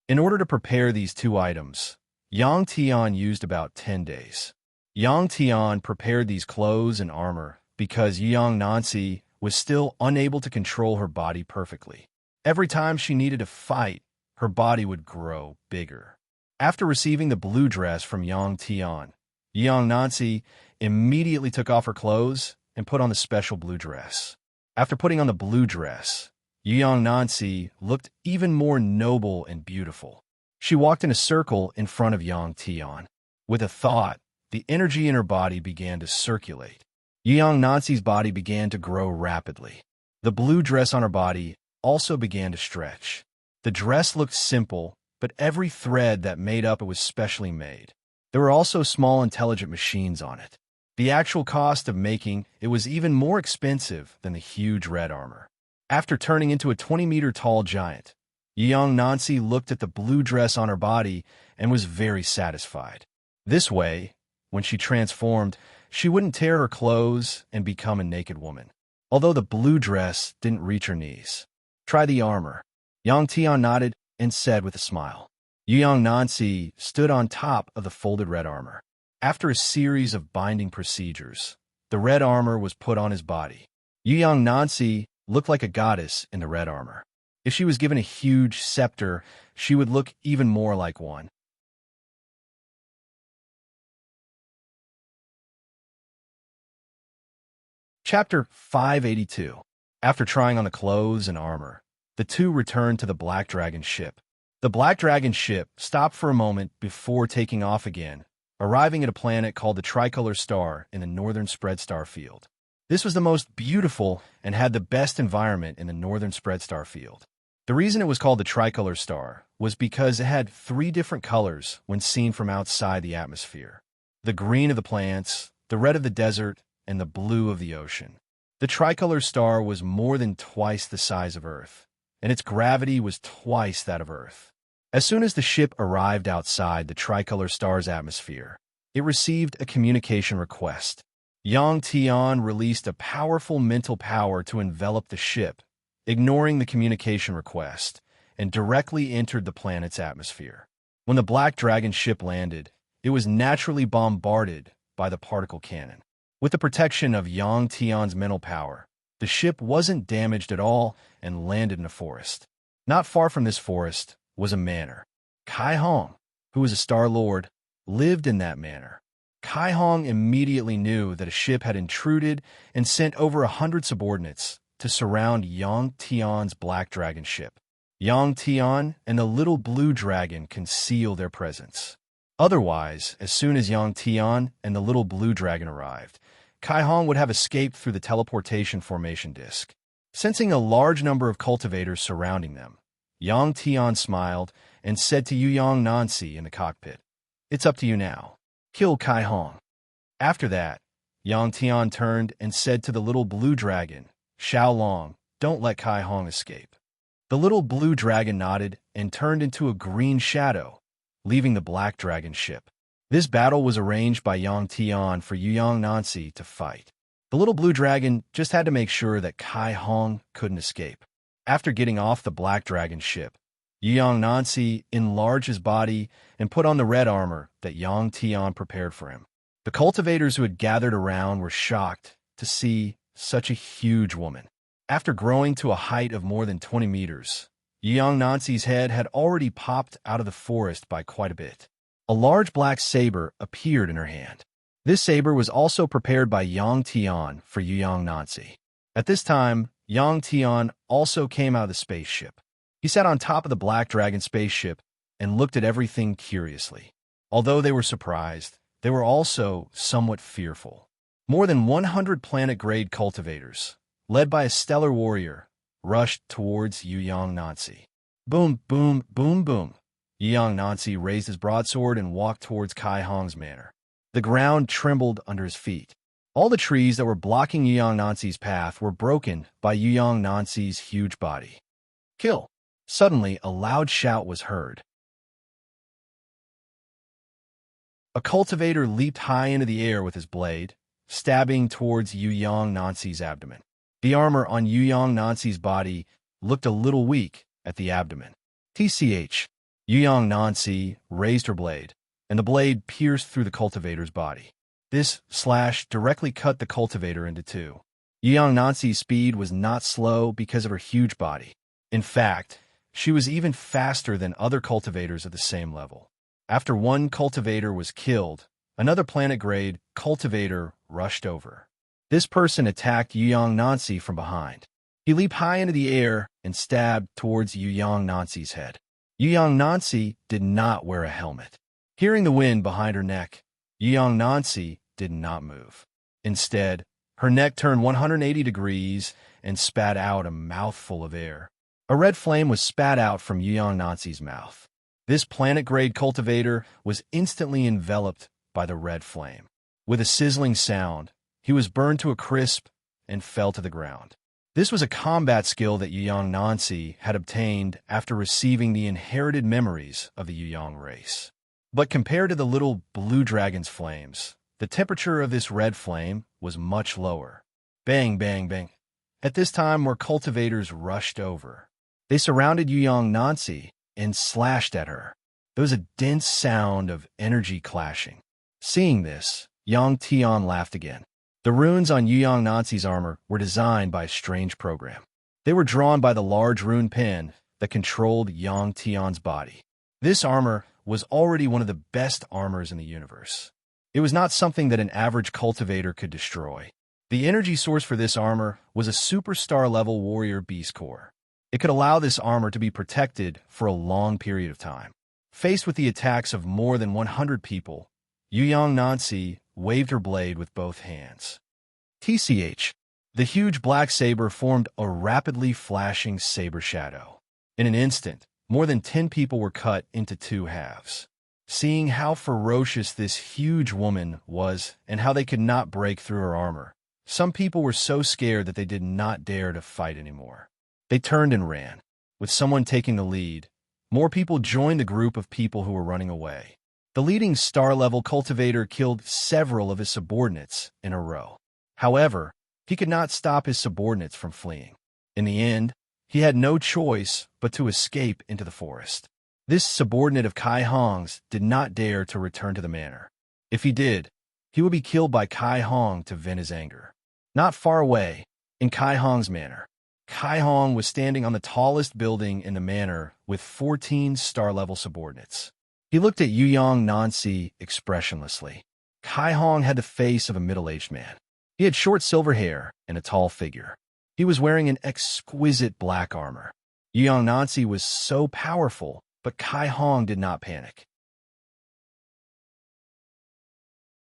In order to prepare these two items, Yang Tian used about 10 days. Yang Tian prepared these clothes and armor because Young Nancy was still unable to control her body perfectly. Every time she needed to fight, her body would grow bigger. After receiving the blue dress from Yang Tian, Young Nancy immediately took off her clothes and put on the special blue dress. After putting on the blue dress, Young Nancy looked even more noble and beautiful. She walked in a circle in front of Yang Tian. With a thought, the energy in her body began to circulate. Young Nancy's body began to grow rapidly. The blue dress on her body also began to stretch. The dress looked simple, but every thread that made up it was specially made. There were also small intelligent machines on it. The actual cost of making it was even more expensive than the huge red armor. After turning into a 20-meter-tall giant, Young Nancy looked at the blue dress on her body and was very satisfied. This way, when she transformed, she wouldn't tear her clothes and become a naked woman. Although the blue dress didn't reach her knees. "Try the armor." Yang Tian nodded and said with a smile. Young Nancy stood on top of the folded red armor. After a series of binding procedures, the red armor was put on his body. Young Nancy looked like a goddess in the red armor. If she was given a huge scepter, she would look even more like one. Chapter 582. After trying on the clothes and armor, the two returned to the Black Dragon ship. The Black Dragon ship stopped for a moment before taking off again, arriving at a planet called the Tricolor Star in the northern spread star field. This was the most beautiful and had the best environment in the northern spread star field. The reason it was called the Tricolor Star was because it had 3 different colors when seen from outside the atmosphere: the green of the plants, the red of the desert, and the blue of the ocean. The Tricolor Star was more than twice the size of Earth, and its gravity was twice that of Earth. As soon as the ship arrived outside the Tricolor Star's atmosphere, it received a communication request. Yang Tian released a powerful mental power to envelop the ship, ignoring the communication request, and directly entered the planet's atmosphere. When the Black Dragon ship landed, it was naturally bombarded by the particle cannon. With the protection of Yang Tian's mental power, the ship wasn't damaged at all and landed in a forest. Not far from this forest was a manor. Kai Hong, who was a Star Lord, lived in that manor. Kai Hong immediately knew that a ship had intruded and sent over 100 subordinates to surround Yang Tian's Black Dragon ship. Yang Tian and the little blue dragon conceal their presence. Otherwise, as soon as Yang Tian and the little blue dragon arrived, Kai Hong would have escaped through the teleportation formation disk. Sensing a large number of cultivators surrounding them, Yang Tian smiled and said to Yu Yang Nancy in the cockpit, "It's up to you now. Kill Kai Hong." After that, Yang Tian turned and said to the little blue dragon, "Xiao Long, don't let Kai Hong escape." The little blue dragon nodded and turned into a green shadow, leaving the Black Dragon ship. This battle was arranged by Yang Tian for Yu Yang Nancy to fight. The little blue dragon just had to make sure that Kai Hong couldn't escape. After getting off the Black Dragon ship, Yu Yang Nancy enlarged his body and put on the red armor that Yang Tian prepared for him. The cultivators who had gathered around were shocked to see such a huge woman. After growing to a height of more than 20 meters, Yu Yang Nancy's head had already popped out of the forest by quite a bit. A large black saber appeared in her hand. This saber was also prepared by Yang Tian for Yu Yang Nancy. At this time, Yang Tian also came out of the spaceship. He sat on top of the Black Dragon spaceship and looked at everything curiously. Although they were surprised, they were also somewhat fearful. More than 100 planet-grade cultivators, led by a stellar warrior, rushed towards Yu Yang Nancy. Boom, boom, boom, boom. Yu Yang Nancy raised his broadsword and walked towards Kai Hong's manor. The ground trembled under his feet. All the trees that were blocking Yu Yang Nancy's path were broken by Yu Yang Nancy's huge body. Kill! Suddenly, a loud shout was heard. A cultivator leaped high into the air with his blade, stabbing towards Yu Yang Nancy's abdomen. The armor on Yu Yang Nancy's body looked a little weak at the abdomen. TCH. Yu Yang Nancy raised her blade, and the blade pierced through the cultivator's body. This slash directly cut the cultivator into two. Yu Yang Nancy's speed was not slow because of her huge body. In fact, she was even faster than other cultivators at the same level. After one cultivator was killed, another planet-grade cultivator rushed over. This person attacked Yu Yang Nancy from behind. He leaped high into the air and stabbed towards Yu Yang Nancy's head. Yu Yang Nancy did not wear a helmet. Hearing the wind behind her neck, Yu Yang Nancy did not move. Instead, her neck turned 180 degrees and spat out a mouthful of air. A red flame was spat out from Yu Yang Nancy's mouth. This planet-grade cultivator was instantly enveloped by the red flame. With a sizzling sound, he was burned to a crisp and fell to the ground. This was a combat skill that Yu Yang Nancy had obtained after receiving the inherited memories of the Yu Yang race. But compared to the little blue dragon's flames, the temperature of this red flame was much lower. Bang, bang, bang. At this time, more cultivators rushed over. They surrounded Yu Yang Nancy and slashed at her. There was a dense sound of energy clashing. Seeing this, Yang Tian laughed again. The runes on Yu Yang Nancy's armor were designed by a strange program. They were drawn by the large rune pen that controlled Yang Tian's body. This armor was already one of the best armors in the universe. It was not something that an average cultivator could destroy. The energy source for this armor was a superstar-level warrior beast core. It could allow this armor to be protected for a long period of time. Faced with the attacks of more than 100 people, Yu Yang Nancy waved her blade with both hands. TCH. The huge black saber formed a rapidly flashing saber shadow. In an instant, more than 10 people were cut into two halves. Seeing how ferocious this huge woman was and how they could not break through her armor, some people were so scared that they did not dare to fight anymore. They turned and ran. With someone taking the lead, more people joined the group of people who were running away. The leading star-level cultivator killed several of his subordinates in a row. However, he could not stop his subordinates from fleeing. In the end, he had no choice but to escape into the forest. This subordinate of Kai Hong's did not dare to return to the manor. If he did, he would be killed by Kai Hong to vent his anger. Not far away, in Kai Hong's manor, Kai Hong was standing on the tallest building in the manor with 14 star-level subordinates. He looked at Yuyang Nancy expressionlessly. Kai Hong had the face of a middle-aged man. He had short silver hair and a tall figure. He was wearing an exquisite black armor. Yuyang Nancy was so powerful, but Kai Hong did not panic.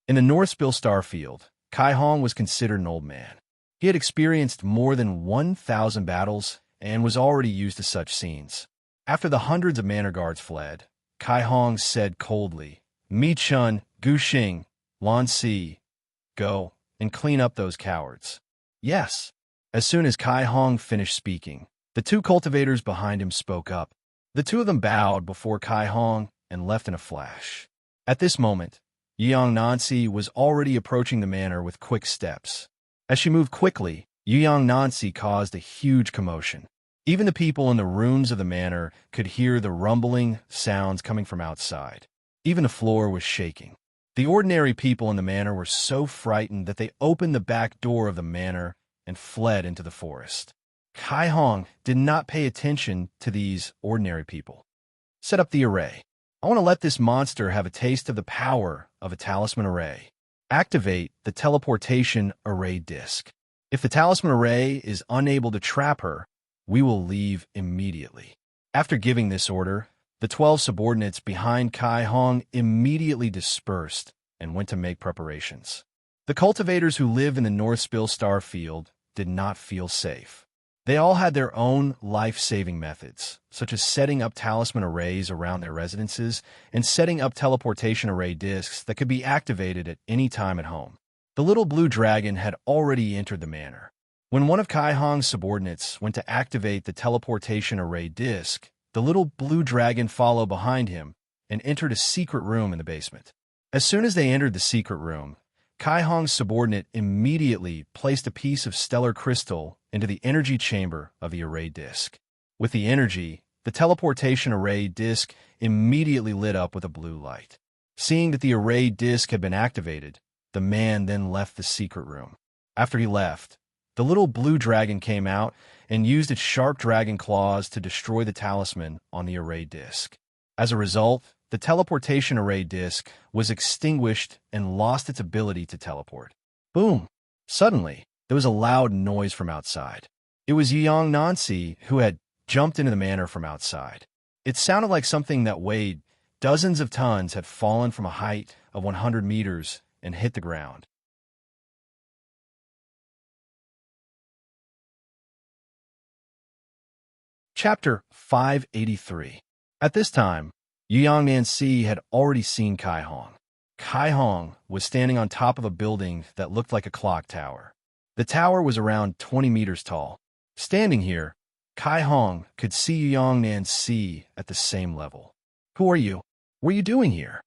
In the North Spill Starfield, Kai Hong was considered an old man. He had experienced more than 1,000 battles and was already used to such scenes. After the hundreds of manor guards fled, Kai Hong said coldly, "Mi Chun, Gu Xing, Lan Si, go and clean up those cowards." Yes. As soon as Kai Hong finished speaking, the two cultivators behind him spoke up. The two of them bowed before Kai Hong and left in a flash. At this moment, Yuyang Nancy was already approaching the manor with quick steps. As she moved quickly, Yuyang Nancy caused a huge commotion. Even the people in the rooms of the manor could hear the rumbling sounds coming from outside. Even the floor was shaking. The ordinary people in the manor were so frightened that they opened the back door of the manor and fled into the forest. Kai Hong did not pay attention to these ordinary people. Set up the array. I want to let this monster have a taste of the power of a talisman array. Activate the teleportation array disc. If the talisman array is unable to trap her, we will leave immediately. After giving this order, the 12 subordinates behind Kai Hong immediately dispersed and went to make preparations. The cultivators who live in the North Spill Starfield did not feel safe. They all had their own life-saving methods, such as setting up talisman arrays around their residences and setting up teleportation array discs that could be activated at any time at home. The little blue dragon had already entered the manor. When one of Kai Hong's subordinates went to activate the teleportation array disc, the little blue dragon followed behind him and entered a secret room in the basement. As soon as they entered the secret room, Kai Hong's subordinate immediately placed a piece of stellar crystal into the energy chamber of the array disc. With the energy, the teleportation array disc immediately lit up with a blue light. Seeing that the array disc had been activated, the man then left the secret room. After he left, the little blue dragon came out and used its sharp dragon claws to destroy the talisman on the array disc. As a result, the teleportation array disc was extinguished and lost its ability to teleport. Boom! Suddenly, there was a loud noise from outside. It was Yuyang Nancy who had jumped into the manor from outside. It sounded like something that weighed dozens of tons had fallen from a height of 100 meters and hit the ground. Chapter 583. At this time, Yuyang Nancy had already seen Kai Hong. Kai Hong was standing on top of a building that looked like a clock tower. The tower was around 20 meters tall. Standing here, Kai Hong could see Yuyang Nancy at the same level. "Who are you? What are you doing here?"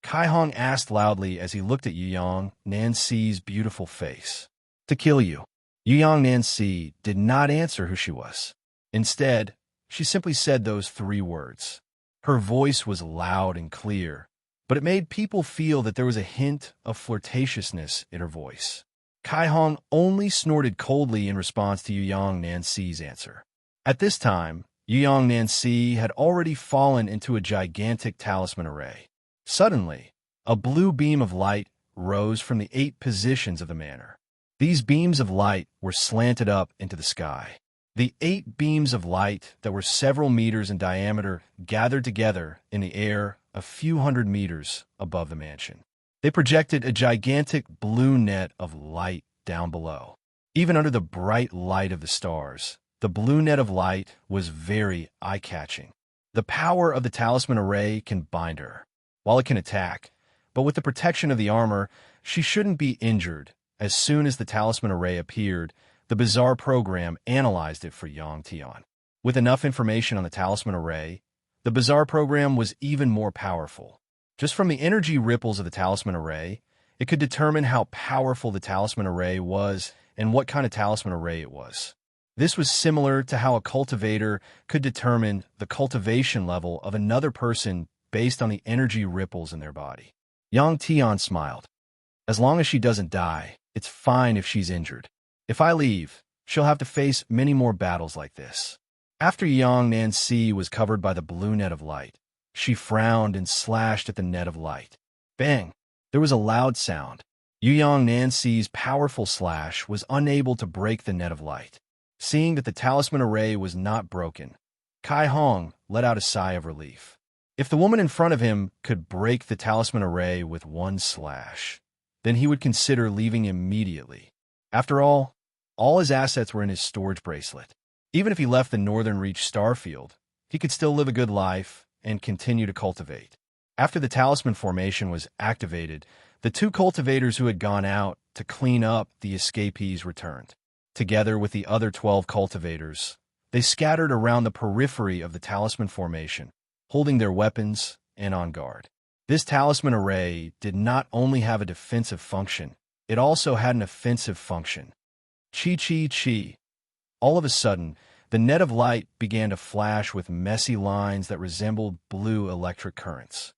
Kai Hong asked loudly as he looked at Yuyang Nancy's beautiful face. "To kill you." Yuyang Nancy did not answer who she was. Instead, she simply said those 3 words. Her voice was loud and clear, but it made people feel that there was a hint of flirtatiousness in her voice. Kai Hong only snorted coldly in response to Yuyang Nancy's answer. At this time, Yuyang Nancy had already fallen into a gigantic talisman array. Suddenly, a blue beam of light rose from the 8 positions of the manor. These beams of light were slanted up into the sky. The 8 beams of light that were several meters in diameter gathered together in the air a few hundred meters above the mansion. They projected a gigantic blue net of light down below. Even under the bright light of the stars, the blue net of light was very eye-catching. The power of the talisman array can bind her, while it can attack, but with the protection of the armor, she shouldn't be injured. As soon as the talisman array appeared, the bizarre program analyzed it for Yang Tian. With enough information on the talisman array, the bizarre program was even more powerful. Just from the energy ripples of the talisman array, it could determine how powerful the talisman array was and what kind of talisman array it was. This was similar to how a cultivator could determine the cultivation level of another person based on the energy ripples in their body. Yang Tian smiled. As long as she doesn't die, it's fine if she's injured. If I leave, she'll have to face many more battles like this. After young Nancy was covered by the blue net of light, she frowned and slashed at the net of light. Bang! There was a loud sound. Young Nancy's powerful slash was unable to break the net of light. Seeing that the talisman array was not broken, Kai Hong let out a sigh of relief. If the woman in front of him could break the talisman array with one slash, then he would consider leaving immediately. After all his assets were in his storage bracelet. Even if he left the Northern Reach starfield, he could still live a good life and continue to cultivate. After the talisman formation was activated, the two cultivators who had gone out to clean up the escapees returned. Together with the other 12 cultivators, they scattered around the periphery of the talisman formation, holding their weapons and on guard. This talisman array did not only have a defensive function, it also had an offensive function. Chi. All of a sudden, the net of light began to flash with messy lines that resembled blue electric currents.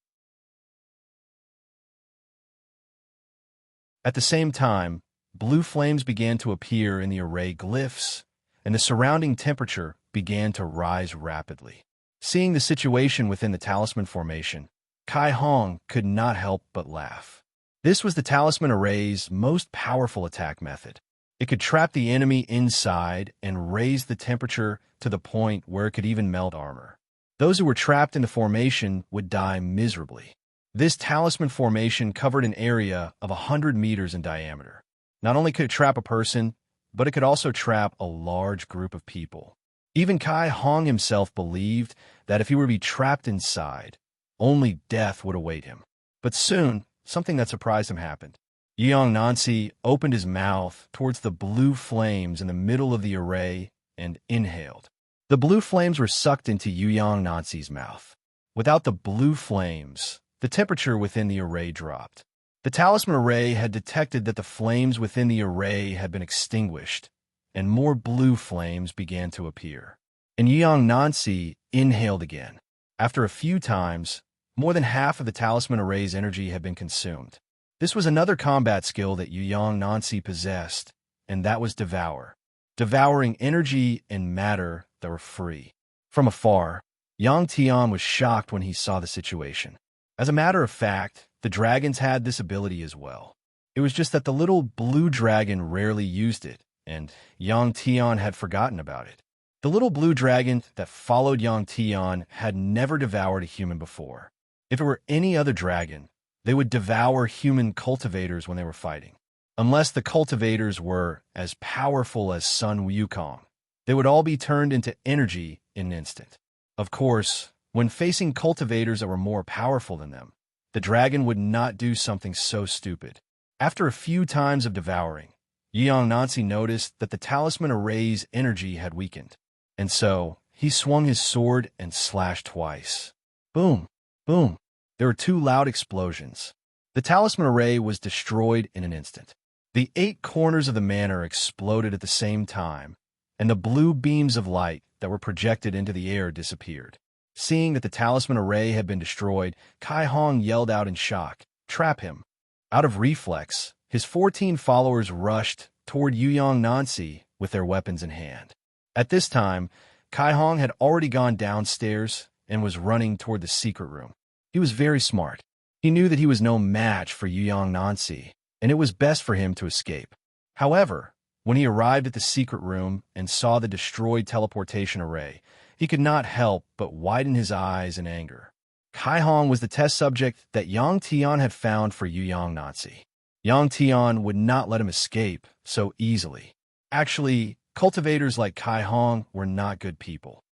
At the same time, blue flames began to appear in the array glyphs, and the surrounding temperature began to rise rapidly. Seeing the situation within the talisman formation, Kai Hong could not help but laugh. This was the talisman array's most powerful attack method. It could trap the enemy inside and raise the temperature to the point where it could even melt armor. Those who were trapped in the formation would die miserably. This talisman formation covered an area of 100 meters in diameter. Not only could it trap a person, but it could also trap a large group of people. Even Kai Hong himself believed that if he were to be trapped inside, only death would await him. But soon, something that surprised him happened. Young Nancy opened his mouth towards the blue flames in the middle of the array and inhaled. The blue flames were sucked into Young Nancy's mouth. Without the blue flames, the temperature within the array dropped. The talisman array had detected that the flames within the array had been extinguished, and more blue flames began to appear. And Young Nancy inhaled again. After a few times, more than half of the talisman array's energy had been consumed. This was another combat skill that Young Nancy possessed, and that was Devour. Devouring energy and matter that were free. From afar, Yang Tian was shocked when he saw the situation. As a matter of fact, the dragons had this ability as well. It was just that the little blue dragon rarely used it, and Yang Tian had forgotten about it. The little blue dragon that followed Yang Tian had never devoured a human before. If it were any other dragon, they would devour human cultivators when they were fighting. Unless the cultivators were as powerful as Sun Wukong, they would all be turned into energy in an instant. Of course, when facing cultivators that were more powerful than them, the dragon would not do something so stupid. After a few times of devouring, Young Nancy noticed that the talisman array's energy had weakened, and so he swung his sword and slashed twice. Boom! Boom! There were two loud explosions. The talisman array was destroyed in an instant. The 8 corners of the manor exploded at the same time, and the blue beams of light that were projected into the air disappeared. Seeing that the talisman array had been destroyed, Kai Hong yelled out in shock, "Trap him!" Out of reflex, his 14 followers rushed toward Young Nancy with their weapons in hand. At this time, Kai Hong had already gone downstairs and was running toward the secret room. He was very smart. He knew that he was no match for Young Nancy, and it was best for him to escape. However, when he arrived at the secret room and saw the destroyed teleportation array, he could not help but widen his eyes in anger. Kai Hong was the test subject that Yang Tian had found for Young Nancy. Yang Tian would not let him escape so easily. Actually, cultivators like Kai Hong were not good people.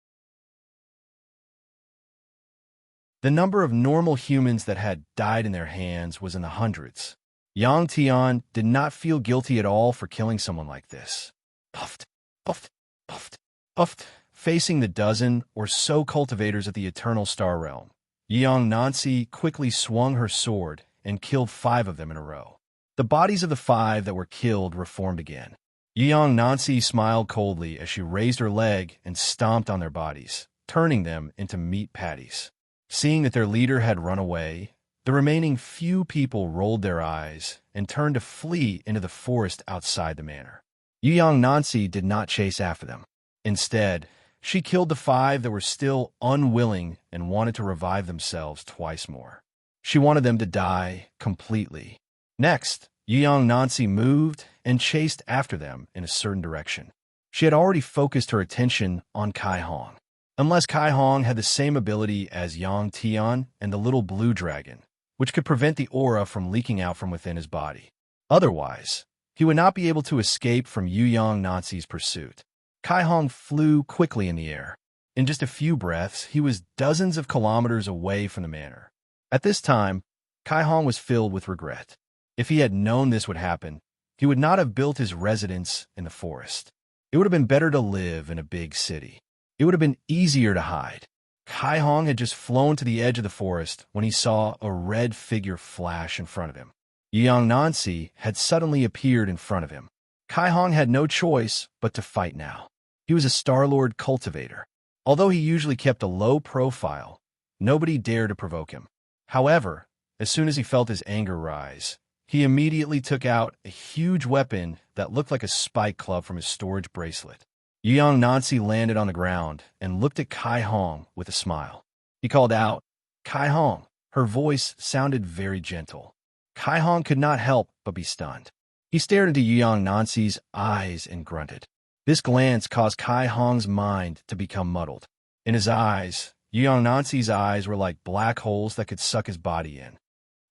The number of normal humans that had died in their hands was in the hundreds. Yang Tian did not feel guilty at all for killing someone like this. Puffed, puffed, puffed, puffed. Facing the dozen or so cultivators at the Eternal Star Realm, Young Nancy quickly swung her sword and killed 5 of them in a row. The bodies of the 5 that were killed reformed again. Young Nancy smiled coldly as she raised her leg and stomped on their bodies, turning them into meat patties. Seeing that their leader had run away, The remaining few people rolled their eyes and turned to flee into the forest outside the manor. Yuyang Nancy did not chase after them. Instead, she killed the 5 that were still unwilling and wanted to revive themselves twice more. She wanted them to die completely. Next, Yuyang Nancy moved and chased after them in a certain direction. She had already focused her attention on Kai Hong. Unless Kai Hong had the same ability as Yang Tian and the little blue dragon, which could prevent the aura from leaking out from within his body. Otherwise, he would not be able to escape from Yuyang Nancy's pursuit. Kai Hong flew quickly in the air. In just a few breaths, he was dozens of kilometers away from the manor. At this time, Kai Hong was filled with regret. If he had known this would happen, he would not have built his residence in the forest. It would have been better to live in a big city. It would have been easier to hide. Kai Hong had just flown to the edge of the forest when he saw a red figure flash in front of him. Yuyang Nancy had suddenly appeared in front of him. Kai Hong had no choice but to fight now. He was a Star-Lord cultivator. Although he usually kept a low profile, nobody dared to provoke him. However, as soon as he felt his anger rise, he immediately took out a huge weapon that looked like a spike club from his storage bracelet. Yuyang Nancy landed on the ground and looked at Kai Hong with a smile. He called out, "Kai Hong." Her voice sounded very gentle. Kai Hong could not help but be stunned. He stared into Yuyang Nancy's eyes and grunted. This glance caused Kai Hong's mind to become muddled. In his eyes, Yuyang Nancy's eyes were like black holes that could suck his body in.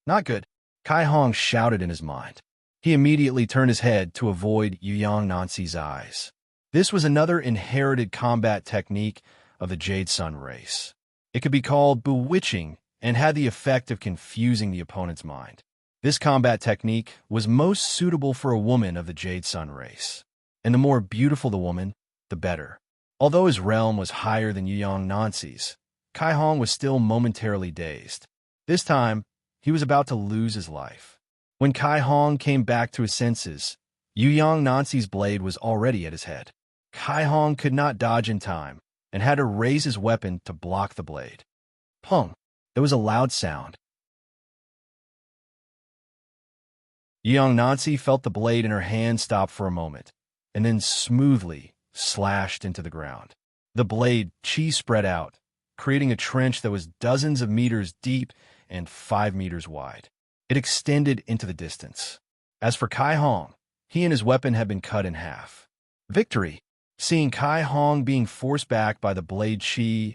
Not good, Kai Hong shouted in his mind. He immediately turned his head to avoid Yuyang Nancy's eyes. This was another inherited combat technique of the Jade Sun race. It could be called bewitching and had the effect of confusing the opponent's mind. This combat technique was most suitable for a woman of the Jade Sun race. And the more beautiful the woman, the better. Although his realm was higher than Yuyang Nancy's, Kai Hong was still momentarily dazed. This time, he was about to lose his life. When Kai Hong came back to his senses, Yuyang Nancy's blade was already at his head. Kai Hong could not dodge in time and had to raise his weapon to block the blade. Pung! There was a loud sound. Yuyang Nancy felt the blade in her hand stop for a moment, and then smoothly slashed into the ground. The blade spread out, creating a trench that was dozens of meters deep and 5 meters wide. It extended into the distance. As for Kai Hong, he and his weapon had been cut in half. Victory! Seeing Kai Hong being forced back by the blade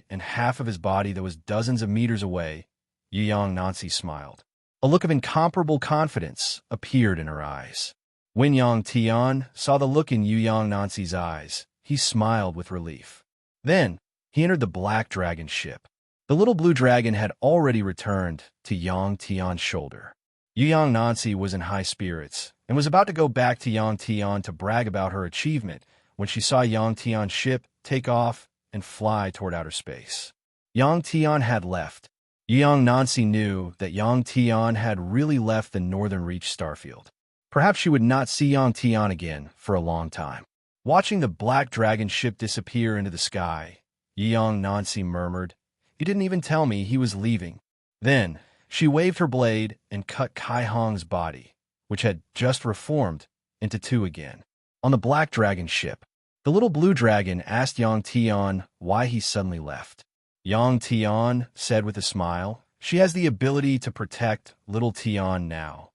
and half of his body that was dozens of meters away, Yuyang Nancy smiled. A look of incomparable confidence appeared in her eyes. When Yang Tian saw the look in Yuyang Nancy's eyes, he smiled with relief. Then, he entered the Black Dragon ship. The little blue dragon had already returned to Yang Tian's shoulder. Yuyang Nancy was in high spirits and was about to go back to Yang Tian to brag about her achievement when she saw Yang Tian's ship take off and fly toward outer space. Yang Tian had left. Yuyang Nancy knew that Yang Tian had really left the Northern Reach starfield. Perhaps she would not see Yang Tian again for a long time. Watching the Black Dragon ship disappear into the sky, Yuyang Nancy murmured, "He didn't even tell me he was leaving." Then, she waved her blade and cut Kai Hong's body, which had just reformed, into 2 again. On the Black Dragon ship, the little blue dragon asked Yang Tian why he suddenly left. Yang Tian said with a smile, "She has the ability to protect little Tian now."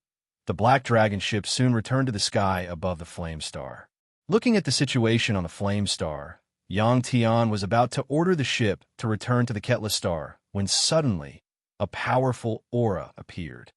The Black Dragon ship soon returned to the sky above the Flame Star. Looking at the situation on the Flame Star, Yang Tian was about to order the ship to return to the Ketla Star when suddenly a powerful aura appeared.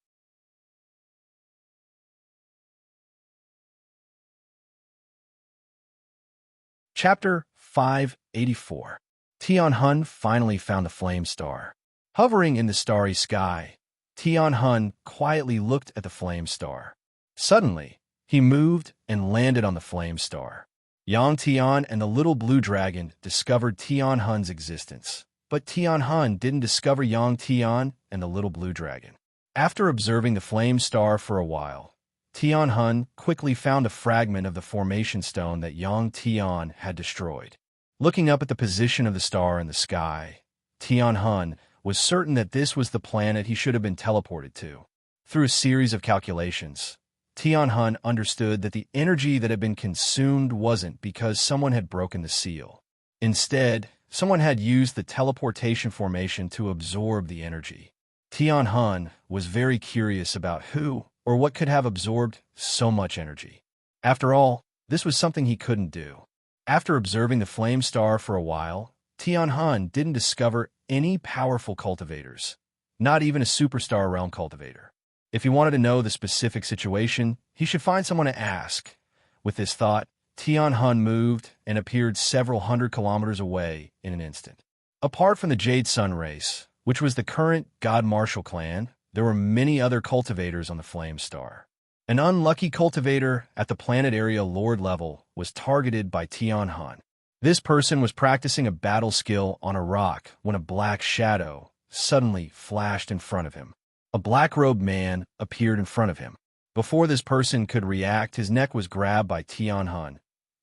Chapter 584. Tian Hun finally found the Flame Star. Hovering in the starry sky, Tian Hun quietly looked at the Flame Star. Suddenly, he moved and landed on the Flame Star. Yang Tian and the little blue dragon discovered Tian Hun's existence, but Tian Hun didn't discover Yang Tian and the little blue dragon. After observing the Flame Star for a while, Tian Hun quickly found a fragment of the formation stone that Yang Tian had destroyed. Looking up at the position of the star in the sky, Tian Hun was certain that this was the planet he should have been teleported to. Through a series of calculations, Tianhun understood that the energy that had been consumed wasn't because someone had broken the seal. Instead, someone had used the teleportation formation to absorb the energy. Tianhun was very curious about who or what could have absorbed so much energy. After all, this was something he couldn't do. After observing the flame star for a while, Tianhun didn't discover any powerful cultivators, not even a superstar realm cultivator. If he wanted to know the specific situation, he should find someone to ask. With this thought, Tianhun moved and appeared several hundred kilometers away in an instant. Apart from the Jade Sun race, which was the current God Marshall clan, there were many other cultivators on the Flame Star. An unlucky cultivator at the planet area Lord level was targeted by Tianhun. This person was practicing a battle skill on a rock when a black shadow suddenly flashed in front of him. A black-robed man appeared in front of him. Before this person could react, his neck was grabbed by Tianhun,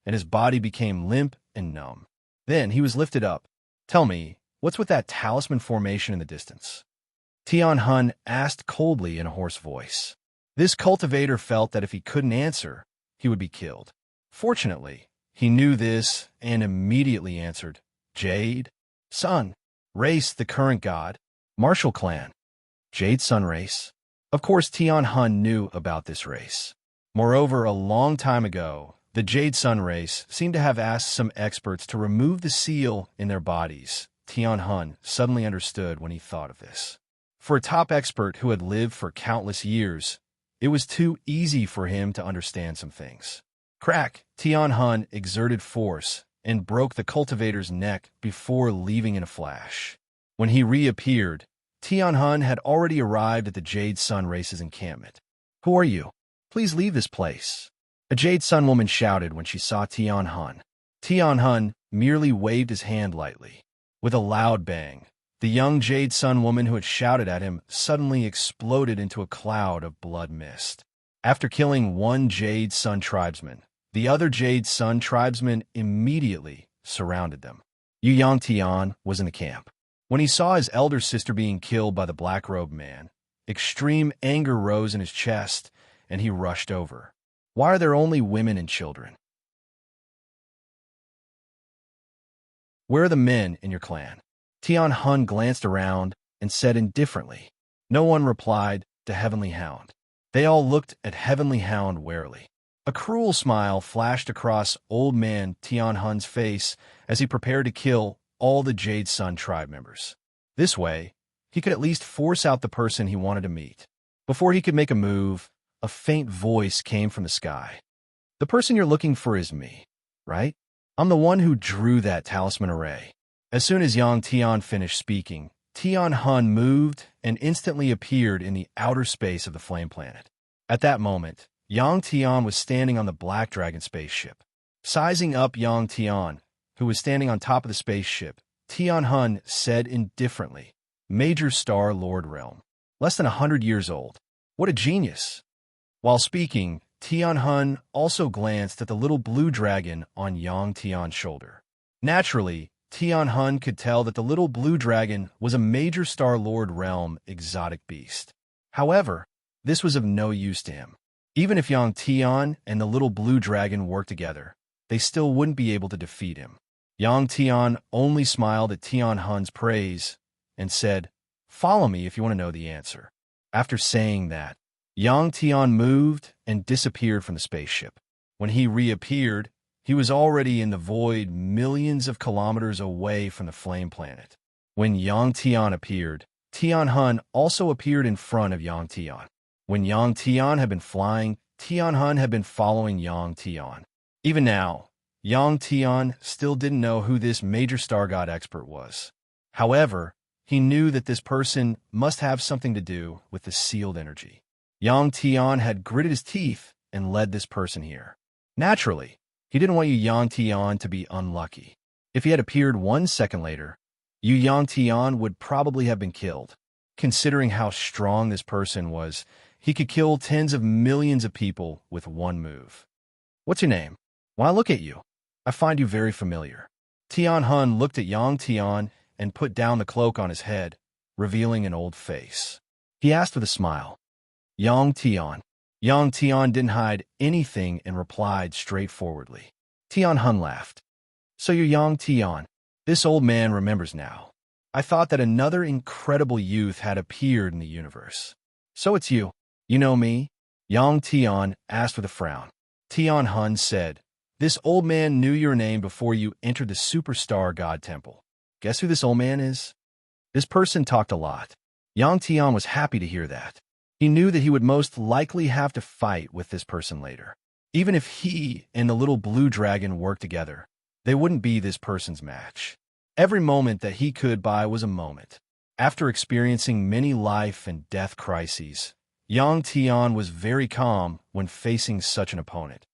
and his body became limp and numb. Then he was lifted up. "Tell me, what's with that talisman formation in the distance?" Tianhun asked coldly in a hoarse voice. This cultivator felt that if he couldn't answer, he would be killed. Fortunately, he knew this and immediately answered, "Jade Sun race, the current god, Marshall clan." Jade Sun race? Of course, Tianhun knew about this race. Moreover, a long time ago, the Jade Sun race seemed to have asked some experts to remove the seal in their bodies. Tianhun suddenly understood when he thought of this. For a top expert who had lived for countless years, it was too easy for him to understand some things. Crack! Tianhun exerted force and broke the cultivator's neck before leaving in a flash. When he reappeared, Tianhun had already arrived at the Jade Sun race's encampment. "Who are you? Please leave this place," a Jade Sun woman shouted when she saw Tianhun. Tianhun merely waved his hand lightly. With a loud bang, the young Jade Sun woman who had shouted at him suddenly exploded into a cloud of blood mist. After killing one Jade Sun tribesman, the other Jade Sun tribesmen immediately surrounded them. Yu Yangtian was in the camp. When he saw his elder sister being killed by the black-robed man, extreme anger rose in his chest, and he rushed over. "Why are there only women and children? Where are the men in your clan?" Tianhun glanced around and said indifferently. No one replied to Heavenly Hound. They all looked at Heavenly Hound warily. A cruel smile flashed across old man Tianhun's face as he prepared to kill all the Jade Sun tribe members. This way, he could at least force out the person he wanted to meet. Before he could make a move, a faint voice came from the sky. "The person you're looking for is me, right? I'm the one who drew that talisman array." As soon as Yang Tian finished speaking, Tianhun moved and instantly appeared in the outer space of the flame planet. At that moment, Yang Tian was standing on the Black Dragon spaceship. Sizing up Yang Tian, who was standing on top of the spaceship, Tianhun said indifferently, "Major Star Lord Realm. Less than 100 years old. What a genius." While speaking, Tianhun also glanced at the little blue dragon on Yang Tian's shoulder. Naturally, Tianhun could tell that the little blue dragon was a Major Star Lord Realm exotic beast. However, this was of no use to him. Even if Yang Tian and the little blue dragon worked together, they still wouldn't be able to defeat him. Yang Tian only smiled at Tianhun's praise and said, "Follow me if you want to know the answer." After saying that, Yang Tian moved and disappeared from the spaceship. When he reappeared, he was already in the void millions of kilometers away from the flame planet. When Yang Tian appeared, Tianhun also appeared in front of Yang Tian. When Yang Tian had been flying, Tianhun had been following Yang Tian. Even now, Yang Tian still didn't know who this major star god expert was. However, he knew that this person must have something to do with the sealed energy. Yang Tian had gritted his teeth and led this person here. Naturally, he didn't want Yu Yangtian to be unlucky. If he had appeared 1 second later, Yu Yangtian would probably have been killed. Considering how strong this person was, he could kill tens of millions of people with one move. "What's your name? When I look at you, I find you very familiar." Tianhun looked at Yang Tian and put down the cloak on his head. revealing an old face. He asked with a smile, Yang Tian. Yang Tian didn't hide anything and replied straightforwardly. Tian Hun laughed. So you're Yang Tian. This old man remembers now. I thought that another incredible youth had appeared in the universe. So it's you. You know me? Yang Tian asked with a frown. Tian Hun said, this old man knew your name before you entered the superstar god temple. Guess who this old man is? This person talked a lot. Yang Tian was happy to hear that. He knew that he would most likely have to fight with this person later. Even if he and the little blue dragon worked together, they wouldn't be this person's match. Every moment that he could buy was a moment. After experiencing many life and death crises, Yang Tian was very calm when facing such an opponent.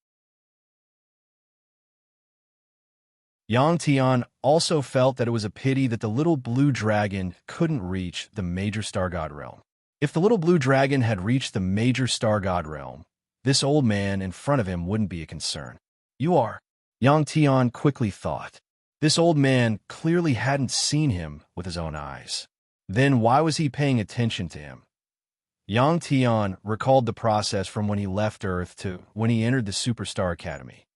Yang Tian also felt that it was a pity that the little blue dragon couldn't reach the major star god realm. If the little blue dragon had reached the major star god realm, this old man in front of him wouldn't be a concern. You are, Yang Tian quickly thought. This old man clearly hadn't seen him with his own eyes. Then why was he paying attention to him? Yang Tian recalled the process from when he left Earth to when he entered the Superstar Academy.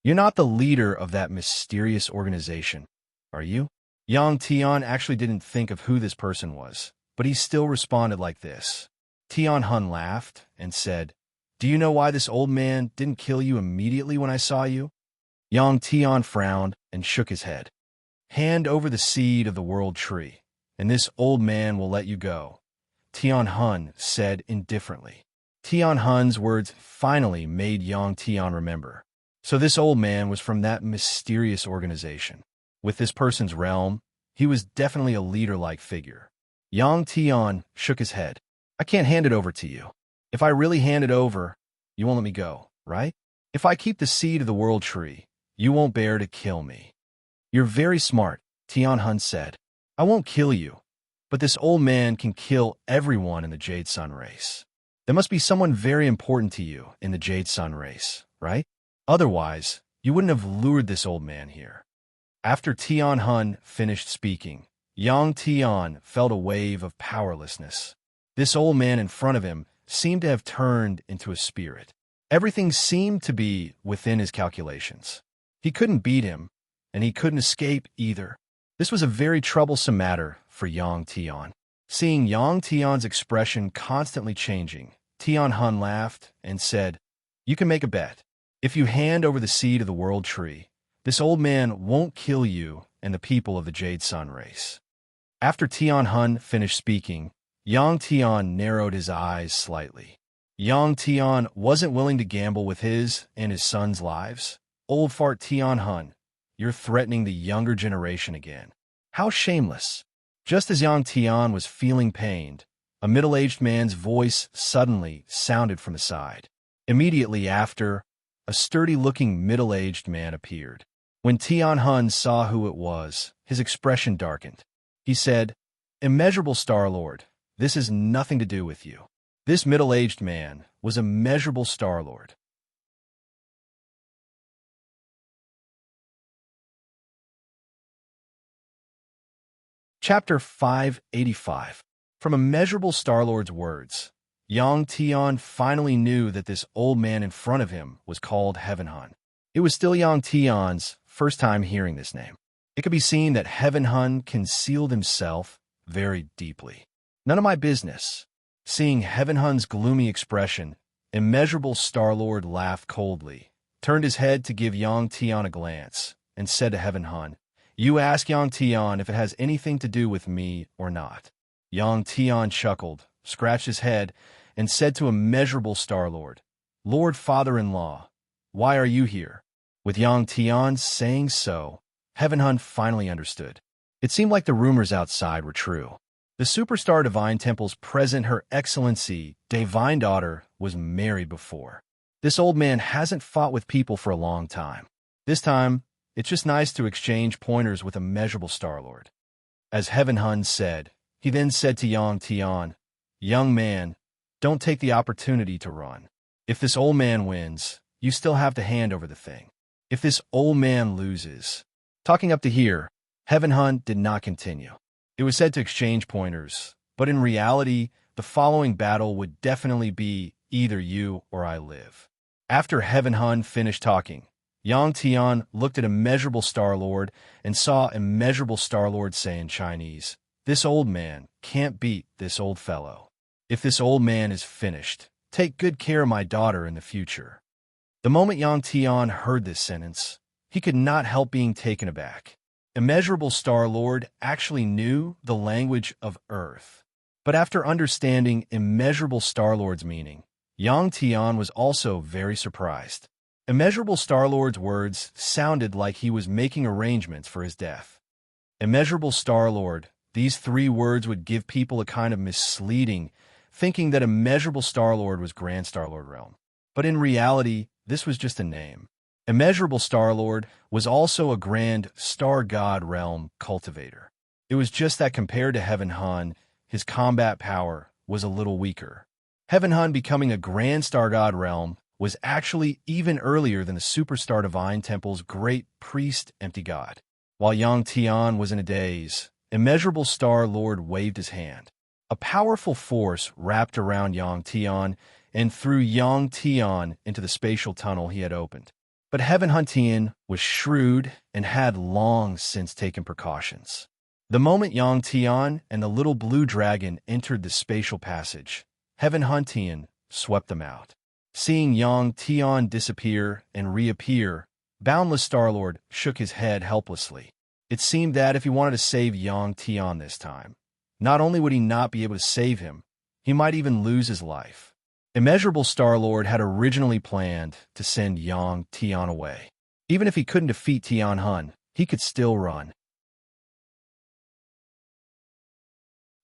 You're not the leader of that mysterious organization, are you? Yang Tian actually didn't think of who this person was, but he still responded like this. Tian Hun laughed and said, do you know why this old man didn't kill you immediately when I saw you? Yang Tian frowned and shook his head. Hand over the seed of the world tree, and this old man will let you go, Tian Hun said indifferently. Tian Hun's words finally made Yang Tian remember. So this old man was from that mysterious organization. With this person's realm, he was definitely a leader-like figure. Yang Tian shook his head. I can't hand it over to you. If I really hand it over, you won't let me go, right? If I keep the seed of the world tree, you won't bear to kill me. You're very smart, Tian Hun said. I won't kill you, but this old man can kill everyone in the Jade Sun race. There must be someone very important to you in the Jade Sun race, right? Otherwise, you wouldn't have lured this old man here. After Tian Hun finished speaking, Yang Tian felt a wave of powerlessness. This old man in front of him seemed to have turned into a spirit. Everything seemed to be within his calculations. He couldn't beat him, and he couldn't escape either. This was a very troublesome matter for Yang Tian. Seeing Yang Tian's expression constantly changing, Tian Hun laughed and said, you can make a bet. If you hand over the seed of the world tree, this old man won't kill you and the people of the Jade Sun race. After Tian Hun finished speaking, Yang Tian narrowed his eyes slightly. Yang Tian wasn't willing to gamble with his and his son's lives. Old fart Tian Hun, you're threatening the younger generation again. How shameless. Just as Yang Tian was feeling pained, a middle-aged man's voice suddenly sounded from the side. Immediately after, a sturdy-looking middle-aged man appeared. When Tian Hun saw who it was, his expression darkened. He said, Immeasurable Star-Lord, this has nothing to do with you. This middle-aged man was Immeasurable Star-Lord. Chapter 585. From Immeasurable Star-Lord's words, Yang Tian finally knew that this old man in front of him was called Heaven Hun. It was still Yang Tian's first time hearing this name. It could be seen that Heaven Hun concealed himself very deeply. None of my business. Seeing Heaven Hun's gloomy expression, Immeasurable Star-Lord laughed coldly, turned his head to give Yang Tian a glance, and said to Heaven Hun, You ask Yang Tian if it has anything to do with me or not. Yang Tian chuckled, scratched his head, and said to Immeasurable Star-Lord, Lord Father-in-law, why are you here? With Yang Tian saying so, Heaven Hun finally understood. It seemed like the rumors outside were true. The Superstar Divine Temple's present Her Excellency, Divine Daughter, was married before. This old man hasn't fought with people for a long time. This time, it's just nice to exchange pointers with Immeasurable Star-Lord. As Heaven Hun said, he then said to Yang Tian, Young man, don't take the opportunity to run. If this old man wins, you still have to hand over the thing. If this old man loses... Talking up to here, Heaven Hun did not continue. It was said to exchange pointers, but in reality, the following battle would definitely be either you or I live. After Heaven Hun finished talking, Yang Tian looked at Immeasurable Star-Lord and saw Immeasurable Star-Lord say in Chinese, "This old man can't beat this old fellow. If this old man is finished, take good care of my daughter in the future." The moment Yang Tian heard this sentence, he could not help being taken aback. Immeasurable Star-Lord actually knew the language of Earth. But after understanding Immeasurable Star-Lord's meaning, Yang Tian was also very surprised. Immeasurable Star-Lord's words sounded like he was making arrangements for his death. Immeasurable Star-Lord, these three words would give people a kind of misleading, thinking that Immeasurable Star-Lord was Grand Star-Lord realm. But in reality, this was just a name. Immeasurable Star-Lord was also a Grand Star God realm cultivator. It was just that compared to Heaven Hun, his combat power was a little weaker. Heaven Hun becoming a Grand Star God realm was actually even earlier than the Superstar Divine Temple's Great Priest Empty God. While Yang Tian was in a daze, Immeasurable Star-Lord waved his hand. A powerful force wrapped around Yang Tian and threw Yang Tian into the spatial tunnel he had opened. But Heaven Hun Tian was shrewd and had long since taken precautions. The moment Yang Tian and the little blue dragon entered the spatial passage, Heaven Hun Tian swept them out. Seeing Yang Tian disappear and reappear, Boundless Star-Lord shook his head helplessly. It seemed that if he wanted to save Yang Tian this time, not only would he not be able to save him, he might even lose his life. Immeasurable Star-Lord had originally planned to send Yang Tian away. Even if he couldn't defeat Tian Hun, he could still run.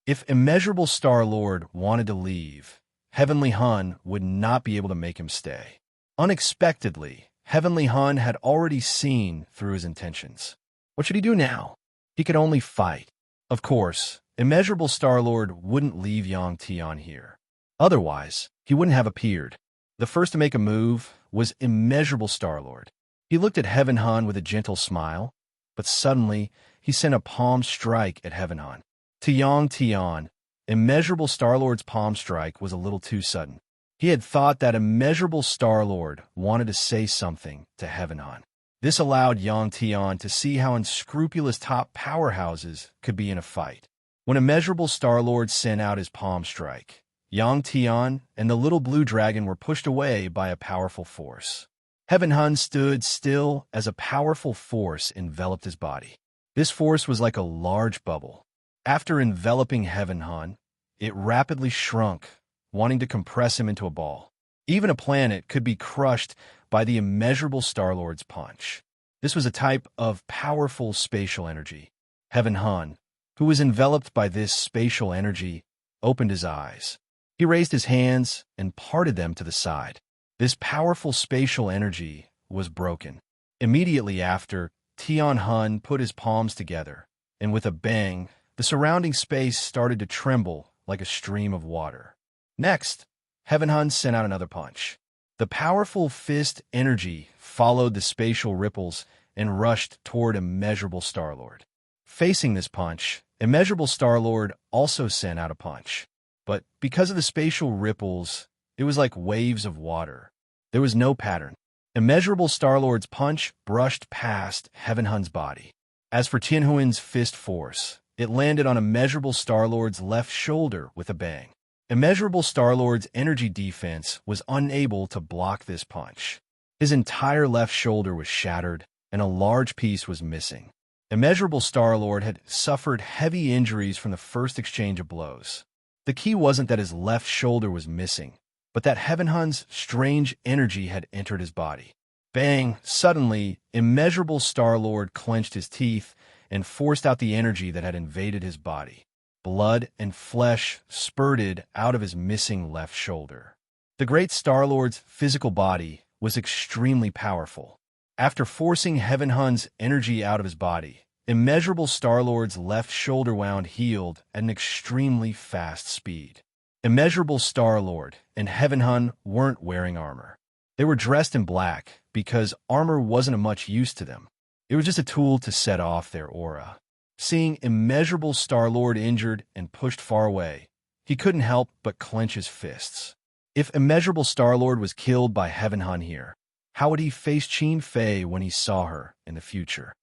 If Immeasurable Star-Lord wanted to leave, Heavenly Hun would not be able to make him stay. Unexpectedly, Heavenly Hun had already seen through his intentions. What should he do now? He could only fight. Of course, Immeasurable Star-Lord wouldn't leave Yang Tian here. Otherwise, he wouldn't have appeared. The first to make a move was Immeasurable Star-Lord. He looked at Heaven Hun with a gentle smile, but suddenly he sent a palm strike at Heaven Hun. To Yang Tian, Immeasurable Star-Lord's palm strike was a little too sudden. He had thought that Immeasurable Star-Lord wanted to say something to Heaven Hun. This allowed Yang Tian to see how unscrupulous top powerhouses could be in a fight. When Immeasurable Star-Lord sent out his palm strike, Yang Tian and the little blue dragon were pushed away by a powerful force. Heaven Hun stood still as a powerful force enveloped his body. This force was like a large bubble. After enveloping Heaven Hun, it rapidly shrunk, wanting to compress him into a ball. Even a planet could be crushed by the Immeasurable Star-Lord's punch. This was a type of powerful spatial energy. Heaven Hun, who was enveloped by this spatial energy, opened his eyes. He raised his hands and parted them to the side. This powerful spatial energy was broken. Immediately after, Tian Hun put his palms together, and with a bang, the surrounding space started to tremble like a stream of water. Next, Heaven Hun sent out another punch. The powerful fist energy followed the spatial ripples and rushed toward Immeasurable Star-Lord. Facing this punch, Immeasurable Star-Lord also sent out a punch. But because of the spatial ripples, it was like waves of water. There was no pattern. Immeasurable Star-Lord's punch brushed past Heaven Hun's body. As for Tian Huin's fist force, it landed on Immeasurable Star-Lord's left shoulder with a bang. Immeasurable Star-Lord's energy defense was unable to block this punch. His entire left shoulder was shattered, and a large piece was missing. Immeasurable Star-Lord had suffered heavy injuries from the first exchange of blows. The key wasn't that his left shoulder was missing, but that Heaven Hun's strange energy had entered his body. Bang! Suddenly, Immeasurable Star-Lord clenched his teeth and forced out the energy that had invaded his body. Blood and flesh spurted out of his missing left shoulder. The great Star-Lord's physical body was extremely powerful. After forcing Heaven Hun's energy out of his body, Immeasurable Star-Lord's left shoulder wound healed at an extremely fast speed. Immeasurable Star-Lord and Heaven Hun weren't wearing armor. They were dressed in black because armor wasn't of much use to them. It was just a tool to set off their aura. Seeing immeasurable Star-Lord injured and pushed far away, he couldn't help but clench his fists. If immeasurable Star-Lord was killed by Heaven Hun here, how would he face Qin Fei when he saw her in the future?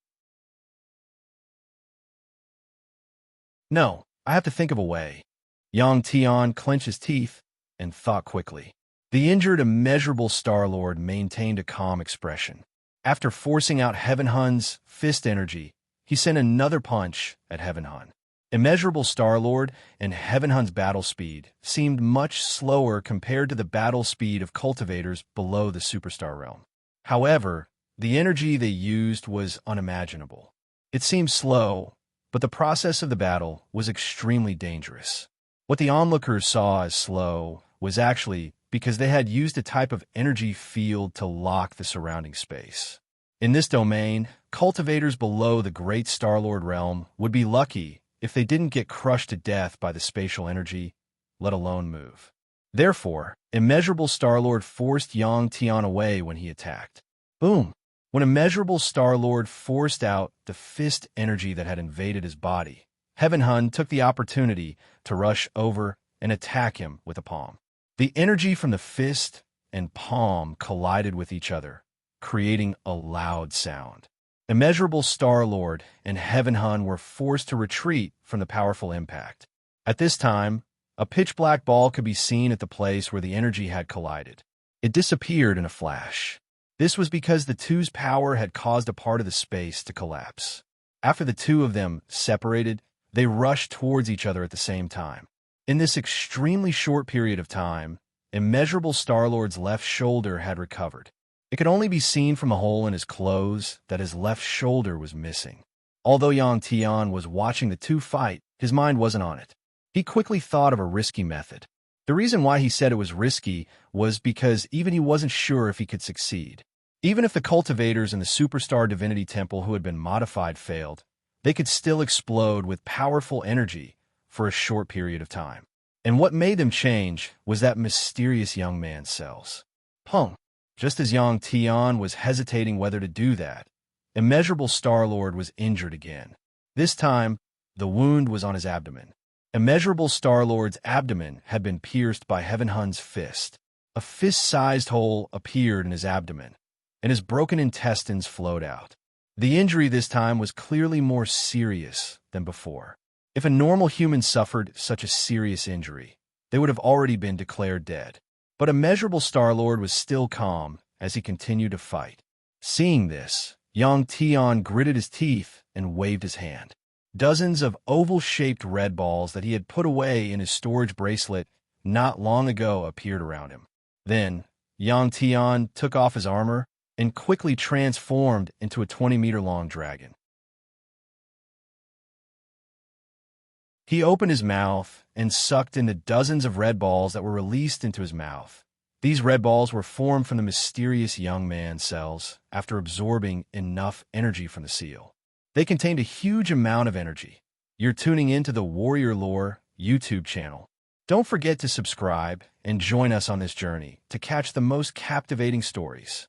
No, I have to think of a way. Yang Tian clenched his teeth and thought quickly. The injured immeasurable Star-Lord maintained a calm expression. After forcing out Heaven Hun's fist energy, he sent another punch at Heaven Hun. Immeasurable Star-Lord and Heaven Hun's battle speed seemed much slower compared to the battle speed of cultivators below the superstar realm. However, the energy they used was unimaginable. It seemed slow, but the process of the battle was extremely dangerous. What the onlookers saw as slow was actually because they had used a type of energy field to lock the surrounding space. In this domain, cultivators below the Great Star-Lord realm would be lucky if they didn't get crushed to death by the spatial energy, let alone move. Therefore, immeasurable Star-Lord forced Yang Tian away when he attacked. Boom! When immeasurable Star-Lord forced out the fist energy that had invaded his body, Heaven Hun took the opportunity to rush over and attack him with a palm. The energy from the fist and palm collided with each other, creating a loud sound. Immeasurable Star-Lord and Heaven Hun were forced to retreat from the powerful impact. At this time, a pitch-black ball could be seen at the place where the energy had collided. It disappeared in a flash. This was because the two's power had caused a part of the space to collapse. After the two of them separated, they rushed towards each other at the same time. In this extremely short period of time, immeasurable Star-Lord's left shoulder had recovered. It could only be seen from a hole in his clothes that his left shoulder was missing. Although Yang Tian was watching the two fight, his mind wasn't on it. He quickly thought of a risky method. The reason why he said it was risky was because even he wasn't sure if he could succeed. Even if the cultivators in the Superstar Divinity Temple who had been modified failed, they could still explode with powerful energy for a short period of time. And what made them change was that mysterious young man's cells. Pung! Just as Yang Tian was hesitating whether to do that, immeasurable Star-Lord was injured again. This time, the wound was on his abdomen. Immeasurable Star-Lord's abdomen had been pierced by Heaven Hun's fist. A fist-sized hole appeared in his abdomen, and his broken intestines flowed out. The injury this time was clearly more serious than before. If a normal human suffered such a serious injury, they would have already been declared dead. But immeasurable Star-Lord was still calm as he continued to fight. Seeing this, Yang Tian gritted his teeth and waved his hand. Dozens of oval-shaped red balls that he had put away in his storage bracelet not long ago appeared around him. Then, Yang Tian took off his armor and quickly transformed into a 20-meter-long dragon. He opened his mouth and sucked in the dozens of red balls that were released into his mouth. These red balls were formed from the mysterious young man's cells after absorbing enough energy from the seal. They contained a huge amount of energy. You're tuning into the Warrior Lore YouTube channel. Don't forget to subscribe and join us on this journey to catch the most captivating stories.